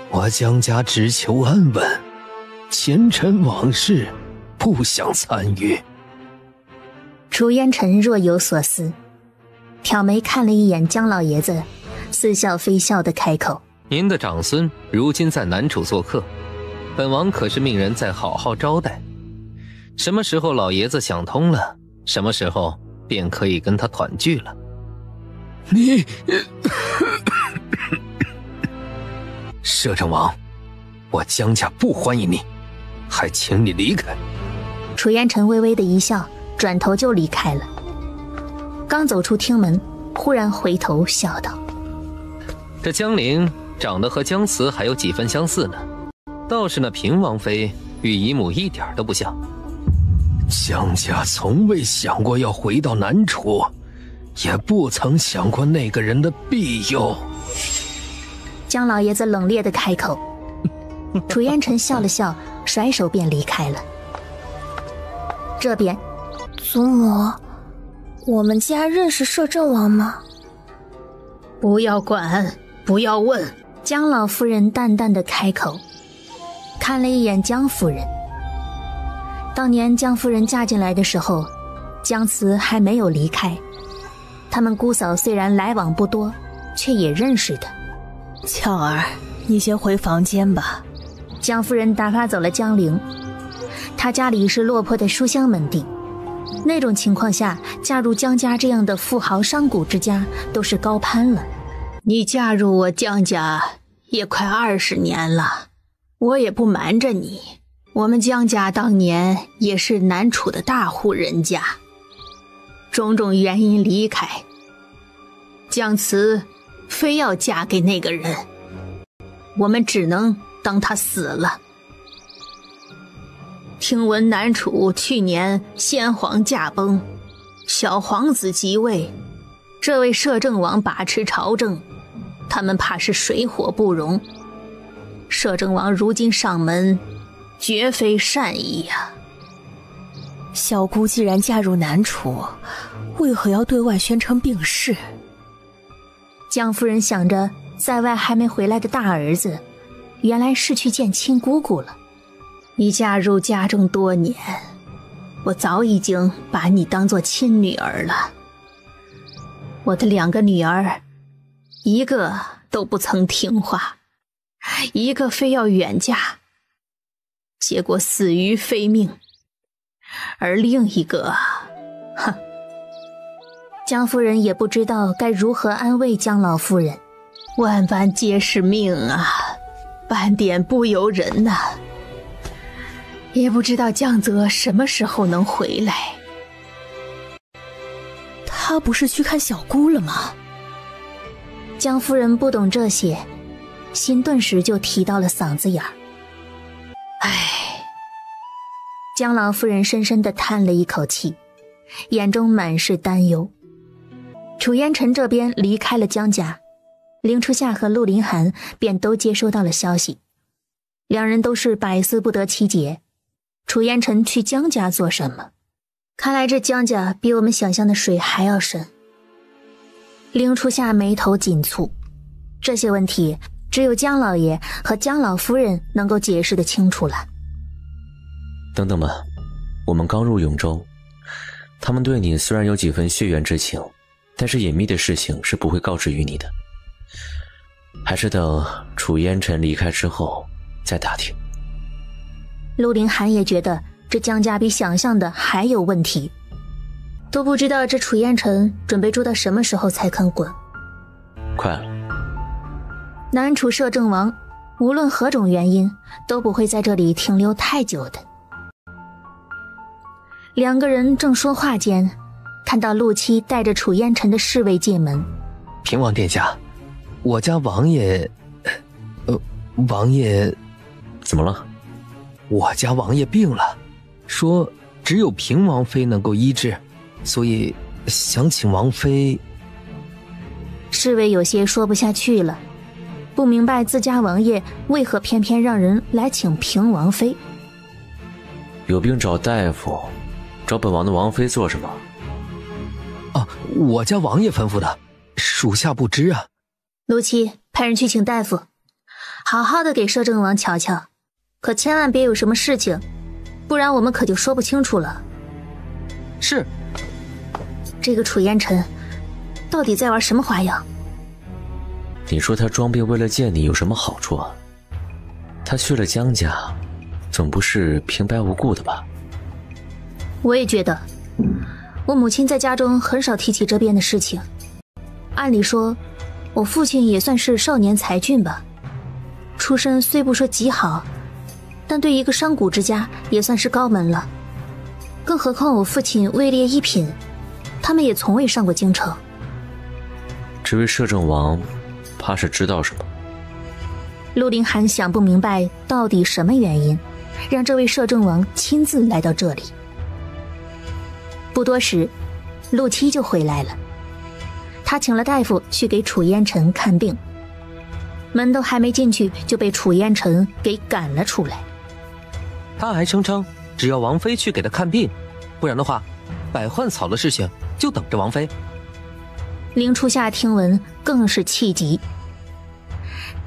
[SPEAKER 1] 我江家只求安稳，前尘往事不想参与。
[SPEAKER 3] 楚烟尘若有所思，挑眉看了一眼江老爷子，似笑非笑地开口：
[SPEAKER 10] 您的长孙如今在南楚做客，本王可是命人再好好招待，什么时候老爷子想通了，什么时候便可以跟他团聚了。
[SPEAKER 1] 你摄政王，我江家不欢迎你，还请你离开。
[SPEAKER 3] 楚烟尘微微的一笑，转头就离开了。刚走出厅门，忽然回头笑道：
[SPEAKER 10] 这江陵长得和江慈还有几分相似呢，倒是那平王妃与姨母一点都不像。
[SPEAKER 1] 江家从未想过要回到南楚，也不曾想过那个人的庇佑。
[SPEAKER 3] 江老爷子冷冽地开口。楚烟尘笑了笑，甩手便离开了。这边，
[SPEAKER 5] 祖母，我们家认识摄政王吗？
[SPEAKER 2] 不要管，不要问。
[SPEAKER 3] 江老夫人淡淡的开口，看了一眼江夫人。当年江夫人嫁进来的时候，江慈还没有离开，他们姑嫂虽然来往不多，却也认识的。
[SPEAKER 9] 巧儿，你先回房间吧。
[SPEAKER 3] 江夫人打发走了江陵，她家里是落魄的书香门第，那种情况下，嫁入江家这样的富豪商贾之家都是高攀了。
[SPEAKER 2] 你嫁入我江家也快20年了，我也不瞒着你，我们江家当年也是南楚的大户人家，种种原因离开，江慈非要嫁给那个人，我们只能当他死了。听闻南楚去年先皇驾崩，小皇子即位，这位摄政王把持朝政，他们怕是水火不容。摄政王如今上门，绝非善意呀。
[SPEAKER 9] 小姑既然嫁入南楚，为何要对外宣称病逝？
[SPEAKER 3] 江夫人想着在外还没回来的大儿子，原来是去见亲姑姑了。
[SPEAKER 2] 你嫁入家中多年，我早已经把你当作亲女儿了。我的2个女儿，一个都不曾听话，一个非要远嫁，结果死于非命，而另一个，哼。
[SPEAKER 3] 江夫人也不知道该如何安慰江老夫人。
[SPEAKER 2] 万般皆是命啊，半点不由人呐。也不知道江泽什么时候能回来。
[SPEAKER 9] 他不是去看小姑了吗？
[SPEAKER 3] 江夫人不懂这些，心顿时就提到了嗓子眼儿。
[SPEAKER 2] 唉，
[SPEAKER 3] 江老夫人深深地叹了一口气，眼中满是担忧。楚烟尘这边离开了江家，凌初夏和陆林寒便都接收到了消息，两人都是百思不得其解。楚烟尘去江家做什么？看来这江家比我们想象的水还要深。凌初夏眉头紧蹙，这些问题只有江老爷和江老夫人能够解释得清楚了。
[SPEAKER 4] 等等吧，我们刚入永州，他们对你虽然有几分血缘之情，但是隐秘的事情是不会告知于你的，还是等楚烟尘离开之后再打听。
[SPEAKER 3] 陆凌寒也觉得这江家比想象的还有问题，都不知道这楚烟尘准备住到什么时候才肯滚。
[SPEAKER 4] 快了。
[SPEAKER 3] 南楚摄政王无论何种原因都不会在这里停留太久的。两个人正说话间，看到陆七带着楚烟尘的侍卫进门。
[SPEAKER 1] 平王殿下，我家王爷王爷
[SPEAKER 4] 怎么了？
[SPEAKER 1] 我家王爷病了，说只有平王妃能够医治，所以想请王妃。
[SPEAKER 3] 侍卫有些说不下去了，不明白自家王爷为何偏偏让人来请平王妃。
[SPEAKER 4] 有病找大夫，找本王的王妃做什么？
[SPEAKER 1] 我家王爷吩咐的，属下不知啊。
[SPEAKER 3] 陆七，派人去请大夫，好好的给摄政王瞧瞧，可千万别有什么事情，不然我们可就说不清楚了。
[SPEAKER 7] 是。
[SPEAKER 3] 这个楚烟尘到底在玩什么花样？
[SPEAKER 4] 你说他装病为了见你有什么好处啊？他去了江家，总不是平白无故的吧？
[SPEAKER 3] 我也觉得，我母亲在家中很少提起这边的事情。按理说，我父亲也算是少年才俊吧，出身虽不说极好，但对一个商贾之家也算是高门了。更何况我父亲位列一品，他们也从未上过京城。
[SPEAKER 4] 这位摄政王怕是知道什么。
[SPEAKER 3] 陆凌寒想不明白到底什么原因让这位摄政王亲自来到这里。不多时，陆七就回来了，他请了大夫去给楚烟尘看病，门都还没进去就被楚烟尘给赶了出来。
[SPEAKER 7] 他还声称只要王妃去给他看病，不然的话百患草的事情就等着王妃。
[SPEAKER 3] 凌初夏听闻更是气急，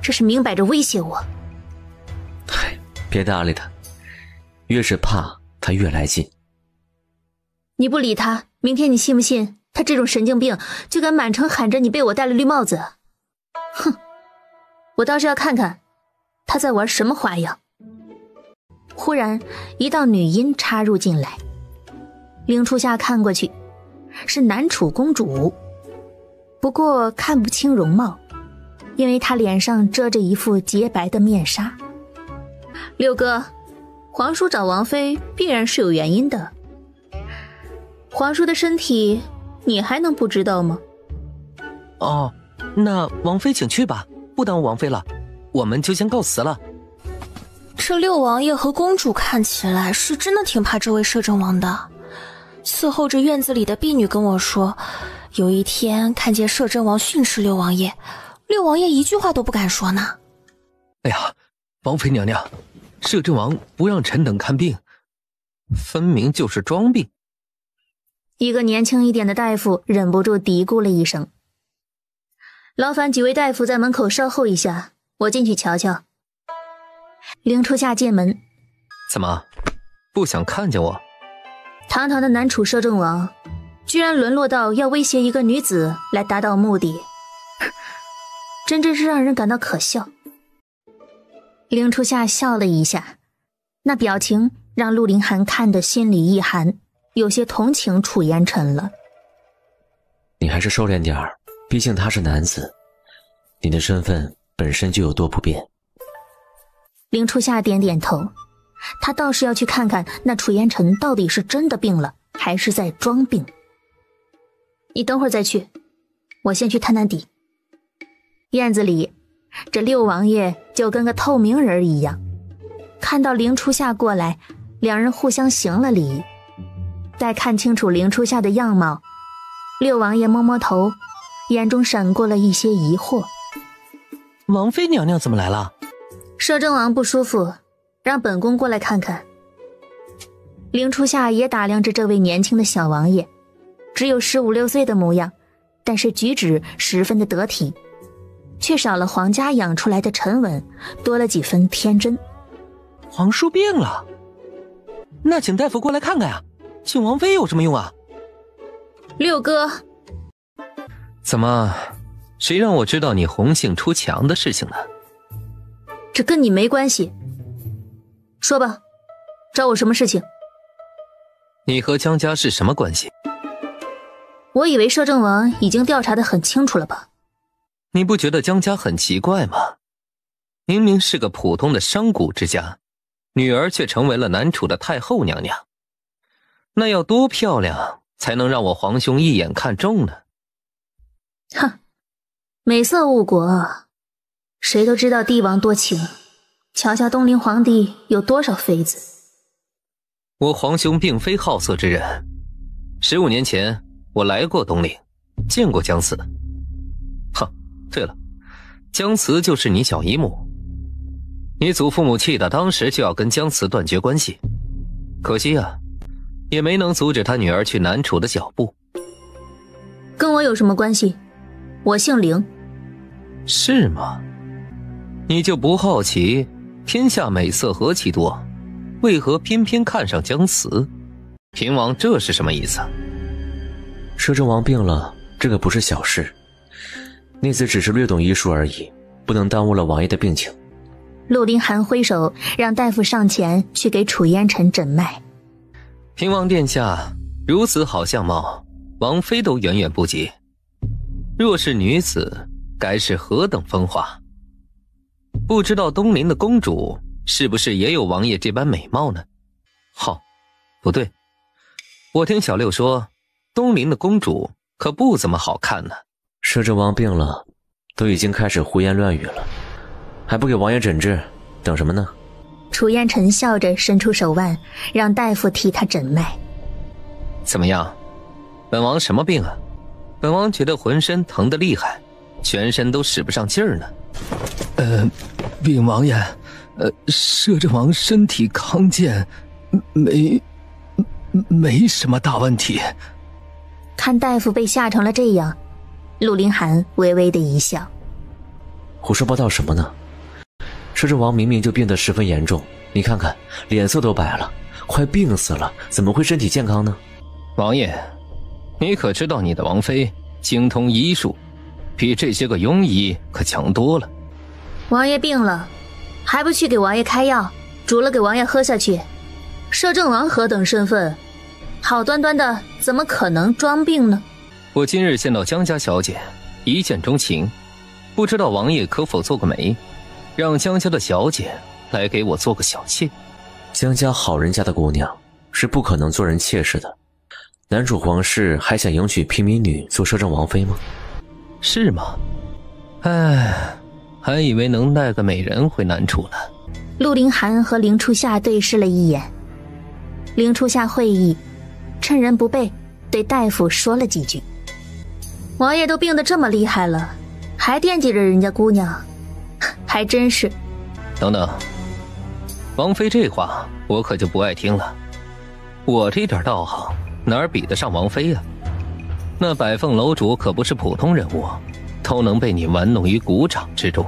[SPEAKER 3] 这是明摆着威胁我。
[SPEAKER 4] 别搭理他，越是怕他越来劲。
[SPEAKER 3] 你不理他，明天你信不信他这种神经病就敢满城喊着你被我戴了绿帽子？哼，我倒是要看看他在玩什么花样。忽然一道女音插入进来，凌初夏看过去，是南楚公主，不过看不清容貌，因为她脸上遮着一副洁白的面纱。六哥，皇叔找王妃必然是有原因的，皇叔的身体你还能不知道吗？
[SPEAKER 7] 哦，那王妃请去吧，不耽误王妃了，我们就先告辞了。
[SPEAKER 5] 这六王爷和公主看起来是真的挺怕这位摄政王的。伺候着院子里的婢女跟我说，有一天看见摄政王训斥六王爷，六王爷一句话都不敢说呢。
[SPEAKER 1] 哎呀，王妃娘娘，摄政王不让臣等看病，
[SPEAKER 7] 分明就是装病。
[SPEAKER 3] 一个年轻一点的大夫忍不住嘀咕了一声。劳烦几位大夫在门口稍候一下，我进去瞧瞧。凌初夏进门。
[SPEAKER 7] 怎么，不想看见我？
[SPEAKER 3] 堂堂的南楚摄政王，居然沦落到要威胁一个女子来达到目的，真是让人感到可笑。凌初夏笑了一下，那表情让陆凌寒看得心里一寒，有些同情楚烟尘了。
[SPEAKER 4] 你还是收敛点儿，毕竟他是男子，你的身份本身就有多不便。
[SPEAKER 3] 凌初夏点点头，他倒是要去看看那楚烟尘到底是真的病了，还是在装病。你等会儿再去，我先去探探底。院子里，这六王爷就跟个透明人一样，看到凌初夏过来，两人互相行了礼。待看清楚凌初夏的样貌，六王爷摸摸头，眼中闪过了一些疑惑。
[SPEAKER 7] 王妃娘娘怎么来了？
[SPEAKER 3] 摄政王不舒服，让本宫过来看看。凌初夏也打量着这位年轻的小王爷，只有15、16岁的模样，但是举止十分的得体，却少了皇家养出来的沉稳，多了几分天真。
[SPEAKER 7] 皇叔病了？那请大夫过来看看呀。请王妃有什么用啊？
[SPEAKER 2] 六哥，
[SPEAKER 7] 怎么，谁让我知道你红杏出墙的事情呢？
[SPEAKER 2] 这跟你没关系。说吧，找我什么事情？
[SPEAKER 7] 你和江家是什么关系？
[SPEAKER 2] 我以为摄政王已经调查得很清楚了吧？
[SPEAKER 7] 你不觉得江家很奇怪吗？明明是个普通的商贾之家，女儿却成为了南楚的太后娘娘。那要多漂亮才能让我皇兄一眼看中呢？
[SPEAKER 2] 哼，美色误国，谁都知道帝王多情，瞧瞧东陵皇帝有多少妃子。
[SPEAKER 7] 我皇兄并非好色之人，15年前我来过东陵，见过江慈。对了，江慈就是你小姨母。你祖父母气的当时就要跟江慈断绝关系，可惜啊，也没能阻止他女儿去南楚的脚步。
[SPEAKER 2] 跟我有什么关系？我姓凌。
[SPEAKER 7] 是吗？你就不好奇天下美色何其多，为何偏偏看上江慈？平王这是什么意思？
[SPEAKER 4] 摄政王病了，这个不是小事。逆子只是略懂医术而已，不能耽误了王爷的病情。
[SPEAKER 3] 陆凌寒挥手让大夫上前去给楚烟尘诊脉。
[SPEAKER 7] 平王殿下如此好相貌，王妃都远远不及，若是女子该是何等风华。不知道东陵的公主是不是也有王爷这般美貌呢？不对，我听小六说东陵的公主可不怎么好看呢。
[SPEAKER 4] 摄政王病了，都已经开始胡言乱语了，还不给王爷诊治，等什么呢？
[SPEAKER 3] 楚烟尘笑着伸出手腕，让大夫替他诊脉。
[SPEAKER 7] 怎么样，本王什么病啊？本王觉得浑身疼得厉害，全身都使不上劲儿呢。
[SPEAKER 1] 禀王爷，摄政王身体康健，没什么大问题。
[SPEAKER 3] 看大夫被吓成了这样，陆凌寒微微的一笑。
[SPEAKER 4] 胡说八道什么呢？摄政王明明就病得十分严重，你看看脸色都白了，快病死了，怎么会身体健康呢？
[SPEAKER 7] 王爷，你可知道你的王妃精通医术，比这些个庸医可强多了。
[SPEAKER 2] 王爷病了，还不去给王爷开药，煮了给王爷喝下去。摄政王何等身份，好端端的怎么可能装病呢？
[SPEAKER 7] 我今日见到江家小姐，一见钟情，不知道王爷可否做个媒，让江家的小姐来给我做个小妾。
[SPEAKER 4] 江家好人家的姑娘是不可能做人妾室的，南楚皇室还想迎娶平民女做摄政王妃吗？
[SPEAKER 7] 是吗？还以为能带个美人回南楚呢。
[SPEAKER 3] 陆凌寒和凌初夏对视了一眼，凌初夏会意，趁人不备对大夫说了几句。
[SPEAKER 2] 王爷都病得这么厉害了，还惦记着人家姑娘，还真是。
[SPEAKER 7] 等等，王妃这话我可就不爱听了。我这点道行哪儿比得上王妃啊？那百凤楼主可不是普通人物，都能被你玩弄于股掌之中。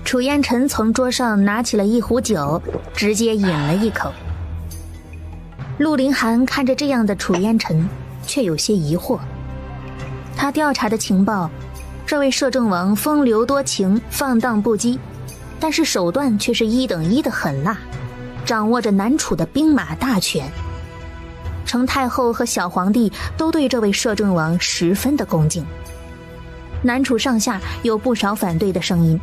[SPEAKER 3] 楚烟尘从桌上拿起了一壶酒，直接饮了一口。陆凌寒看着这样的楚烟尘，却有些疑惑。他调查的情报，这位摄政王风流多情，放荡不羁，但是手段却是1等1的狠辣，掌握着南楚的兵马大权。程太后和小皇帝都对这位摄政王十分的恭敬。南楚上下有不少反对的声音，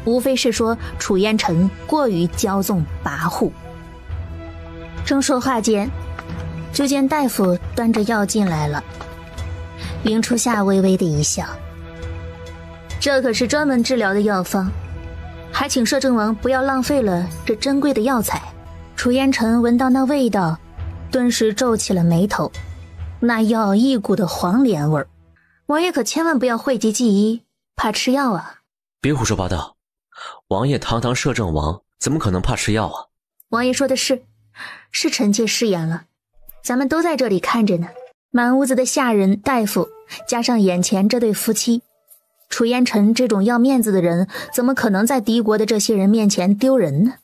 [SPEAKER 3] 无非是说楚烟尘过于骄纵跋扈。正说话间，就见大夫端着药进来了。凌初夏微微的一笑，
[SPEAKER 2] 这可是专门治疗的药方，还请摄政王不要浪费了这珍贵的药材。
[SPEAKER 3] 楚烟尘闻到那味道，顿时皱起了眉头，那药一股的黄连味儿。
[SPEAKER 2] 王爷可千万不要讳疾忌医，怕吃药啊！
[SPEAKER 4] 别胡说八道，王爷堂堂摄政王，怎么可能怕吃药啊？
[SPEAKER 2] 王爷说的是臣妾失言了，咱们都在这里看着呢。满屋子的下人、大夫，加上眼前这对夫妻，楚烟尘这种要面子的人，怎么可能在敌国的这些人面前丢人呢？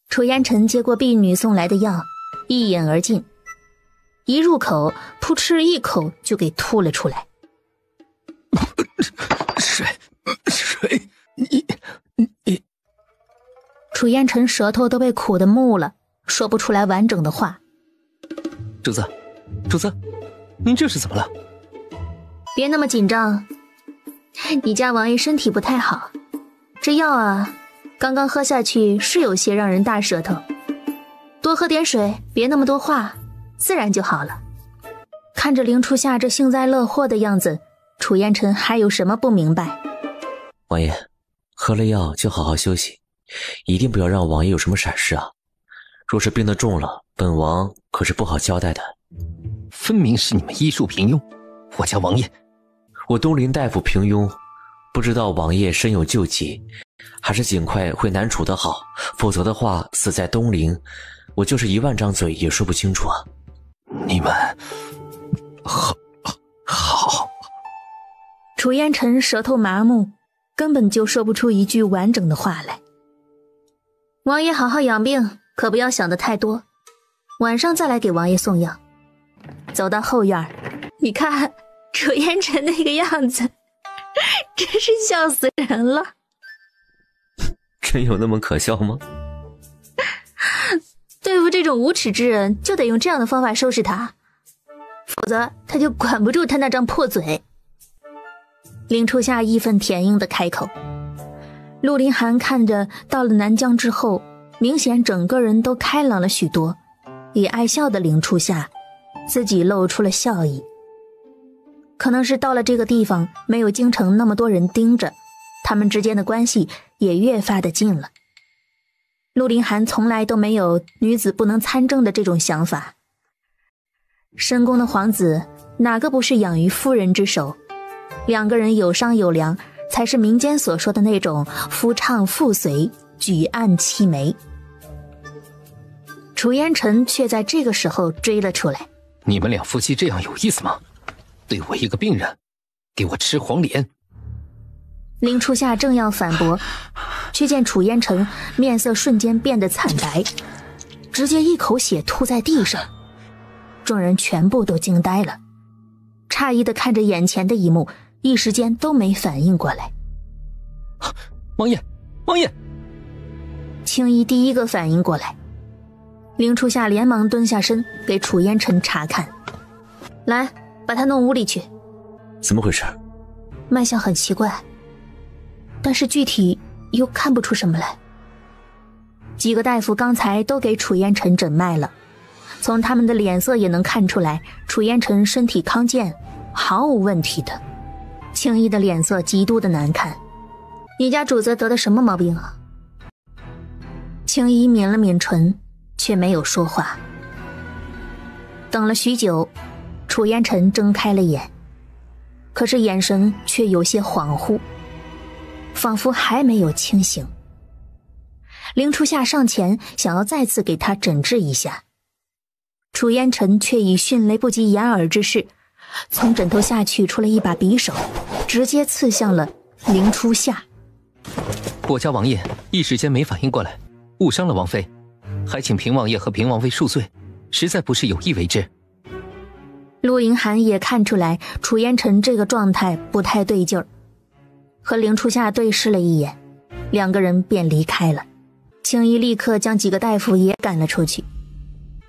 [SPEAKER 3] 楚烟尘接过婢女送来的药，一饮而尽，一入口，扑哧一口就给吐了出来。
[SPEAKER 1] 水，你……
[SPEAKER 3] 楚烟尘舌头都被苦得木了，说不出来完整的话。
[SPEAKER 10] 主子，您这是怎么了？
[SPEAKER 3] 别那么紧张，你家王爷身体不太好，这药啊，刚刚喝下去是有些让人大舌头，多喝点水，别那么多话，自然就好了。看着凌初夏这幸灾乐祸的样子，楚烟尘还有什么不明白？
[SPEAKER 4] 王爷，喝了药就好好休息，一定不要让王爷有什么闪失啊！若是病得重了，本王可是不好交代的。
[SPEAKER 10] 分明是你们医术平庸，我家王爷，
[SPEAKER 4] 我东林大夫平庸，不知道王爷身有救急，还是尽快回南楚的好，否则的话，死在东陵，我就是10000张嘴也说不清楚啊！
[SPEAKER 10] 你们好。
[SPEAKER 3] 楚烟尘舌头麻木，根本就说不出一句完整的话来。王爷好好养病，可不要想得太多，晚上再来给王爷送药。走到后院，你看楚烟尘那个样子，真是笑死人了。
[SPEAKER 4] 真有那么可笑吗？
[SPEAKER 3] 对付这种无耻之人，就得用这样的方法收拾他，否则他就管不住他那张破嘴。凌初夏义愤填膺地开口。陆林寒看着到了南疆之后，明显整个人都开朗了许多，也爱笑的凌初夏自己露出了笑意。可能是到了这个地方，没有京城那么多人盯着，他们之间的关系也越发的近了。陆林寒从来都没有女子不能参政的这种想法。深宫的皇子哪个不是养于夫人之手，两个人有商有量，才是民间所说的那种夫唱妇随，举案齐眉。楚烟尘却在这个时候追了出来。
[SPEAKER 10] 你们俩夫妻这样有意思吗？对我一个病人，给我吃黄连。
[SPEAKER 3] 凌初夏正要反驳，却见楚烟尘面色瞬间变得惨白，直接一口血吐在地上。众人全部都惊呆了，诧异地看着眼前的一幕，一时间都没反应过来。
[SPEAKER 10] 王爷，
[SPEAKER 3] 青衣第一个反应过来，凌初夏连忙蹲下身给楚烟尘查看。来，把他弄屋里去。
[SPEAKER 4] 怎么回事？
[SPEAKER 3] 脉象很奇怪，但是具体又看不出什么来。几个大夫刚才都给楚烟尘诊脉了，从他们的脸色也能看出来，楚烟尘身体康健，毫无问题的。青衣的脸色极度的难看。你家主子得的什么毛病啊？青衣抿了抿唇，却没有说话。等了许久，楚烟尘睁开了眼，可是眼神却有些恍惚，仿佛还没有清醒。凌初夏上前想要再次给他诊治一下，楚烟尘却以迅雷不及掩耳之势，从枕头下取出了一把匕首，直接刺向了凌初夏。
[SPEAKER 10] 我家王爷一时间没反应过来，误伤了王妃，还请平王爷和平王妃恕罪，实在不是有意为之。
[SPEAKER 3] 陆凌寒也看出来楚烟尘这个状态不太对劲儿，和凌初夏对视了一眼，两个人便离开了。青衣立刻将几个大夫也赶了出去。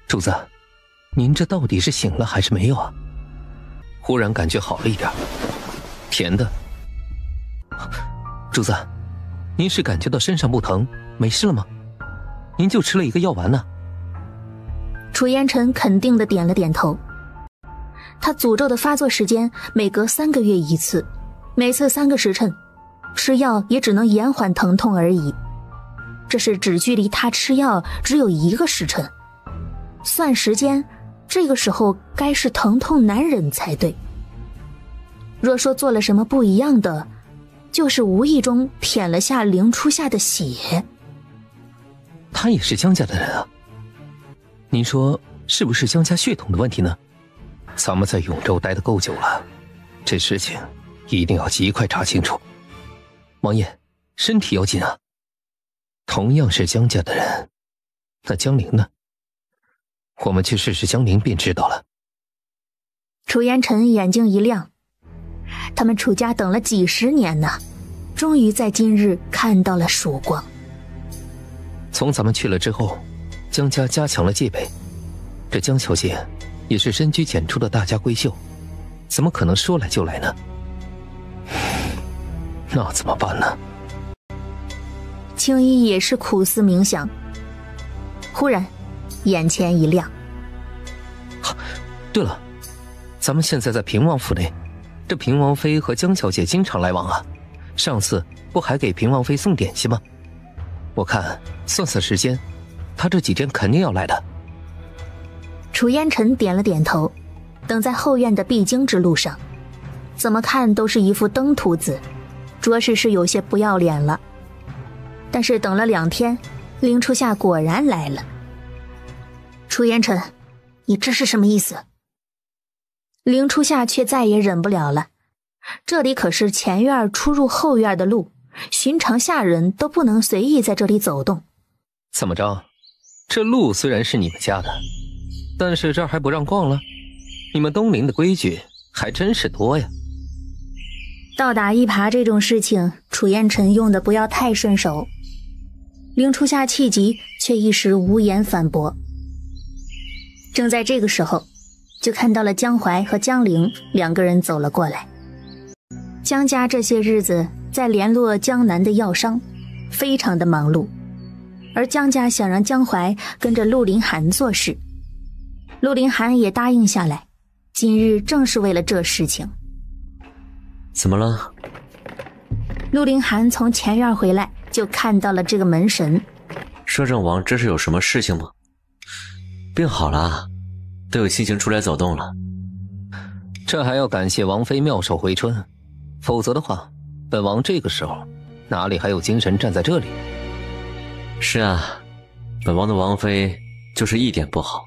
[SPEAKER 10] 主子，您这到底是醒了还是没有啊？忽然感觉好了一点，甜的。主子，您是感觉到身上不疼，没事了吗？您就吃了一个药丸呢。
[SPEAKER 3] 楚烟尘肯定地点了点头。他诅咒的发作时间每隔3个月一次，每次3个时辰，吃药也只能延缓疼痛而已。这是只距离他吃药只有1个时辰，算时间，这个时候该是疼痛难忍才对。若说做了什么不一样的，就是无意中舔了下凌初夏的血。
[SPEAKER 10] 他也是江家的人啊，您说是不是江家血统的问题呢？咱们在永州待得够久了，这事情一定要极快查清楚。王爷，身体要紧啊！同样是江家的人，那江陵呢？我们去试试江陵便知道了。
[SPEAKER 3] 楚烟尘眼睛一亮，他们楚家等了几十年呢，终于在今日看到了曙光。
[SPEAKER 10] 从咱们去了之后，江家加强了戒备，这江小姐也是深居简出的大家闺秀，怎么可能说来就来呢？那怎么办呢？
[SPEAKER 3] 青衣也是苦思冥想，忽然眼前一亮。
[SPEAKER 10] 对了，咱们现在在平王府内，这平王妃和江小姐经常来往啊，上次不还给平王妃送点心吗？我看算时间，她这几天肯定要来的。
[SPEAKER 3] 楚烟尘点了点头，等在后院的必经之路上，怎么看都是一副登徒子，着实是有些不要脸了。但是等了2天，林初夏果然来了。楚烟尘，你这是什么意思？林初夏却再也忍不了了，这里可是前院出入后院的路，寻常下人都不能随意在这里走动。
[SPEAKER 10] 怎么着？这路虽然是你们家的，但是这儿还不让逛了？你们东陵的规矩还真是多呀。
[SPEAKER 3] 倒打一耙这种事情，楚烟尘用的不要太顺手。林初夏气急，却一时无言反驳。正在这个时候，就看到了江淮和江陵2个人走了过来。江家这些日子在联络江南的药商，非常的忙碌，而江家想让江淮跟着陆林寒做事，陆林寒也答应下来，今日正是为了这事情。
[SPEAKER 4] 怎么了？
[SPEAKER 3] 陆林寒从前院回来，就看到了这个门神。
[SPEAKER 4] 摄政王这是有什么事情吗？病好了，都有心情出来走动了。
[SPEAKER 10] 这还要感谢王妃妙手回春，否则的话，本王这个时候哪里还有精神站在这里？
[SPEAKER 4] 是啊，本王的王妃就是一点不好，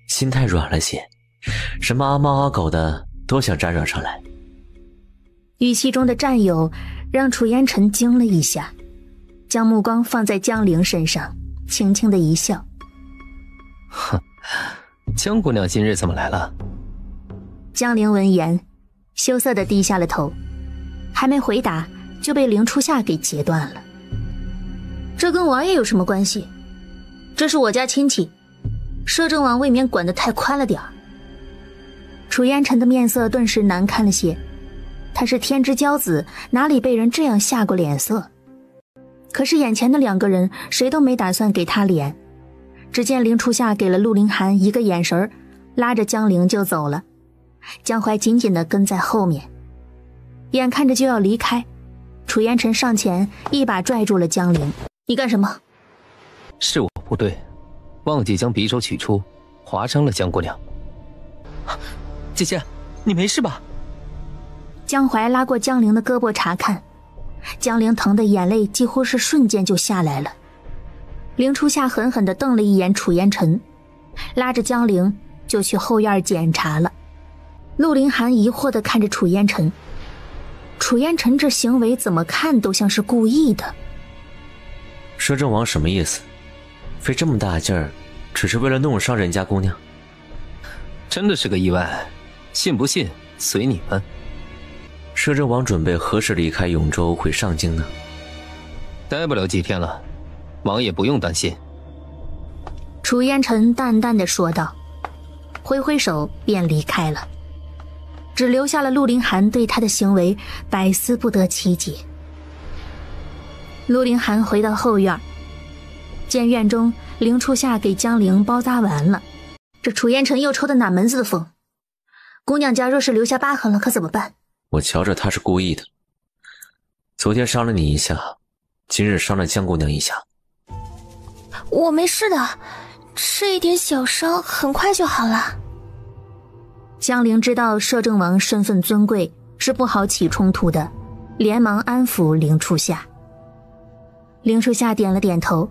[SPEAKER 4] 心太软了些，什么阿猫阿狗的都想沾惹上来。
[SPEAKER 3] 语气中的占有让楚烟尘惊了一下，将目光放在江陵身上，轻轻的一笑。
[SPEAKER 10] 哼，江姑娘今日怎么来了？
[SPEAKER 3] 江陵闻言羞涩地低下了头，还没回答就被林初夏给截断了。这跟王爷有什么关系？这是我家亲戚，摄政王未免管得太宽了点儿。楚烟尘的面色顿时难看了些，他是天之骄子，哪里被人这样下过脸色？可是眼前的2个人谁都没打算给他脸。只见林初夏给了陆凌寒一个眼神，拉着江陵就走了，江淮紧紧地跟在后面。眼看着就要离开，楚烟尘上前一把拽住了江陵。你干什么？
[SPEAKER 10] 是我不对，忘记将匕首取出，划伤了江姑娘。姐姐，你没事吧？
[SPEAKER 3] 江淮拉过江陵的胳膊查看，江陵疼的眼泪几乎是瞬间就下来了。林初夏狠狠地瞪了一眼楚烟尘，拉着江陵就去后院检查了。陆凌寒疑惑地看着楚烟尘，楚烟尘这行为怎么看都像是故意的。
[SPEAKER 4] 摄政王什么意思？费这么大劲儿，只是为了弄伤人家姑娘？
[SPEAKER 10] 真的是个意外，信不信随你们。
[SPEAKER 4] 摄政王准备何时离开永州回上京呢？
[SPEAKER 10] 待不了几天了，王爷不用担心。
[SPEAKER 3] 楚烟尘淡淡的说道，挥挥手便离开了，只留下了陆凌寒对他的行为百思不得其解。陆凌寒回到后院，见院中林初夏给江陵包扎完了，这楚烟尘又抽的哪门子的风？姑娘家若是留下疤痕了可怎么办？
[SPEAKER 4] 我瞧着他是故意的，昨天伤了你一下，今日伤了江姑娘一下。
[SPEAKER 5] 我没事的，这一点小伤很快就好了。
[SPEAKER 3] 江陵知道摄政王身份尊贵，是不好起冲突的，连忙安抚林初夏。林初夏点了点头，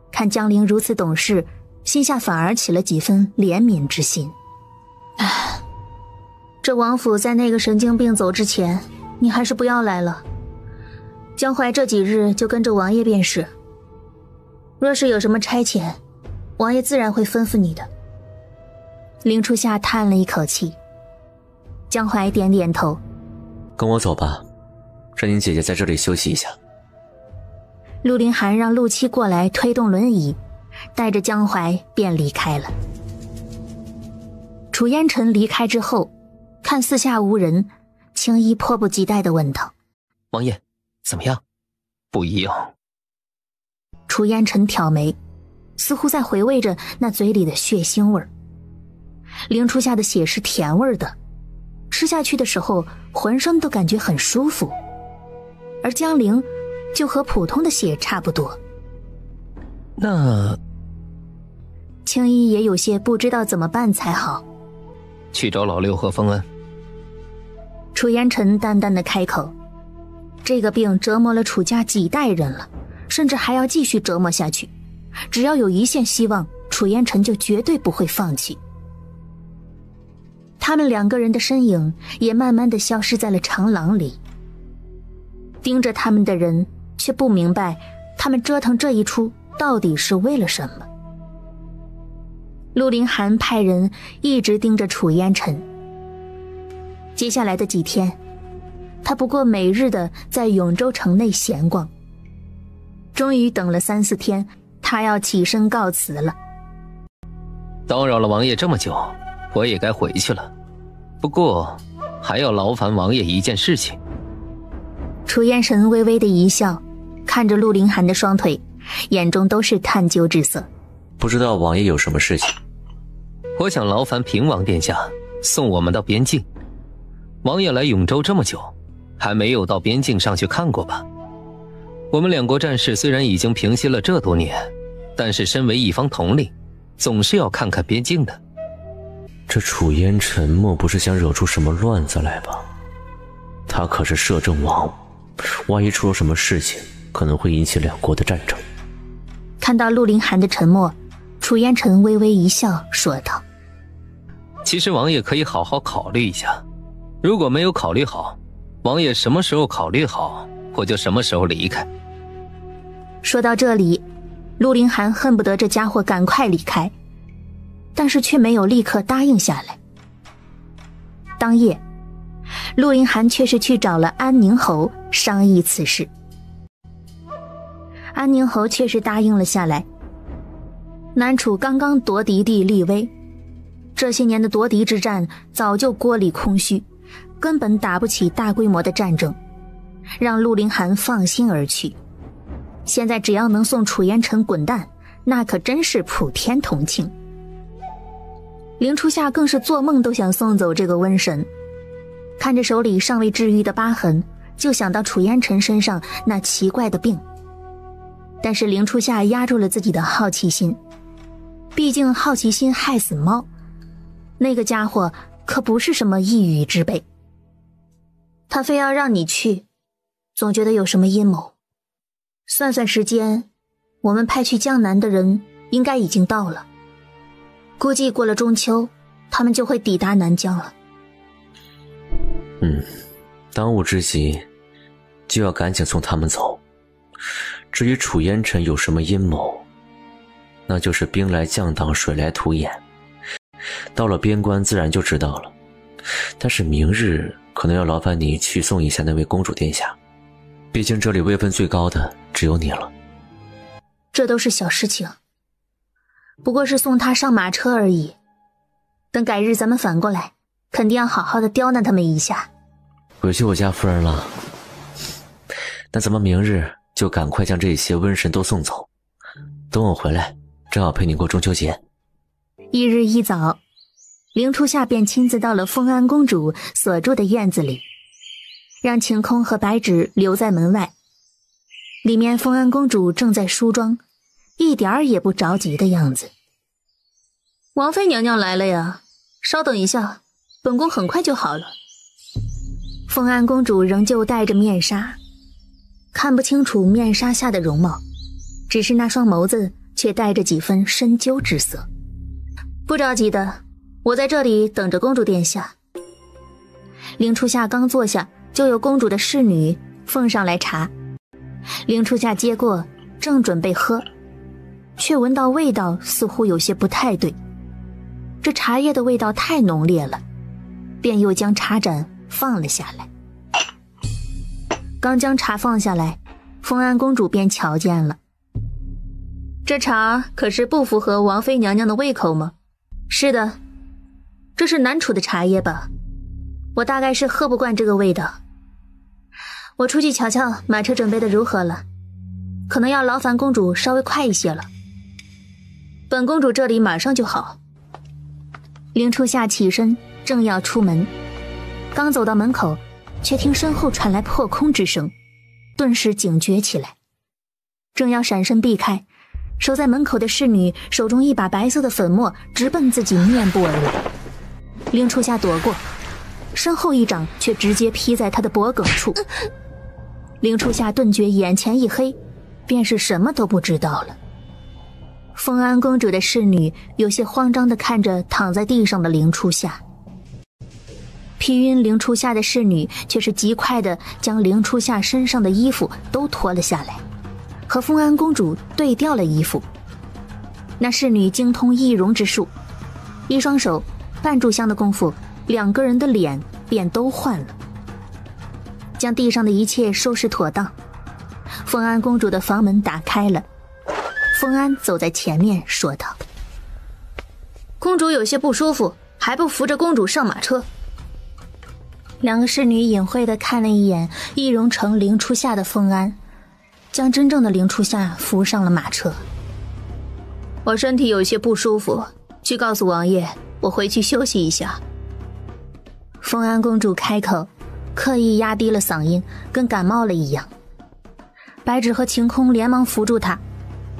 [SPEAKER 3] 看江陵如此懂事，心下反而起了几分怜悯之心。唉，这王府在那个神经病走之前，你还是不要来了。江淮这几日就跟着王爷便是，若是有什么差遣，王爷自然会吩咐你的。凌初夏叹了一口气。江淮点点头，
[SPEAKER 4] 跟我走吧，让您姐姐在这里休息一下。
[SPEAKER 3] 陆凌寒让陆七过来推动轮椅，带着江淮便离开了。楚烟尘离开之后，看四下无人，青衣迫不及待地问道：
[SPEAKER 7] 王爷怎么样？不一样。
[SPEAKER 3] 楚烟尘挑眉，似乎在回味着那嘴里的血腥味儿。凌初夏的血是甜味的，吃下去的时候浑身都感觉很舒服，而江陵就和普通的血差不多。
[SPEAKER 7] 那
[SPEAKER 3] 青衣也有些不知道怎么办才好。
[SPEAKER 7] 去找老六和封恩。
[SPEAKER 3] 楚烟尘淡淡的开口，这个病折磨了楚家几代人了，甚至还要继续折磨下去，只要有一线希望，楚烟尘就绝对不会放弃。他们两个人的身影也慢慢的消失在了长廊里，盯着他们的人却不明白他们折腾这一出到底是为了什么。陆凌寒派人一直盯着楚烟尘，接下来的几天他不过每日的在永州城内闲逛。终于等了3、4天，他要起身告辞了。
[SPEAKER 7] 叨扰了王爷这么久，我也该回去了，不过还要劳烦王爷一件事情。
[SPEAKER 3] 楚烟尘微微的一笑，看着陆凌寒的双腿，眼中都是探究之色。
[SPEAKER 4] 不知道王爷有什么事情？
[SPEAKER 7] 我想劳烦平王殿下送我们到边境。王爷来永州这么久，还没有到边境上去看过吧？我们两国战事虽然已经平息了这多年，但是身为一方统领，总是要看看边境的。
[SPEAKER 4] 这楚烟尘莫不是想惹出什么乱子来吧？他可是摄政王，万一出了什么事情，可能会引起两国的战争。
[SPEAKER 3] 看到陆凌寒的沉默，楚烟尘微微一笑说道：
[SPEAKER 7] 其实王爷可以好好考虑一下，如果没有考虑好，王爷什么时候考虑好，我就什么时候离开。
[SPEAKER 3] 说到这里，陆凌寒恨不得这家伙赶快离开，但是却没有立刻答应下来。当夜，陆凌寒却是去找了安宁侯商议此事。安宁侯却是答应了下来。南楚刚刚夺嫡地立威，这些年的夺嫡之战早就锅里空虚，根本打不起大规模的战争，让陆凌寒放心而去。现在只要能送楚烟尘滚蛋，那可真是普天同庆。凌初夏更是做梦都想送走这个瘟神，看着手里尚未治愈的疤痕，就想到楚烟尘身上那奇怪的病。但是凌初夏压住了自己的好奇心，毕竟好奇心害死猫，那个家伙可不是什么一羽之辈。他非要让你去，总觉得有什么阴谋。算算时间，我们派去江南的人应该已经到了，估计过了中秋，他们就会抵达南疆了。
[SPEAKER 4] 当务之急就要赶紧送他们走。至于楚烟尘有什么阴谋，那就是兵来将挡，水来土掩，到了边关自然就知道了。但是明日可能要劳烦你去送一下那位公主殿下，毕竟这里位分最高的只有你了。
[SPEAKER 3] 这都是小事情，不过是送他上马车而已。等改日咱们反过来，肯定要好好的刁难他们一下。
[SPEAKER 4] 委屈我家夫人了，那咱们明日就赶快将这些瘟神都送走，等我回来正好陪你过中秋节。
[SPEAKER 3] 1日一早，凌初夏便亲自到了丰安公主所住的院子里，让晴空和白芷留在门外。里面丰安公主正在梳妆，一点儿也不着急的样子。
[SPEAKER 2] 王妃娘娘来了呀，稍等一下，本宫很快就好了。
[SPEAKER 3] 丰安公主仍旧戴着面纱，看不清楚面纱下的容貌，只是那双眸子却带着几分深究之色。
[SPEAKER 2] 不着急的，我在这里等着公主殿下。
[SPEAKER 3] 凌初夏刚坐下，就有公主的侍女奉上来茶。凌初夏接过，正准备喝，却闻到味道似乎有些不太对。这茶叶的味道太浓烈了，便又将茶盏放了下来。刚将茶放下来，丰安公主便瞧见了。
[SPEAKER 2] 这茶可是不符合王妃娘娘的胃口吗？
[SPEAKER 3] 是的，这是南楚的茶叶吧？我大概是喝不惯这个味道。我出去瞧瞧马车准备的如何了，可能要劳烦公主稍微快一些了。
[SPEAKER 2] 本公主这里马上就好。
[SPEAKER 3] 凌初夏起身正要出门，刚走到门口，却听身后传来破空之声，顿时警觉起来，正要闪身避开，守在门口的侍女手中一把白色的粉末直奔自己面部而来。凌初夏躲过，身后一掌却直接劈在他的脖颈处。凌初夏顿觉眼前一黑，便是什么都不知道了。丰安公主的侍女有些慌张地看着躺在地上的凌初夏，劈晕凌初夏的侍女却是极快地将凌初夏身上的衣服都脱了下来，和丰安公主对调了衣服。那侍女精通易容之术，一双手半炷香的功夫，两个人的脸便都换了。将地上的一切收拾妥当，丰安公主的房门打开了。丰安走在前面说道：
[SPEAKER 2] 公主有些不舒服，还不扶着公主上马车。
[SPEAKER 3] 两个侍女隐晦地看了一眼易容成凌初夏的丰安，将真正的凌初夏扶上了马车。
[SPEAKER 2] 我身体有些不舒服，去告诉王爷我回去休息一下。
[SPEAKER 3] 丰安公主开口，刻意压低了嗓音，跟感冒了一样。白芷和晴空连忙扶住她，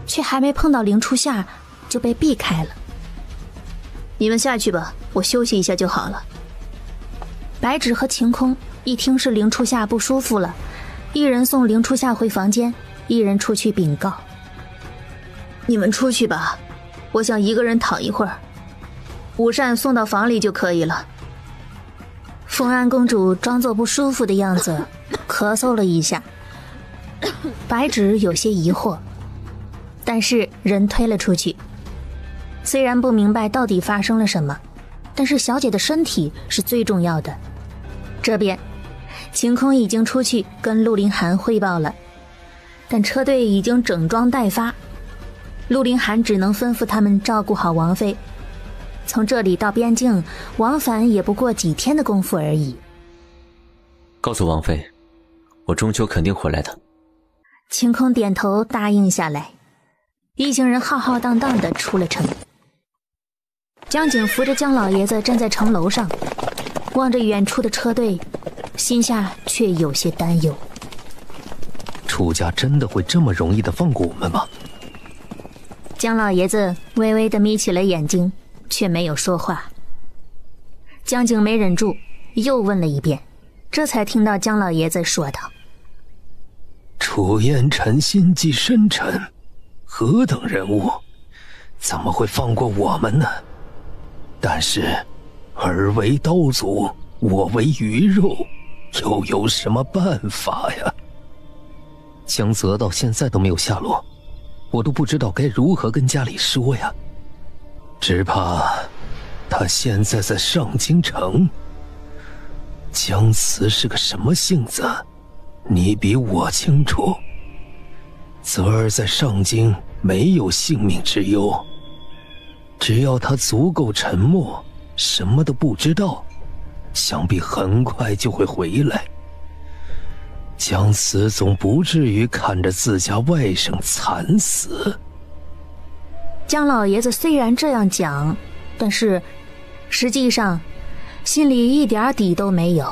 [SPEAKER 3] 却还没碰到凌初夏就被避开了。
[SPEAKER 2] 你们下去吧，我休息一下就好了。
[SPEAKER 3] 白芷和晴空一听是凌初夏不舒服了，一人送凌初夏回房间，一人出去禀告。
[SPEAKER 2] 你们出去吧，我想一个人躺一会儿，午膳送到房里就可以了。
[SPEAKER 3] 丰安公主装作不舒服的样子，咳嗽了一下。白芷有些疑惑，但是人推了出去。虽然不明白到底发生了什么，但是小姐的身体是最重要的。这边晴空已经出去跟陆凌寒汇报了，但车队已经整装待发，陆凌寒只能吩咐他们照顾好王妃。从这里到边境往返也不过几天的功夫而已。
[SPEAKER 4] 告诉王妃，我终究肯定回来的。
[SPEAKER 3] 晴空点头答应下来，一行人浩浩荡荡地出了城。江景扶着江老爷子站在城楼上，望着远处的车队，心下却有些担忧。
[SPEAKER 1] 楚家真的会这么容易地放过我们吗？
[SPEAKER 3] 江老爷子微微地眯起了眼睛，却没有说话。江景没忍住，又问了一遍，这才听到江老爷子说道：
[SPEAKER 1] 楚烟尘心机深沉，何等人物，怎么会放过我们呢？但是尔为刀俎，我为鱼肉，又有什么办法呀？江泽到现在都没有下落，我都不知道该如何跟家里说呀。只怕他现在在上京城。江慈是个什么性子，你比我清楚。泽儿在上京没有性命之忧，只要他足够沉默，什么都不知道，想必很快就会回来。江慈总不至于看着自家外甥惨死。
[SPEAKER 3] 江老爷子虽然这样讲，但是实际上心里一点底都没有。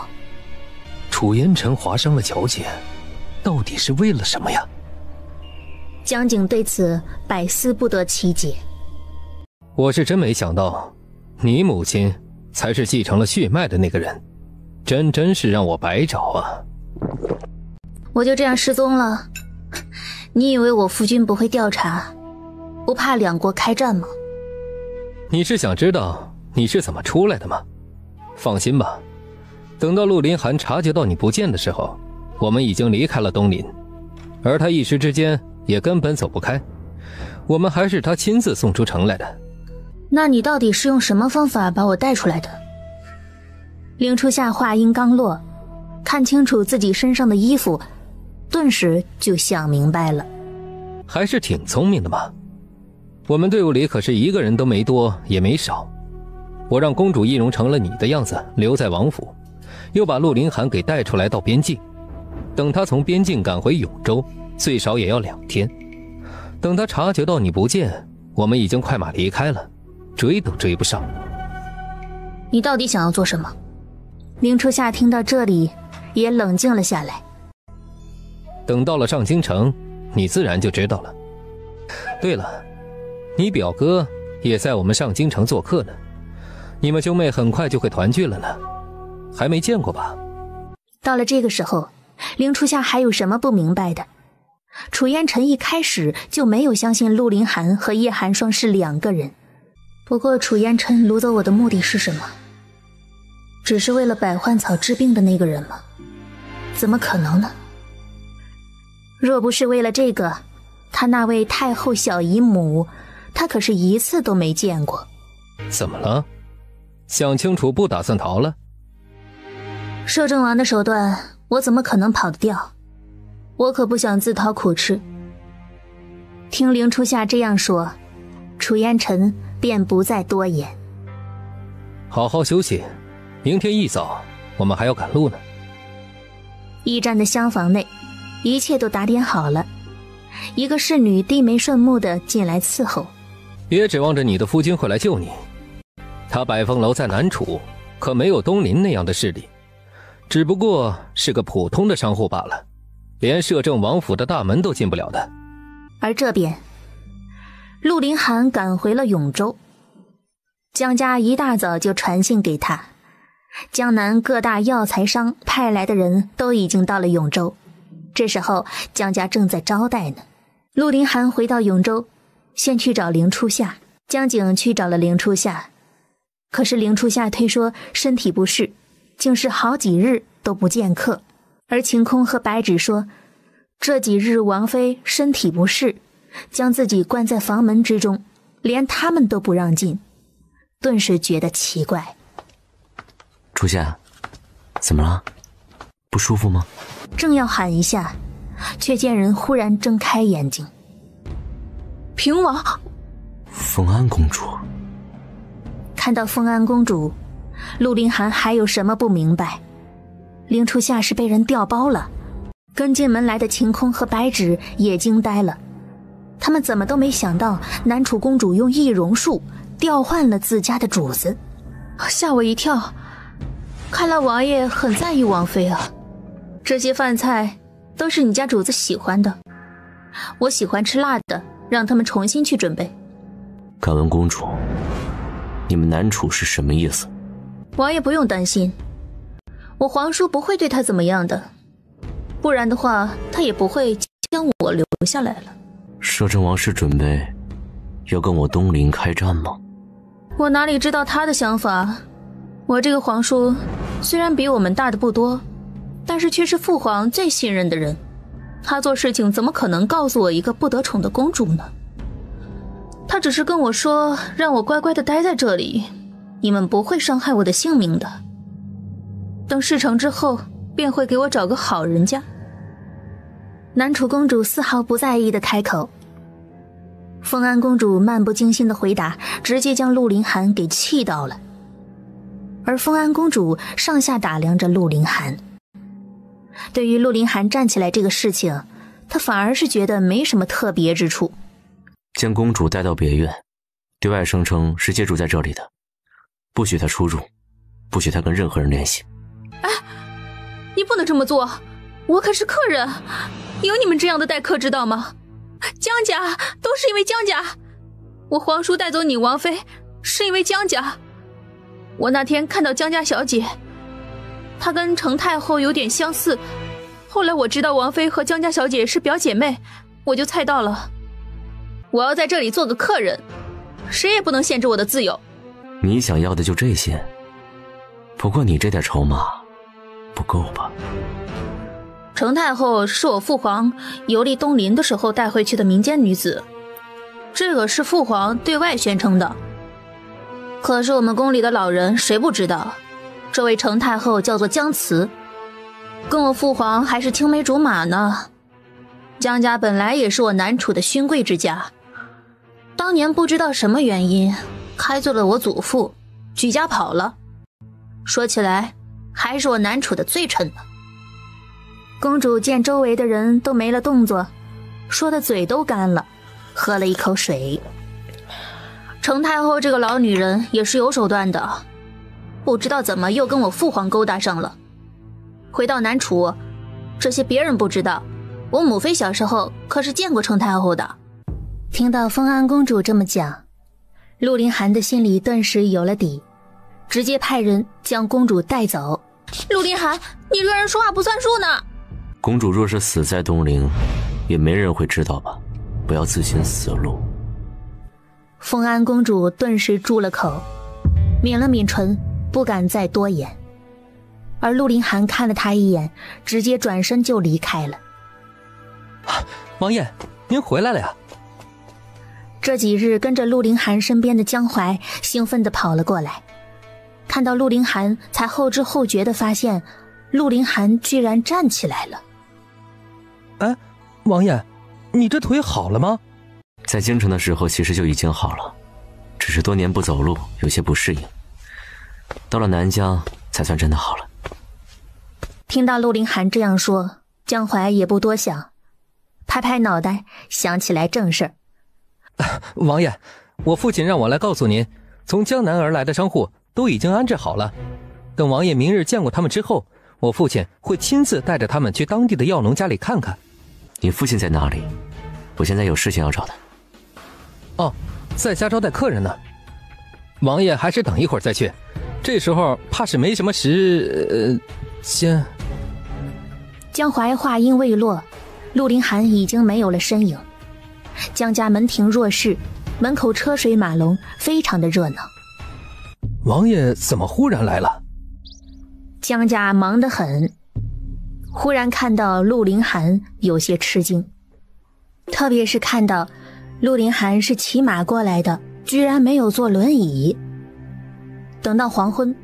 [SPEAKER 1] 楚烟尘划伤了脚姐，到底是为了什么呀？
[SPEAKER 3] 江景对此百思不得其解。
[SPEAKER 10] 我是真没想到，你母亲才是继承了血脉的那个人，真是让我白找啊！
[SPEAKER 3] 我就这样失踪了，你以为我夫君不会调查，不怕两国开战吗？
[SPEAKER 10] 你是想知道你是怎么出来的吗？放心吧，等到陆林寒察觉到你不见的时候，我们已经离开了东林，而他一时之间也根本走不开。
[SPEAKER 7] 我们还是他亲自送出城来的。
[SPEAKER 3] 那你到底是用什么方法把我带出来的？凌初夏话音刚落，看清楚自己身上的衣服，顿时就想明白了。
[SPEAKER 7] 还是挺聪明的嘛。我们队伍里可是一个人都没多也没少。我让公主易容成了你的样子留在王府，又把陆凌寒给带出来到边境。等他从边境赶回永州，最少也要2天。等他察觉到你不见，我们已经快马离开了，追都追不上。
[SPEAKER 3] 你到底想要做什么？凌初夏听到这里也冷静了下来。
[SPEAKER 7] 等到了上京城，你自然就知道了。对了，你表哥也在我们上京城做客呢，你们兄妹很快就会团聚了呢，还没见过吧？
[SPEAKER 3] 到了这个时候，凌初夏还有什么不明白的？楚烟尘一开始就没有相信陆凌寒和叶寒霜是2个人。不过楚烟尘掳走我的目的是什么？只是为了百幻草治病的那个人吗？怎么可能呢？若不是为了这个，他那位太后小姨母，他可是一次都没见过。
[SPEAKER 7] 怎么了？想清楚不打算逃了？
[SPEAKER 3] 摄政王的手段，我怎么可能跑得掉？我可不想自讨苦吃。听凌初夏这样说，楚烟尘便不再多言。
[SPEAKER 7] 好好休息，明天一早我们还要赶路呢。
[SPEAKER 3] 驿站的厢房内，一切都打点好了。一个侍女低眉顺目的进来伺候。
[SPEAKER 7] 别指望着你的夫君会来救你，他百凤楼在南楚，可没有东林那样的势力，只不过是个普通的商户罢了，连摄政王府的大门都进不了的。
[SPEAKER 3] 而这边，陆凌寒赶回了永州，江家一大早就传信给他，江南各大药材商派来的人都已经到了永州，这时候江家正在招待呢。陆凌寒回到永州，先去找凌初夏，江景去找了凌初夏，可是凌初夏推说身体不适，竟是好几日都不见客。而晴空和白芷说，这几日王妃身体不适，将自己关在房门之中，连他们都不让进，顿时觉得奇怪。
[SPEAKER 4] 初夏，怎么了？不舒服吗？
[SPEAKER 3] 正要喊一下，却见人忽然睁开眼睛。
[SPEAKER 2] 平王，
[SPEAKER 4] 凤安公主。
[SPEAKER 3] 看到凤安公主，陆凌寒还有什么不明白？凌初夏是被人调包了。跟进门来的晴空和白芷也惊呆了，他们怎么都没想到南楚公主用易容术调换了自家的主子，
[SPEAKER 2] 吓我一跳。看来王爷很在意王妃啊。这些饭菜都是你家主子喜欢的，我喜欢吃辣的，让他们重新去准备。
[SPEAKER 4] 敢问公主，你们南楚是什么意思？
[SPEAKER 2] 王爷不用担心，我皇叔不会对他怎么样的，不然的话他也不会将我留下来了。
[SPEAKER 4] 摄政王是准备要跟我东林开战吗？
[SPEAKER 2] 我哪里知道他的想法。我这个皇叔虽然比我们大的不多，但是却是父皇最信任的人，他做事情怎么可能告诉我一个不得宠的公主呢？他只是跟我说让我乖乖的待在这里，你们不会伤害我的性命的，等事成之后便会给我找个好人家。
[SPEAKER 3] 南楚公主丝毫不在意的开口。凤安公主漫不经心的回答，直接将陆凌寒给气到了。而凤安公主上下打量着陆凌寒，对于陆凌寒站起来这个事情，她反而是觉得没什么特别之处。
[SPEAKER 4] 将公主带到别院，对外声称是借住在这里的，不许她出入，不许她跟任何人联系。
[SPEAKER 2] 哎，你不能这么做，我可是客人，有你们这样的待客之道吗？江家都是因为江家，我皇叔带走你王妃是因为江家。我那天看到江家小姐，她跟程太后有点相似，后来我知道王妃和江家小姐是表姐妹，我就猜到了。我要在这里做个客人，谁也不能限制我的自由。
[SPEAKER 4] 你想要的就这些？不过你这点筹码不够吧？
[SPEAKER 2] 程太后是我父皇游历东林的时候带回去的民间女子，这个是父皇对外宣称的。可是我们宫里的老人谁不知道，这位程太后叫做姜慈，跟我父皇还是青梅竹马呢。姜家本来也是我南楚的勋贵之家，当年不知道什么原因开罪了我祖父，举家跑了。说起来还是我南楚的罪臣呢。
[SPEAKER 3] 公主见周围的人都没了动作，说的嘴都干了，喝了一口水。
[SPEAKER 2] 程太后这个老女人也是有手段的，不知道怎么又跟我父皇勾搭上了。回到南楚，这些别人不知道，我母妃小时候可是见过程太后的。
[SPEAKER 3] 听到丰安公主这么讲，陆凌寒的心里顿时有了底，直接派人将公主带走。
[SPEAKER 2] 陆凌寒，你这人说话不算数呢。
[SPEAKER 4] 公主若是死在东陵，也没人会知道吧？不要自寻死路。
[SPEAKER 3] 丰安公主顿时住了口，抿了抿唇，不敢再多言。而陆凌寒看了她一眼，直接转身就离开了。
[SPEAKER 7] 王爷，您回来了呀！
[SPEAKER 3] 这几日跟着陆凌寒身边的江淮兴奋地跑了过来，看到陆凌寒才后知后觉地发现陆凌寒居然站起来了。
[SPEAKER 7] 哎，王爷，你这腿好了吗？
[SPEAKER 4] 在京城的时候其实就已经好了，只是多年不走路，有些不适应。到了南疆才算真的好了。
[SPEAKER 3] 听到陆凌寒这样说，江淮也不多想，拍拍脑袋想起来正事儿。
[SPEAKER 7] 王爷，我父亲让我来告诉您，从江南而来的商户都已经安置好了。等王爷明日见过他们之后，我父亲会亲自带着他们去当地的药农家里看看。
[SPEAKER 4] 你父亲在哪里？我现在有事情要找他。
[SPEAKER 7] 哦，在家招待客人呢。王爷还是等一会儿再去，这时候怕是没什么时先。
[SPEAKER 3] 江淮话音未落，陆凌寒已经没有了身影。江家门庭若市，门口车水马龙，非常的热闹。
[SPEAKER 7] 王爷怎么忽然来了？
[SPEAKER 3] 江家忙得很，忽然看到陆凌寒有些吃惊，特别是看到陆凌寒是骑马过来的，居然没有坐轮椅。等到黄昏，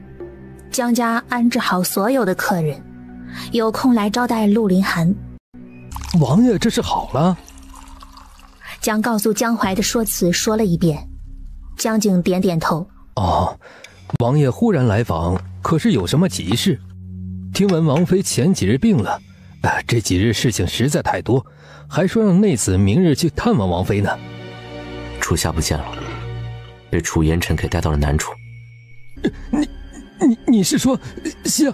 [SPEAKER 3] 江家安置好所有的客人，有空来招待陆凌寒。
[SPEAKER 7] 王爷这是好了？
[SPEAKER 3] 将告诉江淮的说辞说了一遍，江景点点头。
[SPEAKER 10] 哦，王爷忽然来访，可是有什么急事？听闻王妃前几日病了，这几日事情实在太多，还说让内子明日去探望王妃呢。
[SPEAKER 4] 初夏不见了，被楚烟尘给带到了南楚。
[SPEAKER 10] 你是说像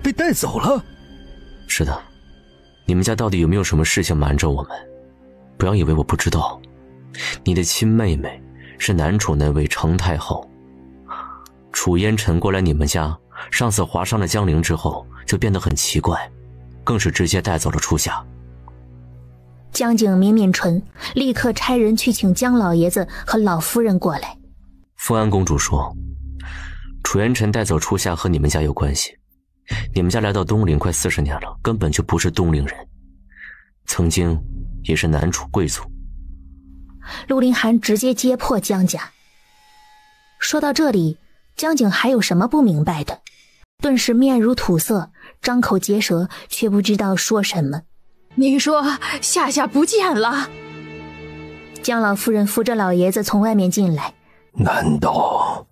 [SPEAKER 10] 被带走了？
[SPEAKER 4] 是的，你们家到底有没有什么事情瞒着我们？不要以为我不知道，你的亲妹妹是南楚那位程太后。楚烟尘过来你们家，上次划伤了江陵之后，就变得很奇怪，更是直接带走了初夏。
[SPEAKER 3] 江景抿抿唇，立刻差人去请江老爷子和老夫人过来。
[SPEAKER 4] 丰安公主说，楚烟尘带走初夏和你们家有关系。你们家来到东陵快40年了，根本就不是东陵人，曾经也是南楚贵族。
[SPEAKER 3] 陆凌寒直接揭破江家。说到这里，江景还有什么不明白的，顿时面如土色，张口结舌，却不知道说什么。
[SPEAKER 2] 你说夏夏不见了？
[SPEAKER 3] 江老夫人扶着老爷子从外面进来。
[SPEAKER 10] 难道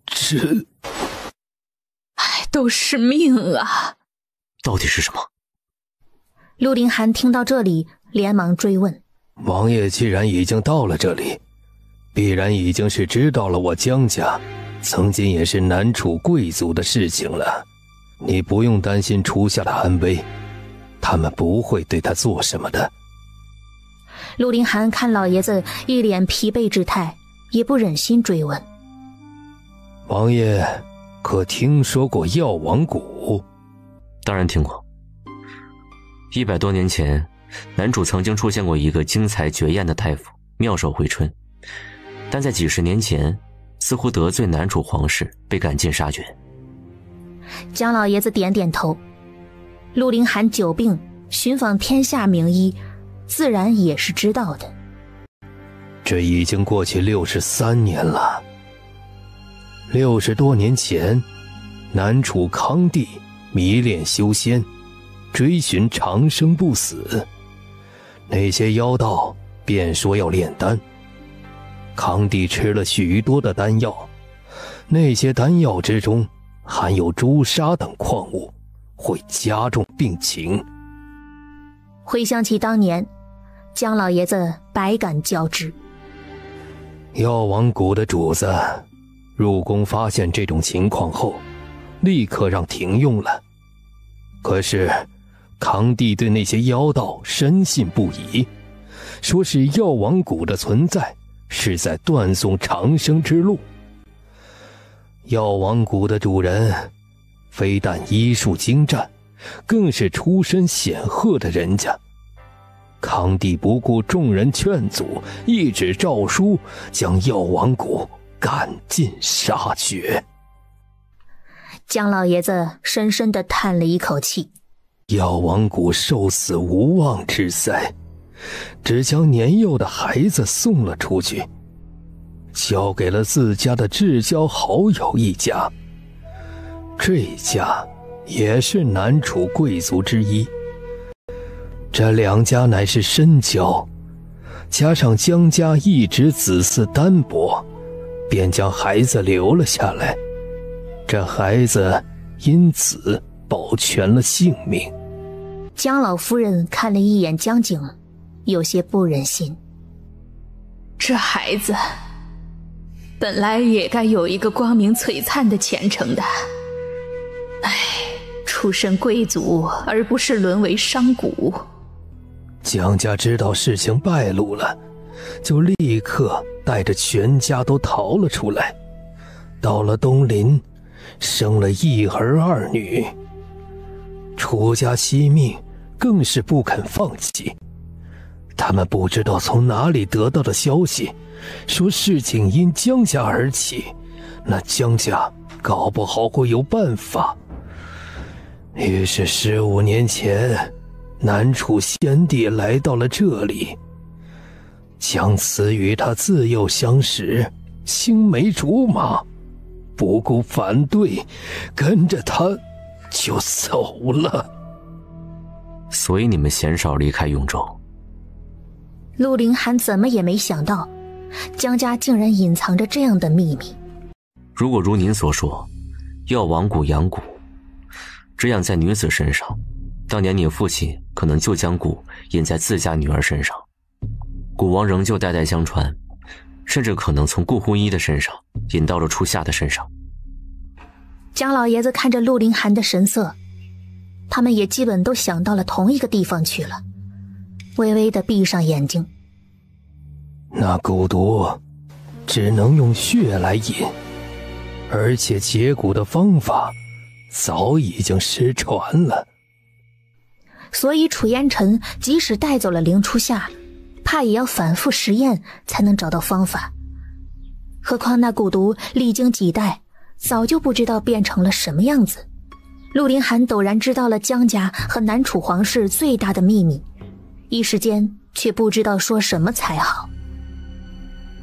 [SPEAKER 10] 这……
[SPEAKER 2] 都是命啊！
[SPEAKER 4] 到底是什么？
[SPEAKER 3] 陆凌寒听到这里，连忙追问：
[SPEAKER 10] 王爷既然已经到了这里，必然已经是知道了我江家曾经也是南楚贵族的事情了。你不用担心初夏的安危，他们不会对他做什么的。
[SPEAKER 3] 陆凌寒看老爷子一脸疲惫之态，也不忍心追问。
[SPEAKER 10] 王爷可听说过药王谷？
[SPEAKER 4] 当然听过。100多年前，南楚曾经出现过一个精彩绝艳的太傅，妙手回春，但在几十年前似乎得罪南楚皇室，被赶尽杀绝。
[SPEAKER 3] 江老爷子点点头。陆凌寒久病，寻访天下名医，自然也是知道的。
[SPEAKER 1] 这已经过去63年了。60多年前，南楚康帝迷恋修仙，追寻长生不死，那些妖道便说要炼丹。康帝吃了许多的丹药，那些丹药之中含有朱砂等矿物，会加重病情。
[SPEAKER 3] 回想起当年，姜老爷子百感交织。
[SPEAKER 1] 药王谷的主子入宫发现这种情况后，立刻让停用了。可是康帝对那些妖道深信不疑，说是药王谷的存在是在断送长生之路。药王谷的主人非但医术精湛，更是出身显赫的人家。康帝不顾众人劝阻，一纸诏书将药王谷赶尽杀绝。
[SPEAKER 3] 姜老爷子深深地叹了一口气，
[SPEAKER 1] 药王谷受死无望之灾，只将年幼的孩子送了出去，交给了自家的至交好友一家。这家也是南楚贵族之一，这两家乃是深交，加上姜家一直子嗣单薄，便将孩子留了下来。这孩子因此保全了性命。
[SPEAKER 3] 姜老夫人看了一眼姜景，有些不忍心。
[SPEAKER 2] 这孩子本来也该有一个光明璀璨的前程的，出身贵族而不是沦为商贾。
[SPEAKER 1] 姜家知道事情败露了，就立刻带着全家都逃了出来，到了东林，生了一儿二女。楚家惜命，更是不肯放弃。他们不知道从哪里得到的消息，说事情因姜家而起，那姜家搞不好会有办法。于是15年前，南楚先帝来到了这里，姜慈与他自幼相识，青梅竹马，不顾反对，跟着他就走了。
[SPEAKER 4] 所以你们鲜少离开永州。
[SPEAKER 3] 陆凌寒怎么也没想到，姜家竟然隐藏着这样的秘密。
[SPEAKER 4] 如果如您所说，药王谷养蛊，这样在女子身上，当年你父亲可能就将蛊引在自家女儿身上，蛊王仍旧代代相传，甚至可能从顾弘一的身上引到了初夏的身上。
[SPEAKER 3] 姜老爷子看着陆凌寒的神色，他们也基本都想到了同一个地方去了，微微地闭上眼睛。
[SPEAKER 1] 那蛊毒只能用血来引，而且解蛊的方法早已经失传了。
[SPEAKER 3] 所以楚烟尘即使带走了凌初夏，怕也要反复实验才能找到方法。何况那蛊毒历经几代，早就不知道变成了什么样子。陆凌寒陡然知道了姜家和南楚皇室最大的秘密，一时间却不知道说什么才好。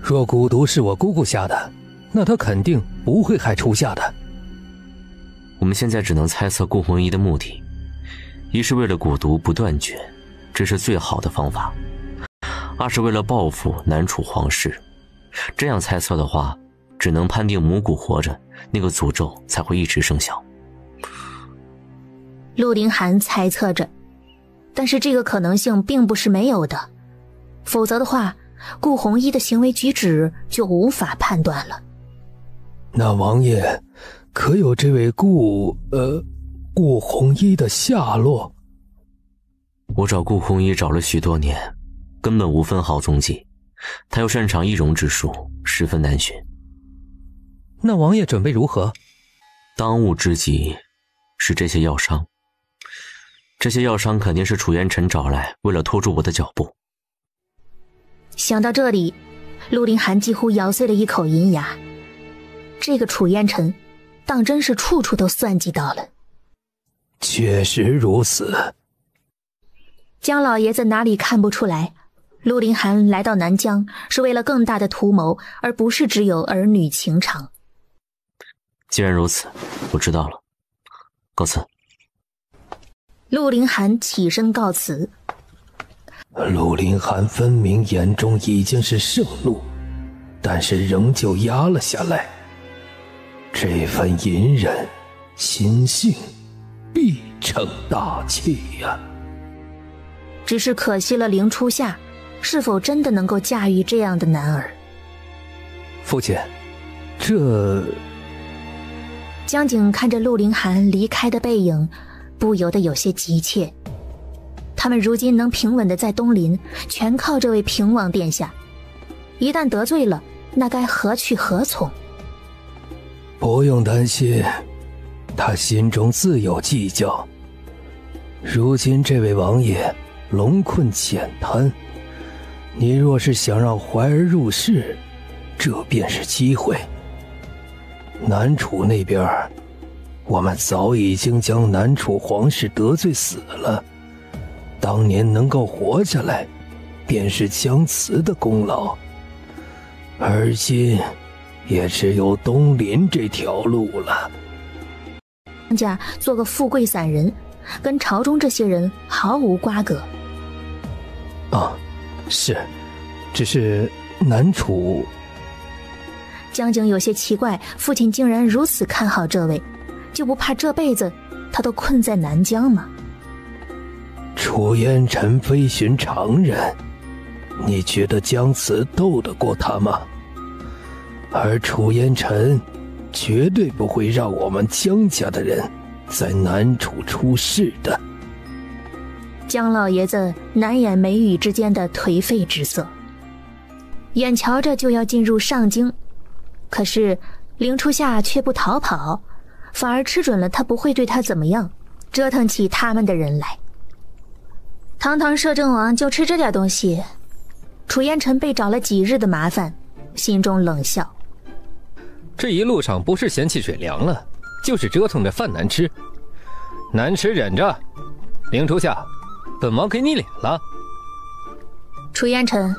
[SPEAKER 1] 若蛊毒是我姑姑下的，那她肯定不会害初夏的。
[SPEAKER 4] 我们现在只能猜测顾弘一的目的，一是为了蛊毒不断绝，这是最好的方法；二是为了报复南楚皇室。这样猜测的话，只能判定母蛊活着，那个诅咒才会一直生效。
[SPEAKER 3] 陆凌寒猜测着，但是这个可能性并不是没有的，否则的话，顾弘一的行为举止就无法判断了。
[SPEAKER 1] 那王爷可有这位顾弘一的下落？
[SPEAKER 4] 我找顾弘一找了许多年，根本无分毫踪迹。他又擅长易容之术，十分难寻。
[SPEAKER 7] 那王爷准备如何？
[SPEAKER 4] 当务之急是这些药商。这些药商肯定是楚烟尘找来，为了拖住我的脚步。
[SPEAKER 3] 想到这里，陆凌寒几乎咬碎了一口银牙。这个楚烟尘当真是处处都算计到了。
[SPEAKER 1] 确实如此。
[SPEAKER 3] 江老爷子哪里看不出来，陆凌寒来到南疆是为了更大的图谋，而不是只有儿女情长。
[SPEAKER 4] 既然如此，我知道了，告辞。
[SPEAKER 3] 陆凌寒起身告辞。
[SPEAKER 1] 陆凌寒分明眼中已经是盛怒，但是仍旧压了下来。这份隐忍，心性必成大器呀。
[SPEAKER 3] 只是可惜了凌初夏，是否真的能够驾驭这样的男儿？
[SPEAKER 1] 父亲，这……
[SPEAKER 3] 江景看着陆凌寒离开的背影，不由得有些急切。他们如今能平稳的在东林，全靠这位平王殿下。一旦得罪了，那该何去何从？
[SPEAKER 1] 不用担心，他心中自有计较。如今这位王爷龙困浅滩，你若是想让怀儿入室，这便是机会。南楚那边，我们早已经将南楚皇室得罪死了。当年能够活下来，便是姜慈的功劳。而今，也只有东林这条路了。
[SPEAKER 3] 江家做个富贵散人，跟朝中这些人毫无瓜葛。
[SPEAKER 1] 是，只是南楚……
[SPEAKER 3] 江景有些奇怪，父亲竟然如此看好这位，就不怕这辈子他都困在南疆吗？
[SPEAKER 1] 楚烟尘非寻常人，你觉得姜慈斗得过他吗？而楚烟尘绝对不会让我们姜家的人在南楚出事的。
[SPEAKER 3] 江老爷子难掩眉宇之间的颓废之色，眼瞧着就要进入上京，可是凌初夏却不逃跑，反而吃准了他不会对他怎么样，折腾起他们的人来。堂堂摄政王就吃这点东西，楚烟尘被找了几日的麻烦，心中冷笑。
[SPEAKER 8] 这一路上不是嫌弃水凉了，就是折腾着饭难吃，难吃忍着。凌初夏，本王给你脸了。
[SPEAKER 3] 楚烟尘，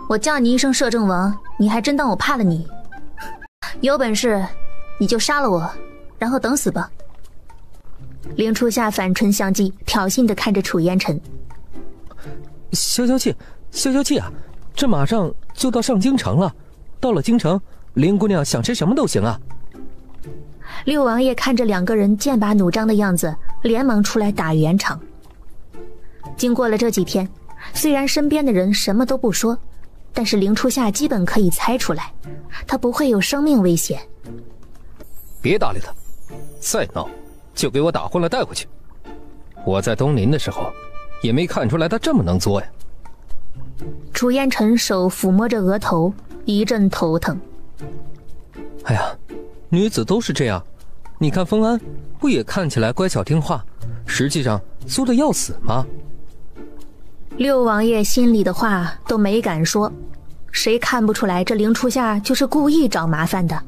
[SPEAKER 3] 我叫你一声摄政王，你还真当我怕了你？有本事你就杀了我，然后等死吧。凌初夏反唇相讥，挑衅地看着楚烟尘。
[SPEAKER 7] 消消气啊！这马上就到上京城了，到了京城，林姑娘想吃什么都行啊。
[SPEAKER 3] 六王爷看着两个人剑拔弩张的样子，连忙出来打圆场。经过了这几天，虽然身边的人什么都不说，但是凌初夏基本可以猜出来，他不会有生命危险。
[SPEAKER 8] 别搭理他，再闹就给我打昏了带回去。我在东林的时候也没看出来他这么能作呀。
[SPEAKER 3] 楚烟尘手抚摸着额头，一阵头疼。
[SPEAKER 7] 哎呀，女子都是这样，你看封安不也看起来乖巧听话，实际上作得要死吗？
[SPEAKER 3] 六王爷心里的话都没敢说，谁看不出来这凌初夏就是故意找麻烦的？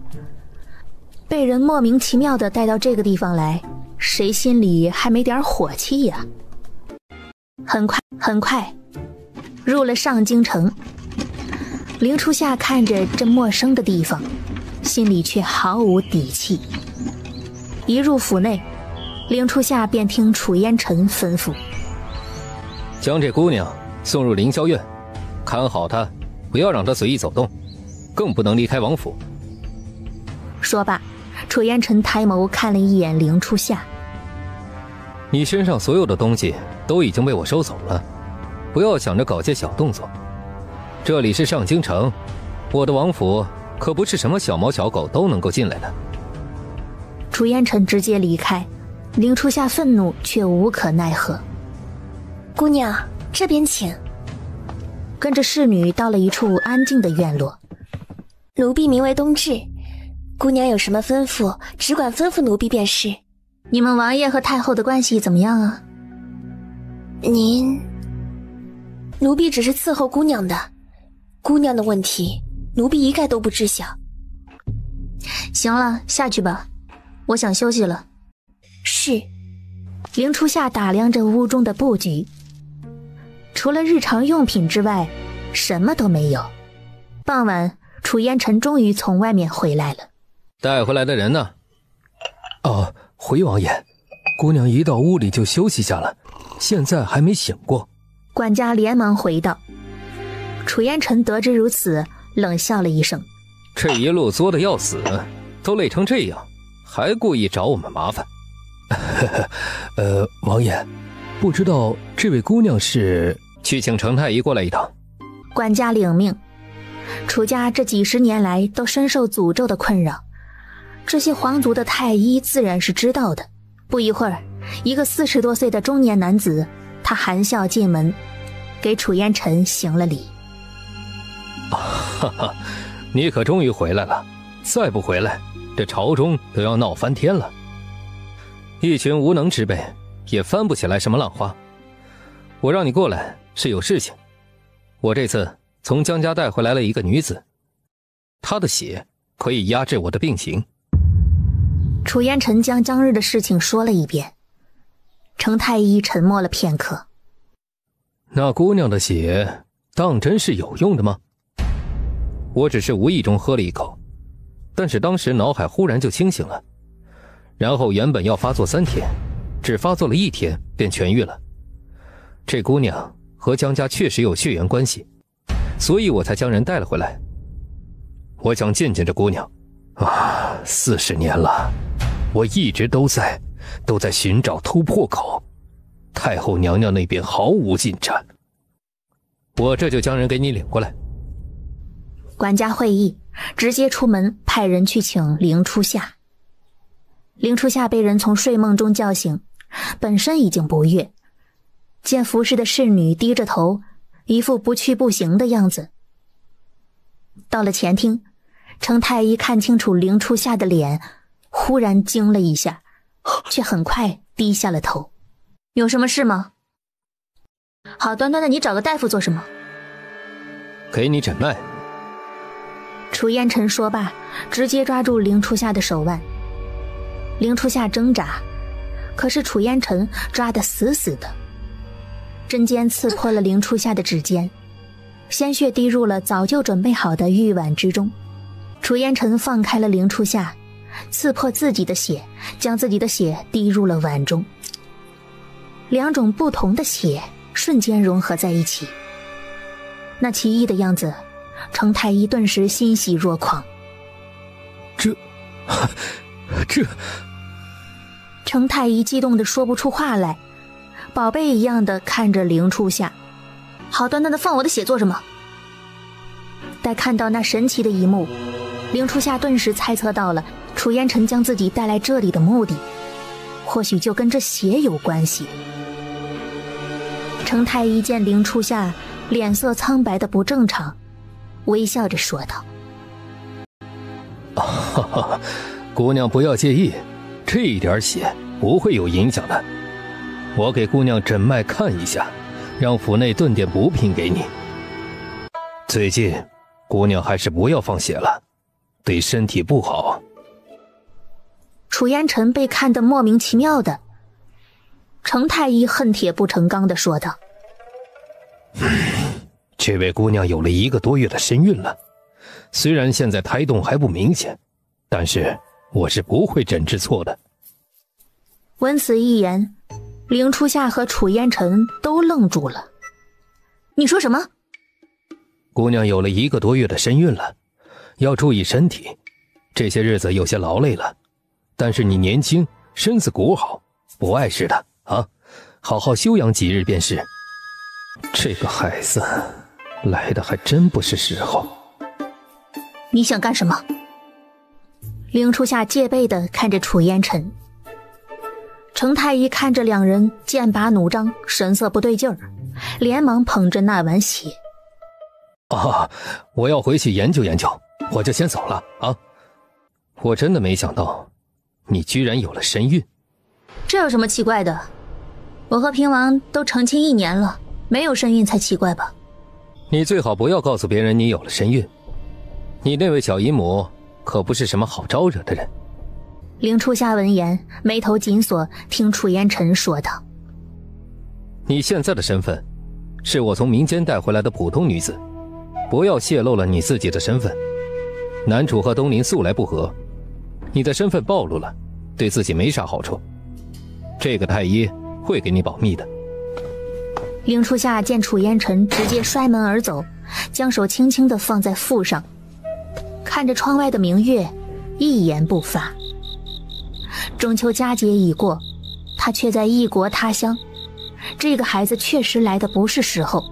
[SPEAKER 3] 被人莫名其妙的带到这个地方来，谁心里还没点火气呀？很快入了上京城，凌初夏看着这陌生的地方，心里却毫无底气。一入府内，凌初夏便听楚烟尘吩咐：
[SPEAKER 8] 将这姑娘送入凌霄院，看好她，不要让她随意走动，更不能离开王府。
[SPEAKER 3] 说罢，楚烟尘抬眸看了一眼凌初夏。
[SPEAKER 8] 你身上所有的东西都已经被我收走了，不要想着搞些小动作。这里是上京城，我的王府可不是什么小猫小狗都能够进来的。
[SPEAKER 3] 楚烟尘直接离开，凌初夏愤怒却无可奈何。
[SPEAKER 5] 姑娘，这边请。
[SPEAKER 3] 跟着侍女到了一处安静的院落。
[SPEAKER 5] 奴婢名为冬至，姑娘有什么吩咐，只管吩咐奴婢便是。
[SPEAKER 3] 你们王爷和太后的关系怎么样啊？
[SPEAKER 5] 您……奴婢只是伺候姑娘的，姑娘的问题，奴婢一概都不知晓。
[SPEAKER 3] 行了，下去吧，我想休息了。
[SPEAKER 5] 是。
[SPEAKER 3] 凌初夏打量着屋中的布局，除了日常用品之外，什么都没有。傍晚，楚烟尘终于从外面回来了。
[SPEAKER 8] 带回来的人呢？哦，回王爷，姑娘一到屋里就休息下了，现在还没醒过。
[SPEAKER 3] 管家连忙回道。楚烟尘得知如此，冷笑了一声。
[SPEAKER 8] 这一路作得要死，都累成这样，还故意找我们麻烦。王爷，不知道这位姑娘是？去请程太医过来一趟。
[SPEAKER 3] 管家领命。楚家这几十年来都深受诅咒的困扰，这些皇族的太医自然是知道的。不一会儿，一个40多岁的中年男子，他含笑进门，给楚烟尘行了礼。
[SPEAKER 8] 哈哈，你可终于回来了，再不回来，这朝中都要闹翻天了。一群无能之辈，也翻不起来什么浪花。我让你过来是有事情，我这次从江家带回来了一个女子，她的血可以压制我的病情。
[SPEAKER 3] 楚烟尘将当日的事情说了一遍。程太医沉默了片刻。
[SPEAKER 8] 那姑娘的血当真是有用的吗？我只是无意中喝了一口，但是当时脑海忽然就清醒了，然后原本要发作3天，只发作了1天便痊愈了。这姑娘和江家确实有血缘关系，所以我才将人带了回来。我想见见这姑娘啊，40年了，我一直都在寻找突破口，太后娘娘那边毫无进展，我这就将人给你领过来。
[SPEAKER 3] 管家会意，直接出门派人去请凌初夏。凌初夏被人从睡梦中叫醒，本身已经不悦，见服侍的侍女低着头，一副不去不行的样子。到了前厅，程太医看清楚凌初夏的脸，忽然惊了一下，却很快低下了头。
[SPEAKER 2] 有什么事吗？好端端的你找个大夫做什么？
[SPEAKER 8] 给你诊脉。
[SPEAKER 3] 楚烟尘说罢，直接抓住凌初夏的手腕。凌初夏挣扎，可是楚烟尘抓得死死的，针尖刺破了凌初夏的指尖，鲜血滴入了早就准备好的玉碗之中。楚烟尘放开了凌初夏，刺破自己的血，将自己的血滴入了碗中。2种不同的血瞬间融合在一起，那奇异的样子，程太医顿时欣喜若狂。
[SPEAKER 8] 这
[SPEAKER 3] 程太医激动得说不出话来，宝贝一样的看着凌初夏。
[SPEAKER 2] 好端端的放我的血做什么？
[SPEAKER 3] 待看到那神奇的一幕，凌初夏顿时猜测到了楚烟尘将自己带来这里的目的，或许就跟这血有关系。程太医见凌初夏脸色苍白的不正常，微笑着说道：
[SPEAKER 8] 哈哈，姑娘不要介意，这一点血不会有影响的。我给姑娘诊脉看一下，让府内炖点补品给你。最近姑娘还是不要放血了，对身体不好。
[SPEAKER 3] 楚烟尘被看得莫名其妙的，程太医恨铁不成钢地说道：
[SPEAKER 8] 这位姑娘有了1个多月的身孕了，虽然现在胎动还不明显，但是我是不会诊治错的。
[SPEAKER 3] 闻此一言，凌初夏和楚烟尘都愣住了。
[SPEAKER 2] 你说什么？
[SPEAKER 8] 姑娘有了1个多月的身孕了，要注意身体，这些日子有些劳累了，但是你年轻，身子骨好，不碍事的啊，好好休养几日便是。这个孩子来的还真不是时候。
[SPEAKER 2] 你想干什么？
[SPEAKER 3] 凌初夏戒备地看着楚烟尘。程太医看着2人剑拔弩张，神色不对劲儿，连忙捧着那碗血。
[SPEAKER 8] 我要回去研究研究，我就先走了啊。我真的没想到你居然有了身孕。
[SPEAKER 2] 这有什么奇怪的？我和平王都成亲1年了，没有身孕才奇怪吧。
[SPEAKER 8] 你最好不要告诉别人你有了身孕，你那位小姨母可不是什么好招惹的人。
[SPEAKER 3] 凌初夏闻言眉头紧锁，听楚烟尘说道：
[SPEAKER 8] 你现在的身份是我从民间带回来的普通女子，不要泄露了你自己的身份。南楚和东林素来不和，你的身份暴露了，对自己没啥好处。这个太医会给你保密的。
[SPEAKER 3] 凌初夏见楚烟尘直接摔门而走，将手轻轻地放在腹上，看着窗外的明月，一言不发。中秋佳节已过，他却在异国他乡，这个孩子确实来的不是时候。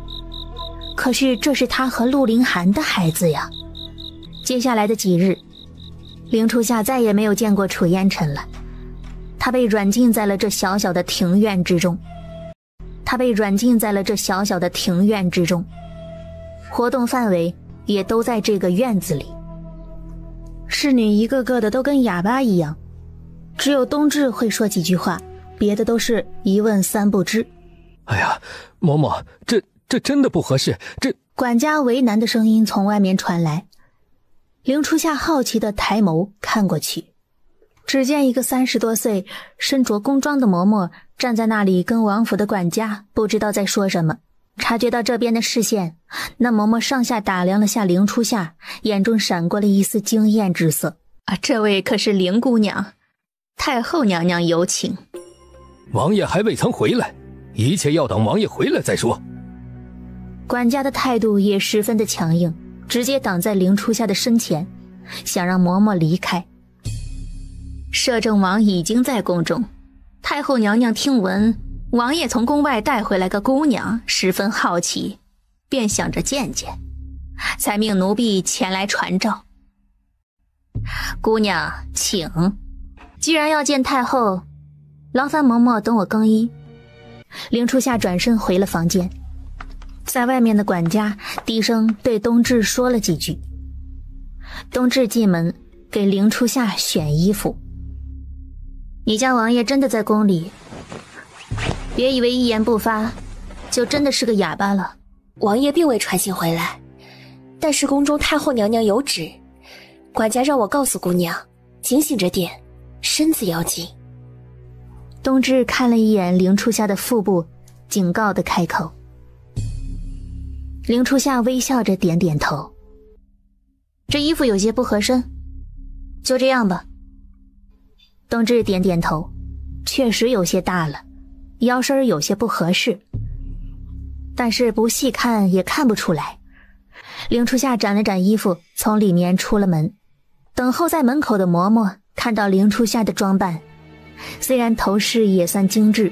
[SPEAKER 3] 可是这是他和陆凌寒的孩子呀。接下来的几日，凌初夏再也没有见过楚烟尘了。他被软禁在了这小小的庭院之中。活动范围也都在这个院子里。侍女一个个的都跟哑巴一样，只有冬至会说几句话，别的都是一问三不知。
[SPEAKER 8] 哎呀，嬷嬷，这真的不合适，这……
[SPEAKER 3] 管家为难的声音从外面传来。凌初夏好奇的抬眸看过去，只见一个30多岁、身着宫装的嬷嬷站在那里，跟王府的管家不知道在说什么。察觉到这边的视线，那嬷嬷上下打量了下凌初夏，眼中闪过了一丝惊艳之色。
[SPEAKER 2] 这位可是凌姑娘，太后娘娘有请。
[SPEAKER 8] 王爷还未曾回来，一切要等王爷回来再说。
[SPEAKER 3] 管家的态度也十分的强硬，直接挡在凌初夏的身前，想让嬷嬷离开。
[SPEAKER 2] 摄政王已经在宫中，太后娘娘听闻王爷从宫外带回来个姑娘，十分好奇，便想着见见，才命奴婢前来传召。姑娘请。
[SPEAKER 3] 既然要见太后，劳烦嬷嬷等我更衣。凌初夏转身回了房间，在外面的管家低声对冬至说了几句。冬至进门给凌初夏选衣服。你家王爷真的在宫里，别以为一言不发就真的是个哑巴了。
[SPEAKER 5] 王爷并未传信回来，但是宫中太后娘娘有旨，管家让我告诉姑娘警醒着点，身子要紧。
[SPEAKER 3] 冬至看了一眼凌初夏的腹部，警告地开口。凌初夏微笑着点点头。这衣服有些不合身，就这样吧。冬至点点头，确实有些大了，腰身有些不合适，但是不细看也看不出来。凌初夏展了展衣服，从里面出了门。等候在门口的嬷嬷看到凌初夏的装扮，虽然头饰也算精致，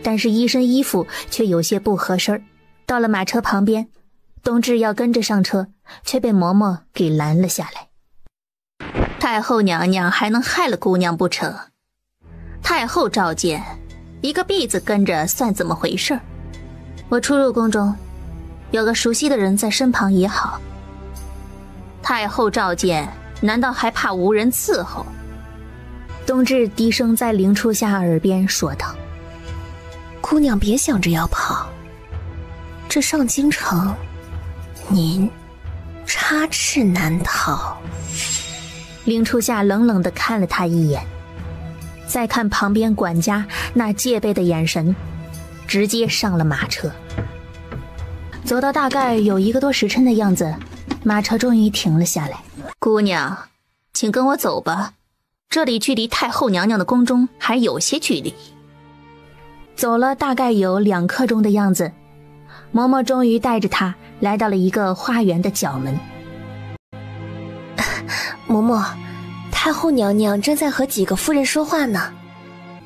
[SPEAKER 3] 但是一身衣服却有些不合身。到了马车旁边，冬至要跟着上车，却被嬷嬷给拦了下来。
[SPEAKER 2] 太后娘娘还能害了姑娘不成？太后召见，一个婢子跟着算怎么回事？
[SPEAKER 3] 我出入宫中，有个熟悉的人在身旁也好。
[SPEAKER 2] 太后召见，难道还怕无人伺候？
[SPEAKER 3] 冬至低声在凌初夏耳边说道：
[SPEAKER 5] 姑娘别想着要跑，这上京城您插翅难逃。
[SPEAKER 3] 凌初夏冷冷地看了他一眼，再看旁边管家那戒备的眼神，直接上了马车。走到大概有1个多时辰的样子，马车终于停了下来。
[SPEAKER 2] 姑娘，请跟我走吧，这里距离太后娘娘的宫中还有些距离。
[SPEAKER 3] 走了大概有2刻钟的样子，嬷嬷终于带着他来到了一个花园的角门。
[SPEAKER 5] 嬷嬷，太后娘娘正在和几个夫人说话呢。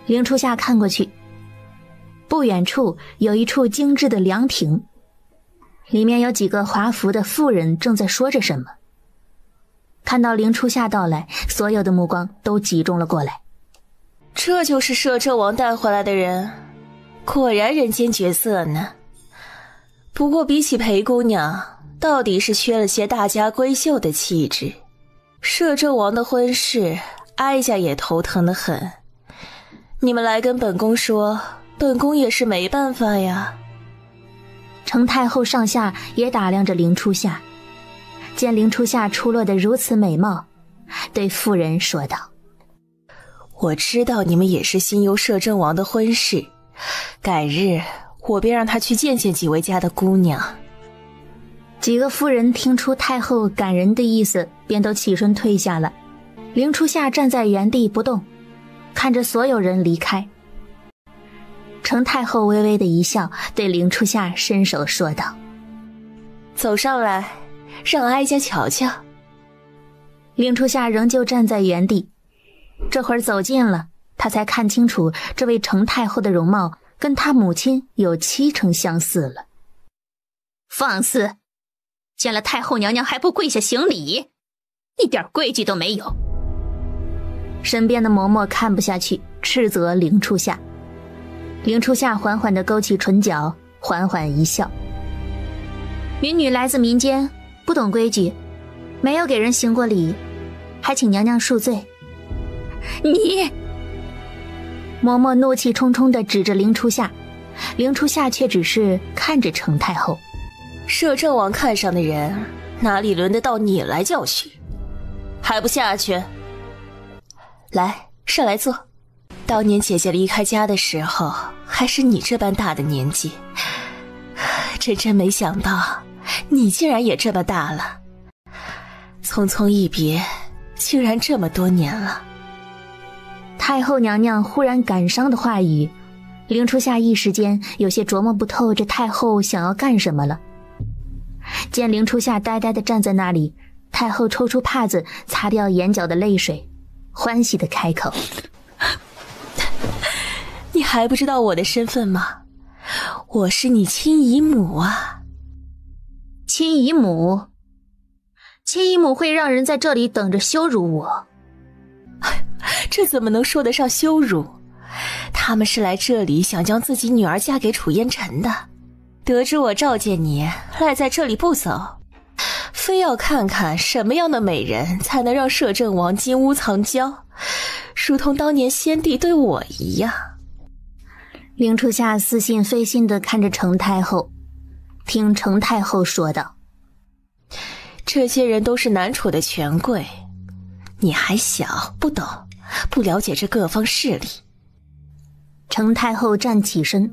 [SPEAKER 3] 凌初夏看过去，不远处有一处精致的凉亭，里面有几个华服的妇人正在说着什么。看到凌初夏到来，所有的目光都集中了过来。
[SPEAKER 5] 这就是摄政王带回来的人，果然人间绝色呢。不过比起裴姑娘，到底是缺了些大家闺秀的气质。摄政王的婚事，哀家也头疼得很。你们来跟本宫说，本宫也是没办法呀。
[SPEAKER 3] 程太后上下也打量着凌初夏，见凌初夏出落得如此美貌，对妇人说道：
[SPEAKER 5] 我知道你们也是心忧摄政王的婚事，改日
[SPEAKER 9] 我便让他去见见几位家的姑娘。
[SPEAKER 3] 几个妇人听出太后感人的意思，便都起身退下了。凌初夏站在原地不动，看着所有人离开。程太后微微的一笑，对凌初夏伸手说道：
[SPEAKER 9] 走上来，让哀家瞧瞧。
[SPEAKER 3] 凌初夏仍旧站在原地，这会儿走近了，他才看清楚这位程太后的容貌跟他母亲有70%相似了。
[SPEAKER 2] 放肆！见了太后娘娘还不跪下行礼，一点规矩都没有。
[SPEAKER 3] 身边的嬷嬷看不下去，斥责凌初夏。凌初夏缓缓地勾起唇角，缓缓一笑：民女来自民间，不懂规矩，没有给人行过礼，还请娘娘恕罪。
[SPEAKER 2] 你！
[SPEAKER 3] 嬷嬷怒气冲冲地指着凌初夏，凌初夏却只是看着程太后。
[SPEAKER 9] 摄政王看上的人，哪里轮得到你来教训？还不下去？来，上来坐。当年姐姐离开家的时候，还是你这般大的年纪，真没想到，你竟然也这么大了。匆匆一别，竟然这么多年了。
[SPEAKER 3] 太后娘娘忽然感伤的话语，凌初夏一时间有些琢磨不透这太后想要干什么了。见凌初夏呆呆地站在那里，太后抽出帕子擦掉眼角的泪水，欢喜地开口：
[SPEAKER 9] 你还不知道我的身份吗？我是你亲姨母啊。
[SPEAKER 3] 亲姨母？亲姨母会让人在这里等着羞辱我？
[SPEAKER 9] 这怎么能说得上羞辱？他们是来这里想将自己女儿嫁给楚烟尘的，得知我召见你，赖在这里不走，非要看看什么样的美人才能让摄政王金屋藏娇，如同当年先帝对我一样。
[SPEAKER 3] 凌初夏似信非信地看着程太后，听程太后说道：
[SPEAKER 9] 这些人都是南楚的权贵，你还小，不懂，不了解这各方势力。
[SPEAKER 3] 程太后站起身，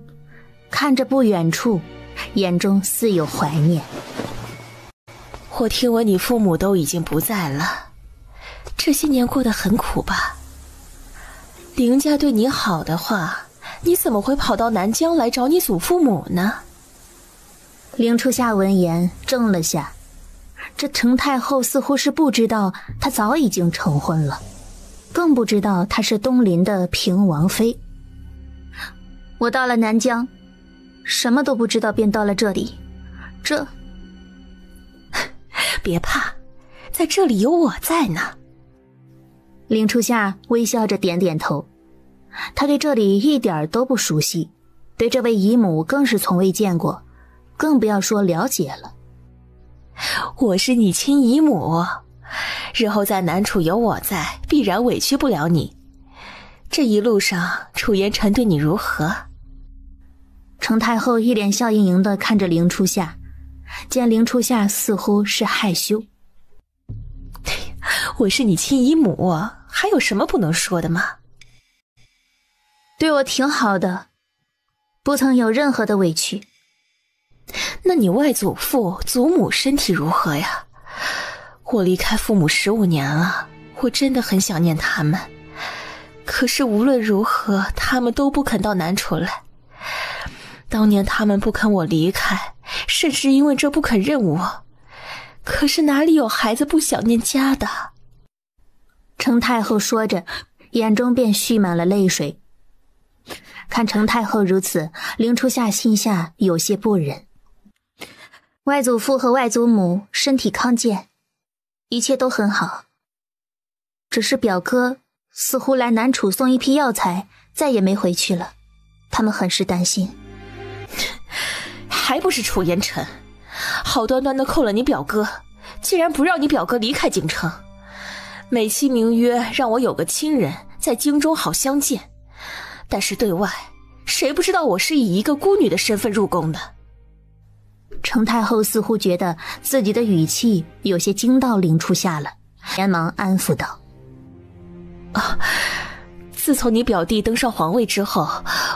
[SPEAKER 3] 看着不远处，眼中似有怀念。
[SPEAKER 9] 我听闻你父母都已经不在了，这些年过得很苦吧？凌家对你好的话，你怎么会跑到南疆来找你祖父母呢？
[SPEAKER 3] 凌初夏闻言怔了下，这程太后似乎是不知道她早已经成婚了，更不知道她是东林的平王妃。我到了南疆，什么都不知道便到了这里，这……
[SPEAKER 9] 别怕，在这里有我在呢。
[SPEAKER 3] 凌初夏微笑着点点头，他对这里一点都不熟悉，对这位姨母更是从未见过，更不要说了解了。
[SPEAKER 9] 我是你亲姨母，日后在南楚有我在，必然委屈不了你。这一路上楚烟尘对你如何？
[SPEAKER 3] 程太后一脸笑盈盈地看着凌初夏，见凌初夏似乎是害羞。
[SPEAKER 9] 我是你亲姨母，还有什么不能说的吗？
[SPEAKER 3] 对我挺好的，不曾有任何的委屈。
[SPEAKER 9] 那你外祖父祖母身体如何呀？我离开父母15年了，我真的很想念他们，可是无论如何他们都不肯到南楚来。当年他们不肯我离开，甚至因为这不肯认我，可是哪里有孩子不想念家的？
[SPEAKER 3] 程太后说着，眼中便蓄满了泪水。看程太后如此，凌初夏心下有些不忍。外祖父和外祖母身体康健，一切都很好，只是表哥似乎来南楚送一批药材，再也没回去了，他们很是担心。
[SPEAKER 9] 还不是楚烟尘，好端端的扣了你表哥，竟然不让你表哥离开京城，美其名曰让我有个亲人在京中好相见，但是对外谁不知道我是以一个孤女的身份入宫的。
[SPEAKER 3] 程太后似乎觉得自己的语气有些惊到凌初夏了，连忙安抚道：
[SPEAKER 9] 自从你表弟登上皇位之后，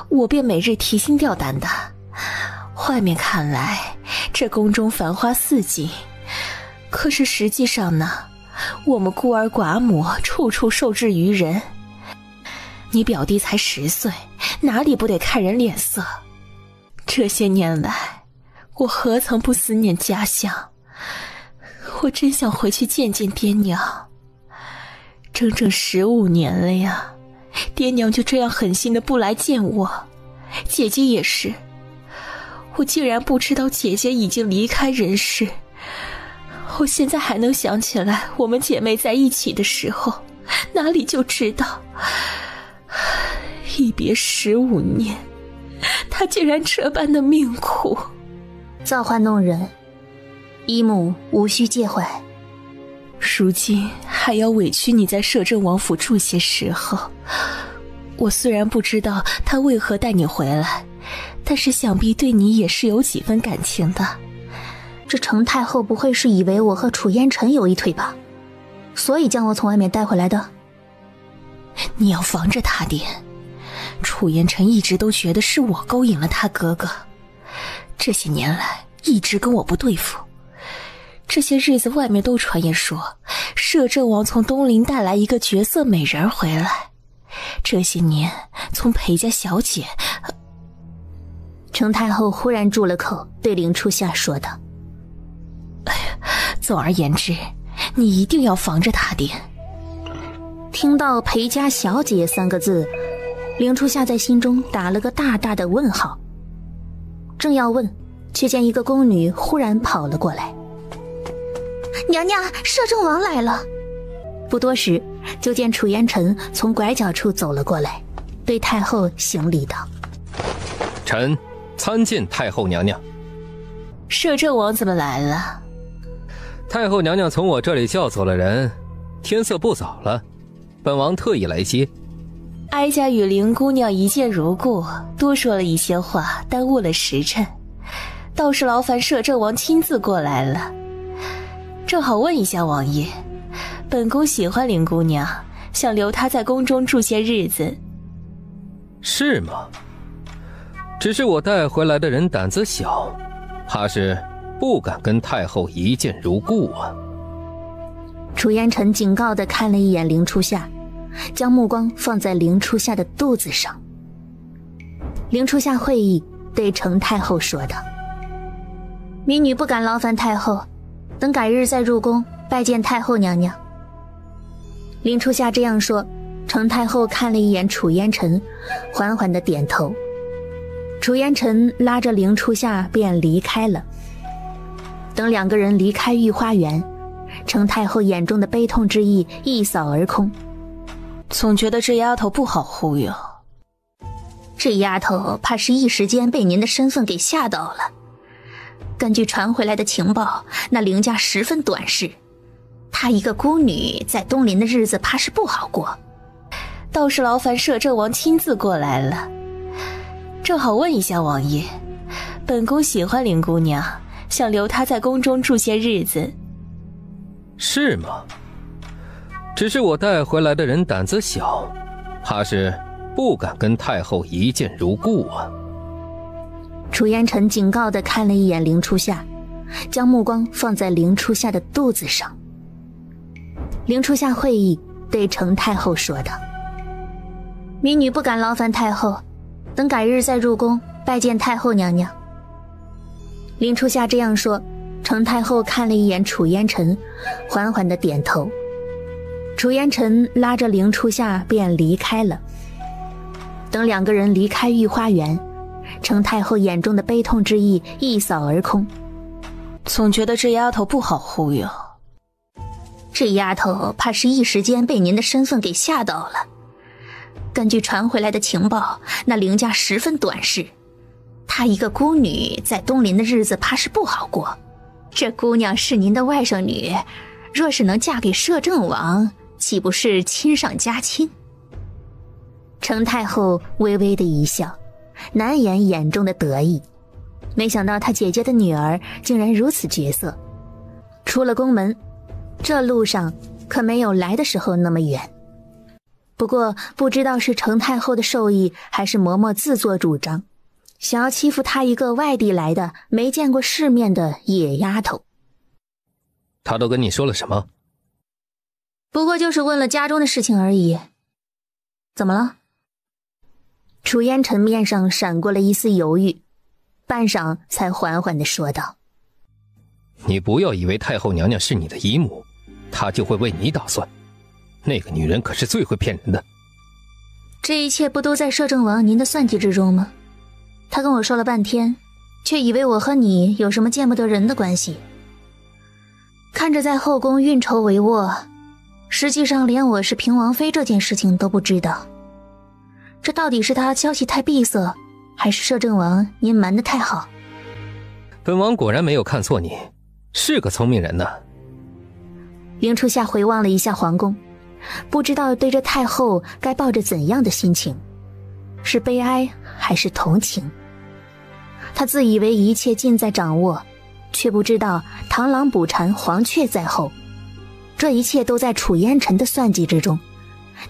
[SPEAKER 9] 我便每日提心吊胆的，外面看来这宫中繁花似锦，可是实际上呢，我们孤儿寡母处处受制于人。你表弟才10岁，哪里不得看人脸色？这些年来，我何曾不思念家乡？我真想回去见见爹娘。整整15年了呀，爹娘就这样狠心的不来见我，姐姐也是。我竟然不知道姐姐已经离开人世。我现在还能想起来我们姐妹在一起的时候，哪里就知道一别15年，她竟然这般的命苦。
[SPEAKER 3] 造化弄人，姨母无需介怀。
[SPEAKER 9] 如今还要委屈你在摄政王府住些时候。我虽然不知道他为何带你回来，但是想必对你也是有几分感情的。
[SPEAKER 3] 这程太后不会是以为我和楚烟尘有一腿吧，所以将我从外面带回来的？
[SPEAKER 9] 你要防着他点。楚烟尘一直都觉得是我勾引了他哥哥，这些年来一直跟我不对付。这些日子外面都传言说摄政王从东陵带来一个绝色美人回来，这些年从裴家小姐。
[SPEAKER 3] 程太后忽然住了口，对凌初夏说道：
[SPEAKER 9] 总而言之，你一定要防着他点。
[SPEAKER 3] 听到裴家小姐3个字，凌初夏在心中打了个大大的问号。正要问，却见一个宫女忽然跑了过来。娘娘，摄政王来了。不多时，就见楚烟尘从拐角处走了过来，对太后行礼道：
[SPEAKER 8] 臣参见太后娘娘。
[SPEAKER 9] 摄政王怎么来了？
[SPEAKER 8] 太后娘娘从我这里叫走了人，天色不早了，本王特意来接。
[SPEAKER 9] 哀家与林姑娘一见如故，多说了一些话，耽误了时辰，倒是劳烦摄政王亲自过来了。正好问一下王爷，本宫喜欢林姑娘，想留她在宫中住些日子。
[SPEAKER 8] 是吗？只是我带回来的人胆子小，怕是不敢跟太后一见如故啊。
[SPEAKER 3] 楚烟尘警告地看了一眼凌初夏，将目光放在凌初夏的肚子上。凌初夏会意，对程太后说道：民女不敢劳烦太后，等改日再入宫拜见太后娘娘。凌初夏这样说，程太后看了一眼楚烟尘，缓缓地点头。楚烟尘拉着凌初夏便离开了。等2个人离开御花园，程太后眼中的悲痛之意一扫而空。
[SPEAKER 9] 总觉得这丫头不好忽悠。
[SPEAKER 3] 这丫头怕是一时间被您的身份给吓到了。根据传回来的情报，那凌家十分短视，她一个孤女在东林的日子怕是不好过。
[SPEAKER 9] 倒是劳烦摄政王亲自过来了。正好问一下王爷，本宫喜欢林姑娘，想留她在宫中住些日子。
[SPEAKER 8] 是吗？只是我带回来的人胆子小，怕是不敢跟太后一见如故啊。
[SPEAKER 3] 楚烟尘警告地看了一眼凌初夏，将目光放在凌初夏的肚子上。凌初夏会意，对程太后说道：民女不敢劳烦太后，等改日再入宫拜见太后娘娘。凌初夏这样说，程太后看了一眼楚烟尘，缓缓地点头。楚烟尘拉着凌初夏便离开了。等2个人离开御花园，程太后眼中的悲痛之意一扫而空。
[SPEAKER 9] 总觉得这丫头不好忽悠。
[SPEAKER 3] 这丫头怕是一时间被您的身份给吓到了。根据传回来的情报，那凌家十分短视，她一个孤女在东林的日子怕是不好过。这姑娘是您的外甥女，若是能嫁给摄政王，岂不是亲上加亲？程太后微微的一笑，难掩眼中的得意。没想到她姐姐的女儿竟然如此绝色。出了宫门，这路上可没有来的时候那么远。不过不知道是程太后的授意，还是嬷嬷自作主张，想要欺负她一个外地来的、没见过世面的野丫头。
[SPEAKER 8] 他都跟你说了什么？
[SPEAKER 3] 不过就是问了家中的事情而已。怎么了？楚烟尘面上闪过了一丝犹豫，半晌才缓缓地说道：
[SPEAKER 8] 你不要以为太后娘娘是你的姨母，她就会为你打算。那个女人可是最会骗人的。
[SPEAKER 3] 这一切不都在摄政王您的算计之中吗？他跟我说了半天，却以为我和你有什么见不得人的关系。看着在后宫运筹帷幄，实际上连我是平王妃这件事情都不知道。这到底是他消息太闭塞，还是摄政王您瞒得太好？
[SPEAKER 8] 本王果然没有看错你，是个聪明人呢。
[SPEAKER 3] 凌初夏回望了一下皇宫，不知道对这太后该抱着怎样的心情，是悲哀还是同情。他自以为一切尽在掌握，却不知道螳螂捕蝉，黄雀在后。这一切都在楚烟尘的算计之中，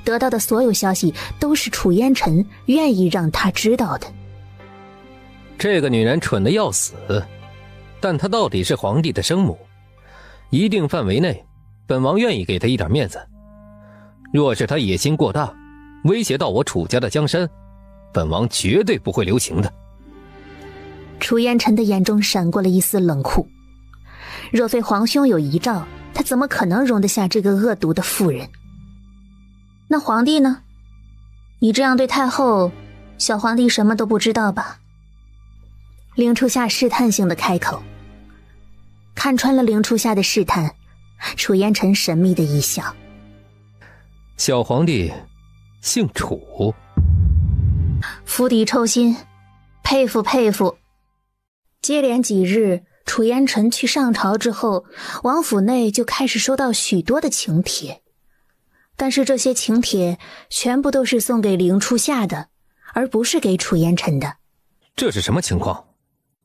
[SPEAKER 3] 得到的所有消息都是楚烟尘愿意让他知道的。
[SPEAKER 8] 这个女人蠢得要死，但她到底是皇帝的生母，一定范围内，本王愿意给她一点面子。若是她野心过大，威胁到我楚家的江山，本王绝对不会留情的。
[SPEAKER 3] 楚烟尘的眼中闪过了一丝冷酷，若非皇兄有遗诏，他怎么可能容得下这个恶毒的妇人？那皇帝呢？你这样对太后，小皇帝什么都不知道吧？凌初夏试探性的开口。看穿了凌初夏的试探，楚烟尘神秘的一笑：
[SPEAKER 8] 小皇帝姓楚。
[SPEAKER 3] 釜底抽薪，佩服佩服。接连几日，楚烟尘去上朝之后，王府内就开始收到许多的请帖，但是这些请帖全部都是送给凌初夏的，而不是给楚烟尘的。
[SPEAKER 8] 这是什么情况？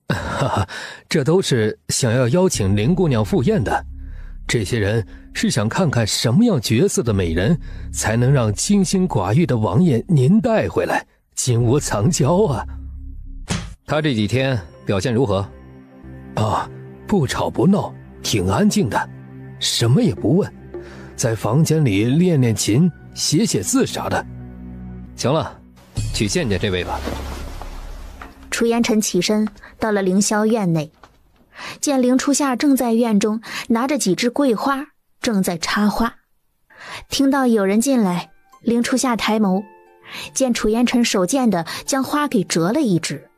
[SPEAKER 8] 哈哈，这都是想要邀请凌姑娘赴宴的。这些人是想看看什么样角色的美人才能让清心寡欲的王爷您带回来，金屋藏娇啊。他这几天表现如何？不吵不闹，挺安静的，什么也不问，在房间里练练琴，写写字啥的。行了，去见见这位吧。
[SPEAKER 3] 楚烟尘起身到了凌霄院内，见凌初夏正在院中拿着几枝桂花，正在插花。听到有人进来，凌初夏抬眸，见楚烟尘手贱的将花给折了一枝。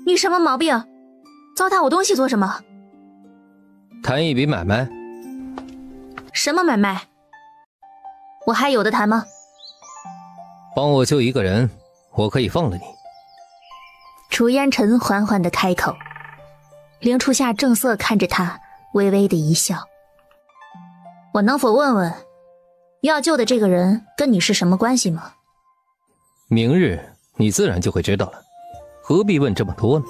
[SPEAKER 3] 你什么毛病？糟蹋我东西做什么？
[SPEAKER 8] 谈一笔买卖。
[SPEAKER 3] 什么买卖？我还有的谈吗？
[SPEAKER 8] 帮我救一个人，我可以放了你。
[SPEAKER 3] 楚烟尘缓缓地开口。凌初夏正色看着他，微微的一笑。我能否问问，要救的这个人跟你是什么关系吗？
[SPEAKER 8] 明日你自然就会知道了，何必问这么多呢？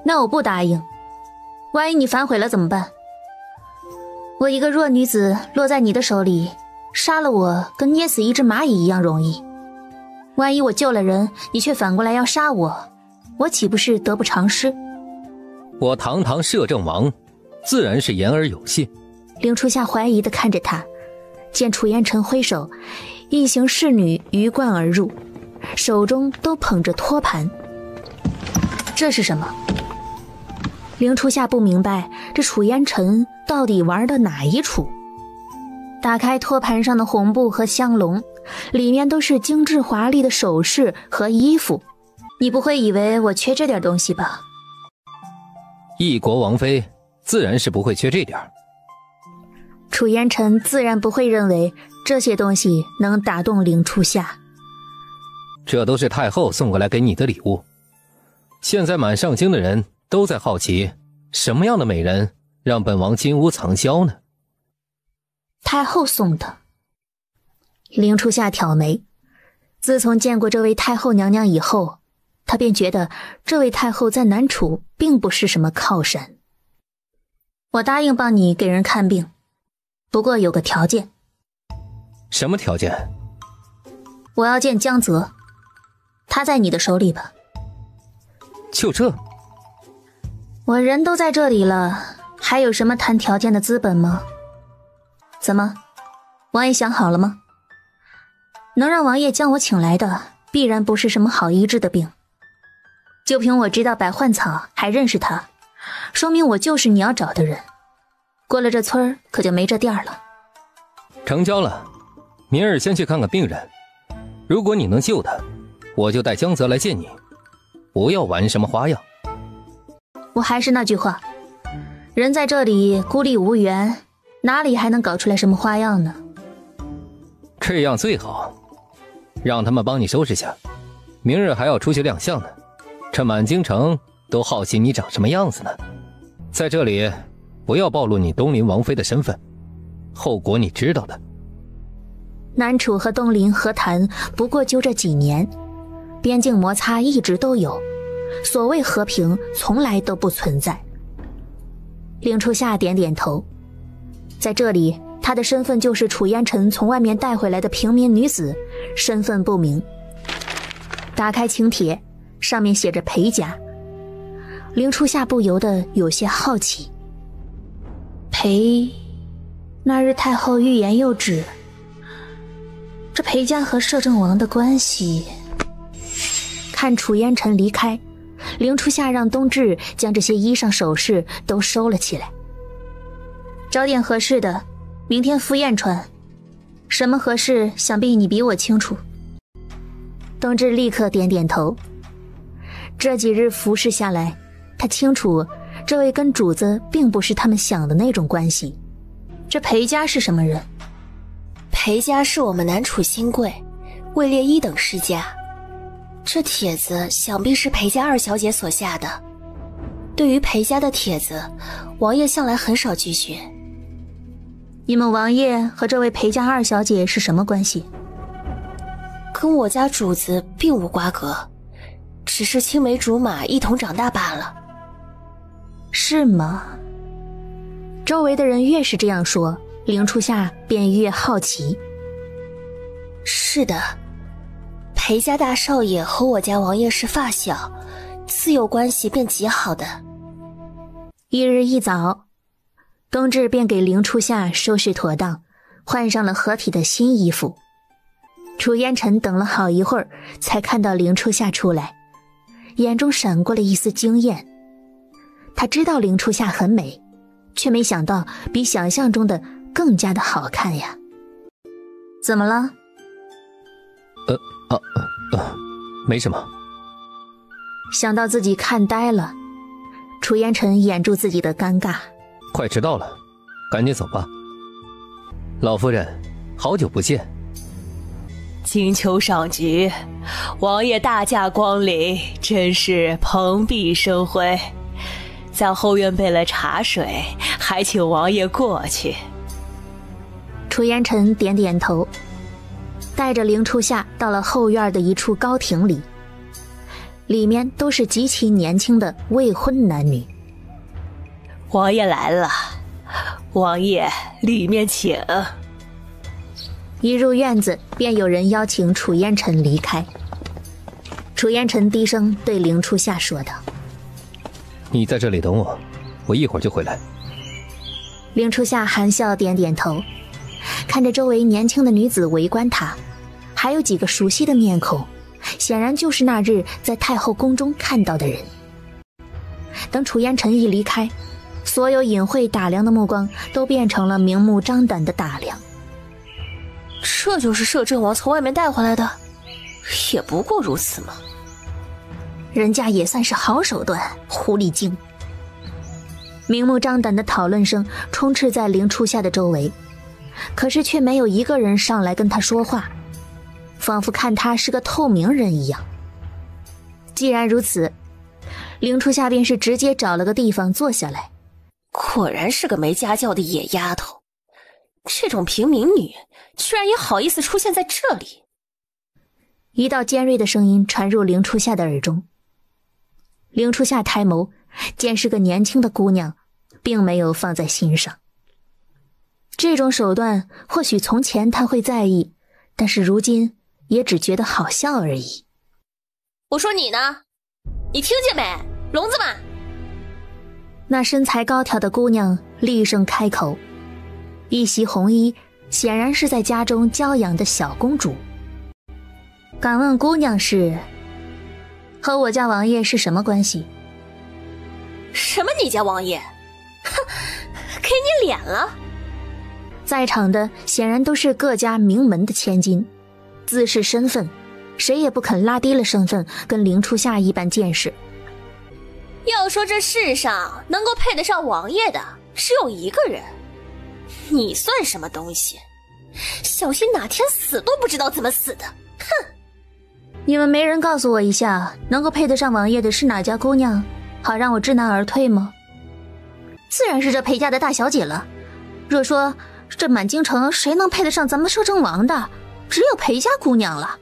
[SPEAKER 3] 那我不答应，万一你反悔了怎么办？我一个弱女子落在你的手里，杀了我跟捏死一只蚂蚁一样容易。万一我救了人，你却反过来要杀我，我岂不是得不偿失？
[SPEAKER 8] 我堂堂摄政王，自然是言而有信。
[SPEAKER 3] 凌初夏怀疑地看着他，见楚烟尘挥手，一行侍女鱼贯而入，手中都捧着托盘。这是什么？凌初夏不明白这楚烟尘到底玩的哪一出。打开托盘上的红布和香笼，里面都是精致华丽的首饰和衣服。你不会以为我缺这点东西吧？
[SPEAKER 8] 一国王妃自然是不会缺这点。
[SPEAKER 3] 楚烟尘自然不会认为这些东西能打动凌初夏。
[SPEAKER 8] 这都是太后送过来给你的礼物。现在满上京的人都在好奇，什么样的美人让本王金屋藏娇呢？
[SPEAKER 3] 太后送的。凌初夏挑眉，自从见过这位太后娘娘以后，他便觉得这位太后在南楚并不是什么靠山。我答应帮你给人看病，不过有个条件。
[SPEAKER 8] 什么条件？
[SPEAKER 3] 我要见江泽，他在你的手里吧？
[SPEAKER 8] 就这？
[SPEAKER 3] 我人都在这里了，还有什么谈条件的资本吗？怎么，王爷想好了吗？能让王爷将我请来的，必然不是什么好医治的病。就凭我知道百幻草，还认识他，说明我就是你要找的人。过了这村儿，可就没这店了。
[SPEAKER 8] 成交了，明儿先去看看病人，如果你能救他，我就带江泽来见你，不要玩什么花样。
[SPEAKER 3] 我还是那句话，人在这里孤立无援，哪里还能搞出来什么花样呢？
[SPEAKER 8] 这样最好，让他们帮你收拾下，明日还要出去亮相呢，这满京城都好奇你长什么样子呢。在这里不要暴露你东林王妃的身份，后果你知道的。
[SPEAKER 3] 南楚和东林和谈不过就这几年，边境摩擦一直都有，所谓和平从来都不存在。令初夏点点头，在这里她的身份就是楚烟尘从外面带回来的平民女子，身份不明。打开请帖，上面写着裴家。令初夏不由得有些好奇，裴，那日太后欲言又止，这裴家和摄政王的关系。看楚烟尘离开，令初夏让冬至将这些衣裳首饰都收了起来。找点合适的，明天赴宴穿。什么合适，想必你比我清楚。冬至立刻点点头。这几日服侍下来，他清楚这位跟主子并不是他们想的那种关系。这裴家是什么人？
[SPEAKER 5] 裴家是我们南楚新贵，位列1等世家。这帖子想必是裴家二小姐所下的。对于裴家的帖子，王爷向来很少拒绝。
[SPEAKER 3] 你们王爷和这位裴家二小姐是什么关系？
[SPEAKER 5] 跟我家主子并无瓜葛，只是青梅竹马一同长大罢了。
[SPEAKER 3] 是吗？周围的人越是这样说，令初夏便越好奇。
[SPEAKER 5] 是的，裴家大少爷和我家王爷是发小，自幼关系便极好的。
[SPEAKER 3] 一日一早，冬至便给令初夏收拾妥当，换上了合体的新衣服。楚烟尘等了好一会儿，才看到令初夏出来，眼中闪过了一丝惊艳。他知道令初夏很美，却没想到比想象中的更加的好看呀。怎么了？
[SPEAKER 8] 没什么。
[SPEAKER 3] 想到自己看呆了，楚烟尘掩住自己的尴尬。
[SPEAKER 8] 快迟到了，赶紧走吧。老夫人，好久不见。
[SPEAKER 9] 金秋上局，王爷大驾光临，真是蓬荜生辉。在后院备了茶水，还请王爷过去。
[SPEAKER 3] 楚烟尘点点头，带着令初夏到了后院的一处高亭里，里面都是极其年轻的未婚男女。
[SPEAKER 9] 王爷来了，王爷里面请。
[SPEAKER 3] 一入院子，便有人邀请楚烟尘离开。楚烟尘低声对令初夏说道：
[SPEAKER 8] 你在这里等我，我一会儿就回来。
[SPEAKER 3] 令初夏含笑点点头，看着周围年轻的女子围观他，还有几个熟悉的面孔，显然就是那日在太后宫中看到的人。等楚烟尘一离开，所有隐晦打量的目光都变成了明目张胆的打量。
[SPEAKER 5] 这就是摄政王从外面带回来的，也不过如此嘛。
[SPEAKER 3] 人家也算是好手段，狐狸精。明目张胆的讨论声充斥在令初夏的周围，可是却没有一个人上来跟他说话，仿佛看他是个透明人一样。既然如此，令初夏便是直接找了个地方坐下来。
[SPEAKER 5] 果然是个没家教的野丫头，这种平民女居然也好意思出现在这里。
[SPEAKER 3] 一道尖锐的声音传入令初夏的耳中。令初夏抬眸，见是个年轻的姑娘，并没有放在心上。这种手段或许从前他会在意，但是如今也只觉得好笑而已。
[SPEAKER 5] 我说你呢？你听见没？聋子吗？
[SPEAKER 3] 那身材高挑的姑娘厉声开口，一袭红衣，显然是在家中娇养的小公主。敢问姑娘是？和我家王爷是什么关系？
[SPEAKER 5] 什么你家王爷？哼，给你脸了！
[SPEAKER 3] 在场的显然都是各家名门的千金，自视身份，谁也不肯拉低了身份跟凌初夏一般见识。
[SPEAKER 5] 要说这世上能够配得上王爷的只有一个人，你算什么东西？小心哪天死都不知道怎么死的！哼！
[SPEAKER 3] 你们没人告诉我一下，能够配得上王爷的是哪家姑娘，好让我知难而退吗？自然是这裴家的大小姐了。若说这满京城谁能配得上咱们摄政王的，只有裴家姑娘了。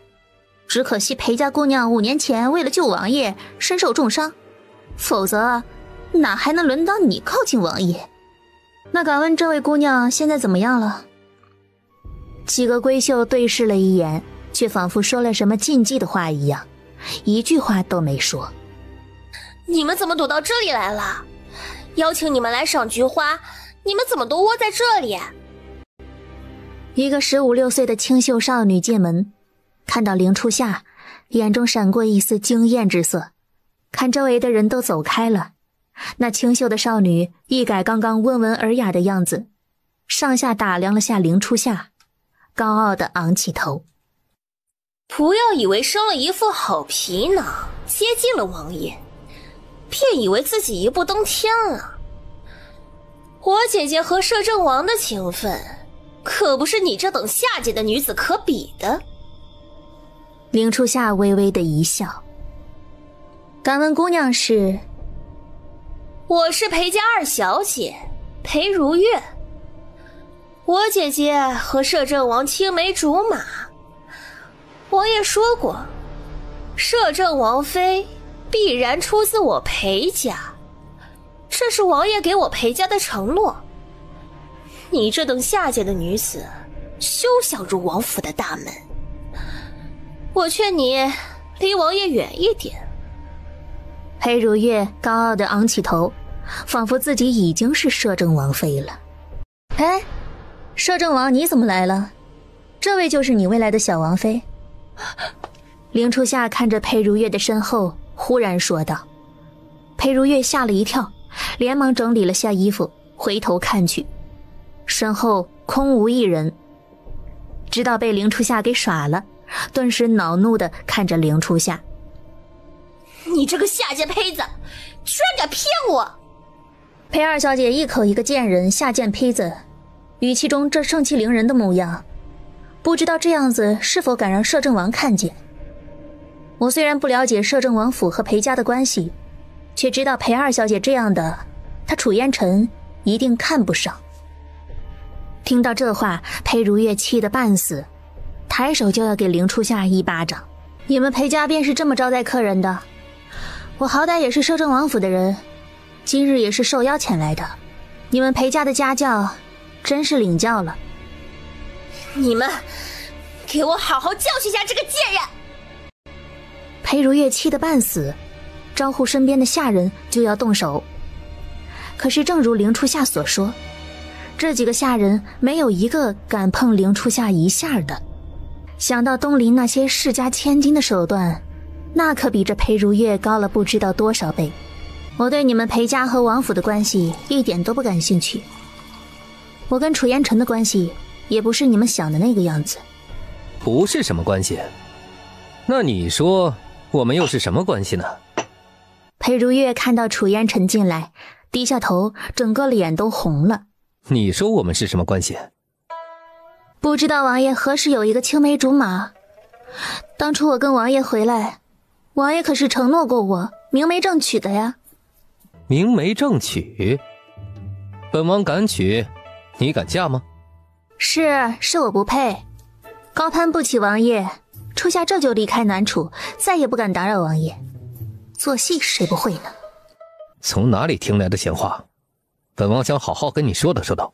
[SPEAKER 3] 只可惜裴家姑娘5年前为了救王爷身受重伤，否则哪还能轮到你靠近王爷？那敢问这位姑娘现在怎么样了？几个闺秀对视了一眼，却仿佛说了什么禁忌的话一样，一句话都没说。
[SPEAKER 5] 你们怎么躲到这里来了？邀请你们来赏菊花，你们怎么都窝在这里？
[SPEAKER 3] 一个15、16岁的清秀少女进门，看到凌初夏，眼中闪过一丝惊艳之色，看周围的人都走开了，那清秀的少女一改刚刚温文尔雅的样子，上下打量了下凌初夏，高傲地昂起头。
[SPEAKER 5] 不要以为生了一副好皮囊，接近了王爷，便以为自己一步登天了。我姐姐和摄政王的情分，可不是你这等下贱的女子可比的。
[SPEAKER 3] 凌初夏微微的一笑。敢问姑娘是？
[SPEAKER 5] 我是裴家二小姐，裴如月。我姐姐和摄政王青梅竹马，王爷说过，摄政王妃必然出自我裴家，这是王爷给我裴家的承诺。你这等下贱的女子，休想入王府的大门。我劝你离王爷远一点。
[SPEAKER 3] 裴如月高傲地昂起头，仿佛自己已经是摄政王妃了。哎，摄政王你怎么来了？这位就是你未来的小王妃？凌初夏看着裴如月的身后，忽然说道。裴如月吓了一跳，连忙整理了下衣服，回头看去，身后空无一人，知道被凌初夏给耍了，顿时恼怒地看着凌初夏。
[SPEAKER 5] 你这个下贱胚子，居然敢骗我！
[SPEAKER 3] 裴二小姐一口一个贱人，下贱胚子，语气中这盛气凌人的模样，不知道这样子是否敢让摄政王看见。我虽然不了解摄政王府和裴家的关系，却知道裴二小姐这样的，她楚烟尘一定看不上。听到这话，裴如月气得半死，抬手就要给凌初夏一巴掌。你们裴家便是这么招待客人的？我好歹也是摄政王府的人，今日也是受邀前来的，你们裴家的家教真是领教了。
[SPEAKER 5] 你们给我好好教训下这个贱人！
[SPEAKER 3] 裴如月气得半死，招呼身边的下人就要动手。可是正如凌初夏所说，这几个下人没有一个敢碰凌初夏一下的。想到东林那些世家千金的手段，那可比这裴如月高了不知道多少倍。我对你们裴家和王府的关系一点都不感兴趣，我跟楚烟尘的关系也不是你们想的那个样子。
[SPEAKER 8] 不是什么关系？那你说我们又是什么关系呢？
[SPEAKER 3] 裴如月看到楚烟尘进来，低下头，整个脸都红了。
[SPEAKER 8] 你说我们是什么关系？
[SPEAKER 3] 不知道王爷何时有一个青梅竹马？当初我跟王爷回来，王爷可是承诺过我明媒正娶的呀。
[SPEAKER 8] 明媒正娶？本王敢娶，你敢嫁吗？
[SPEAKER 3] 是我不配，高攀不起王爷，初夏这就离开南楚，再也不敢打扰王爷。做戏谁不会呢？
[SPEAKER 8] 从哪里听来的闲话？本王想好好跟你说道说道。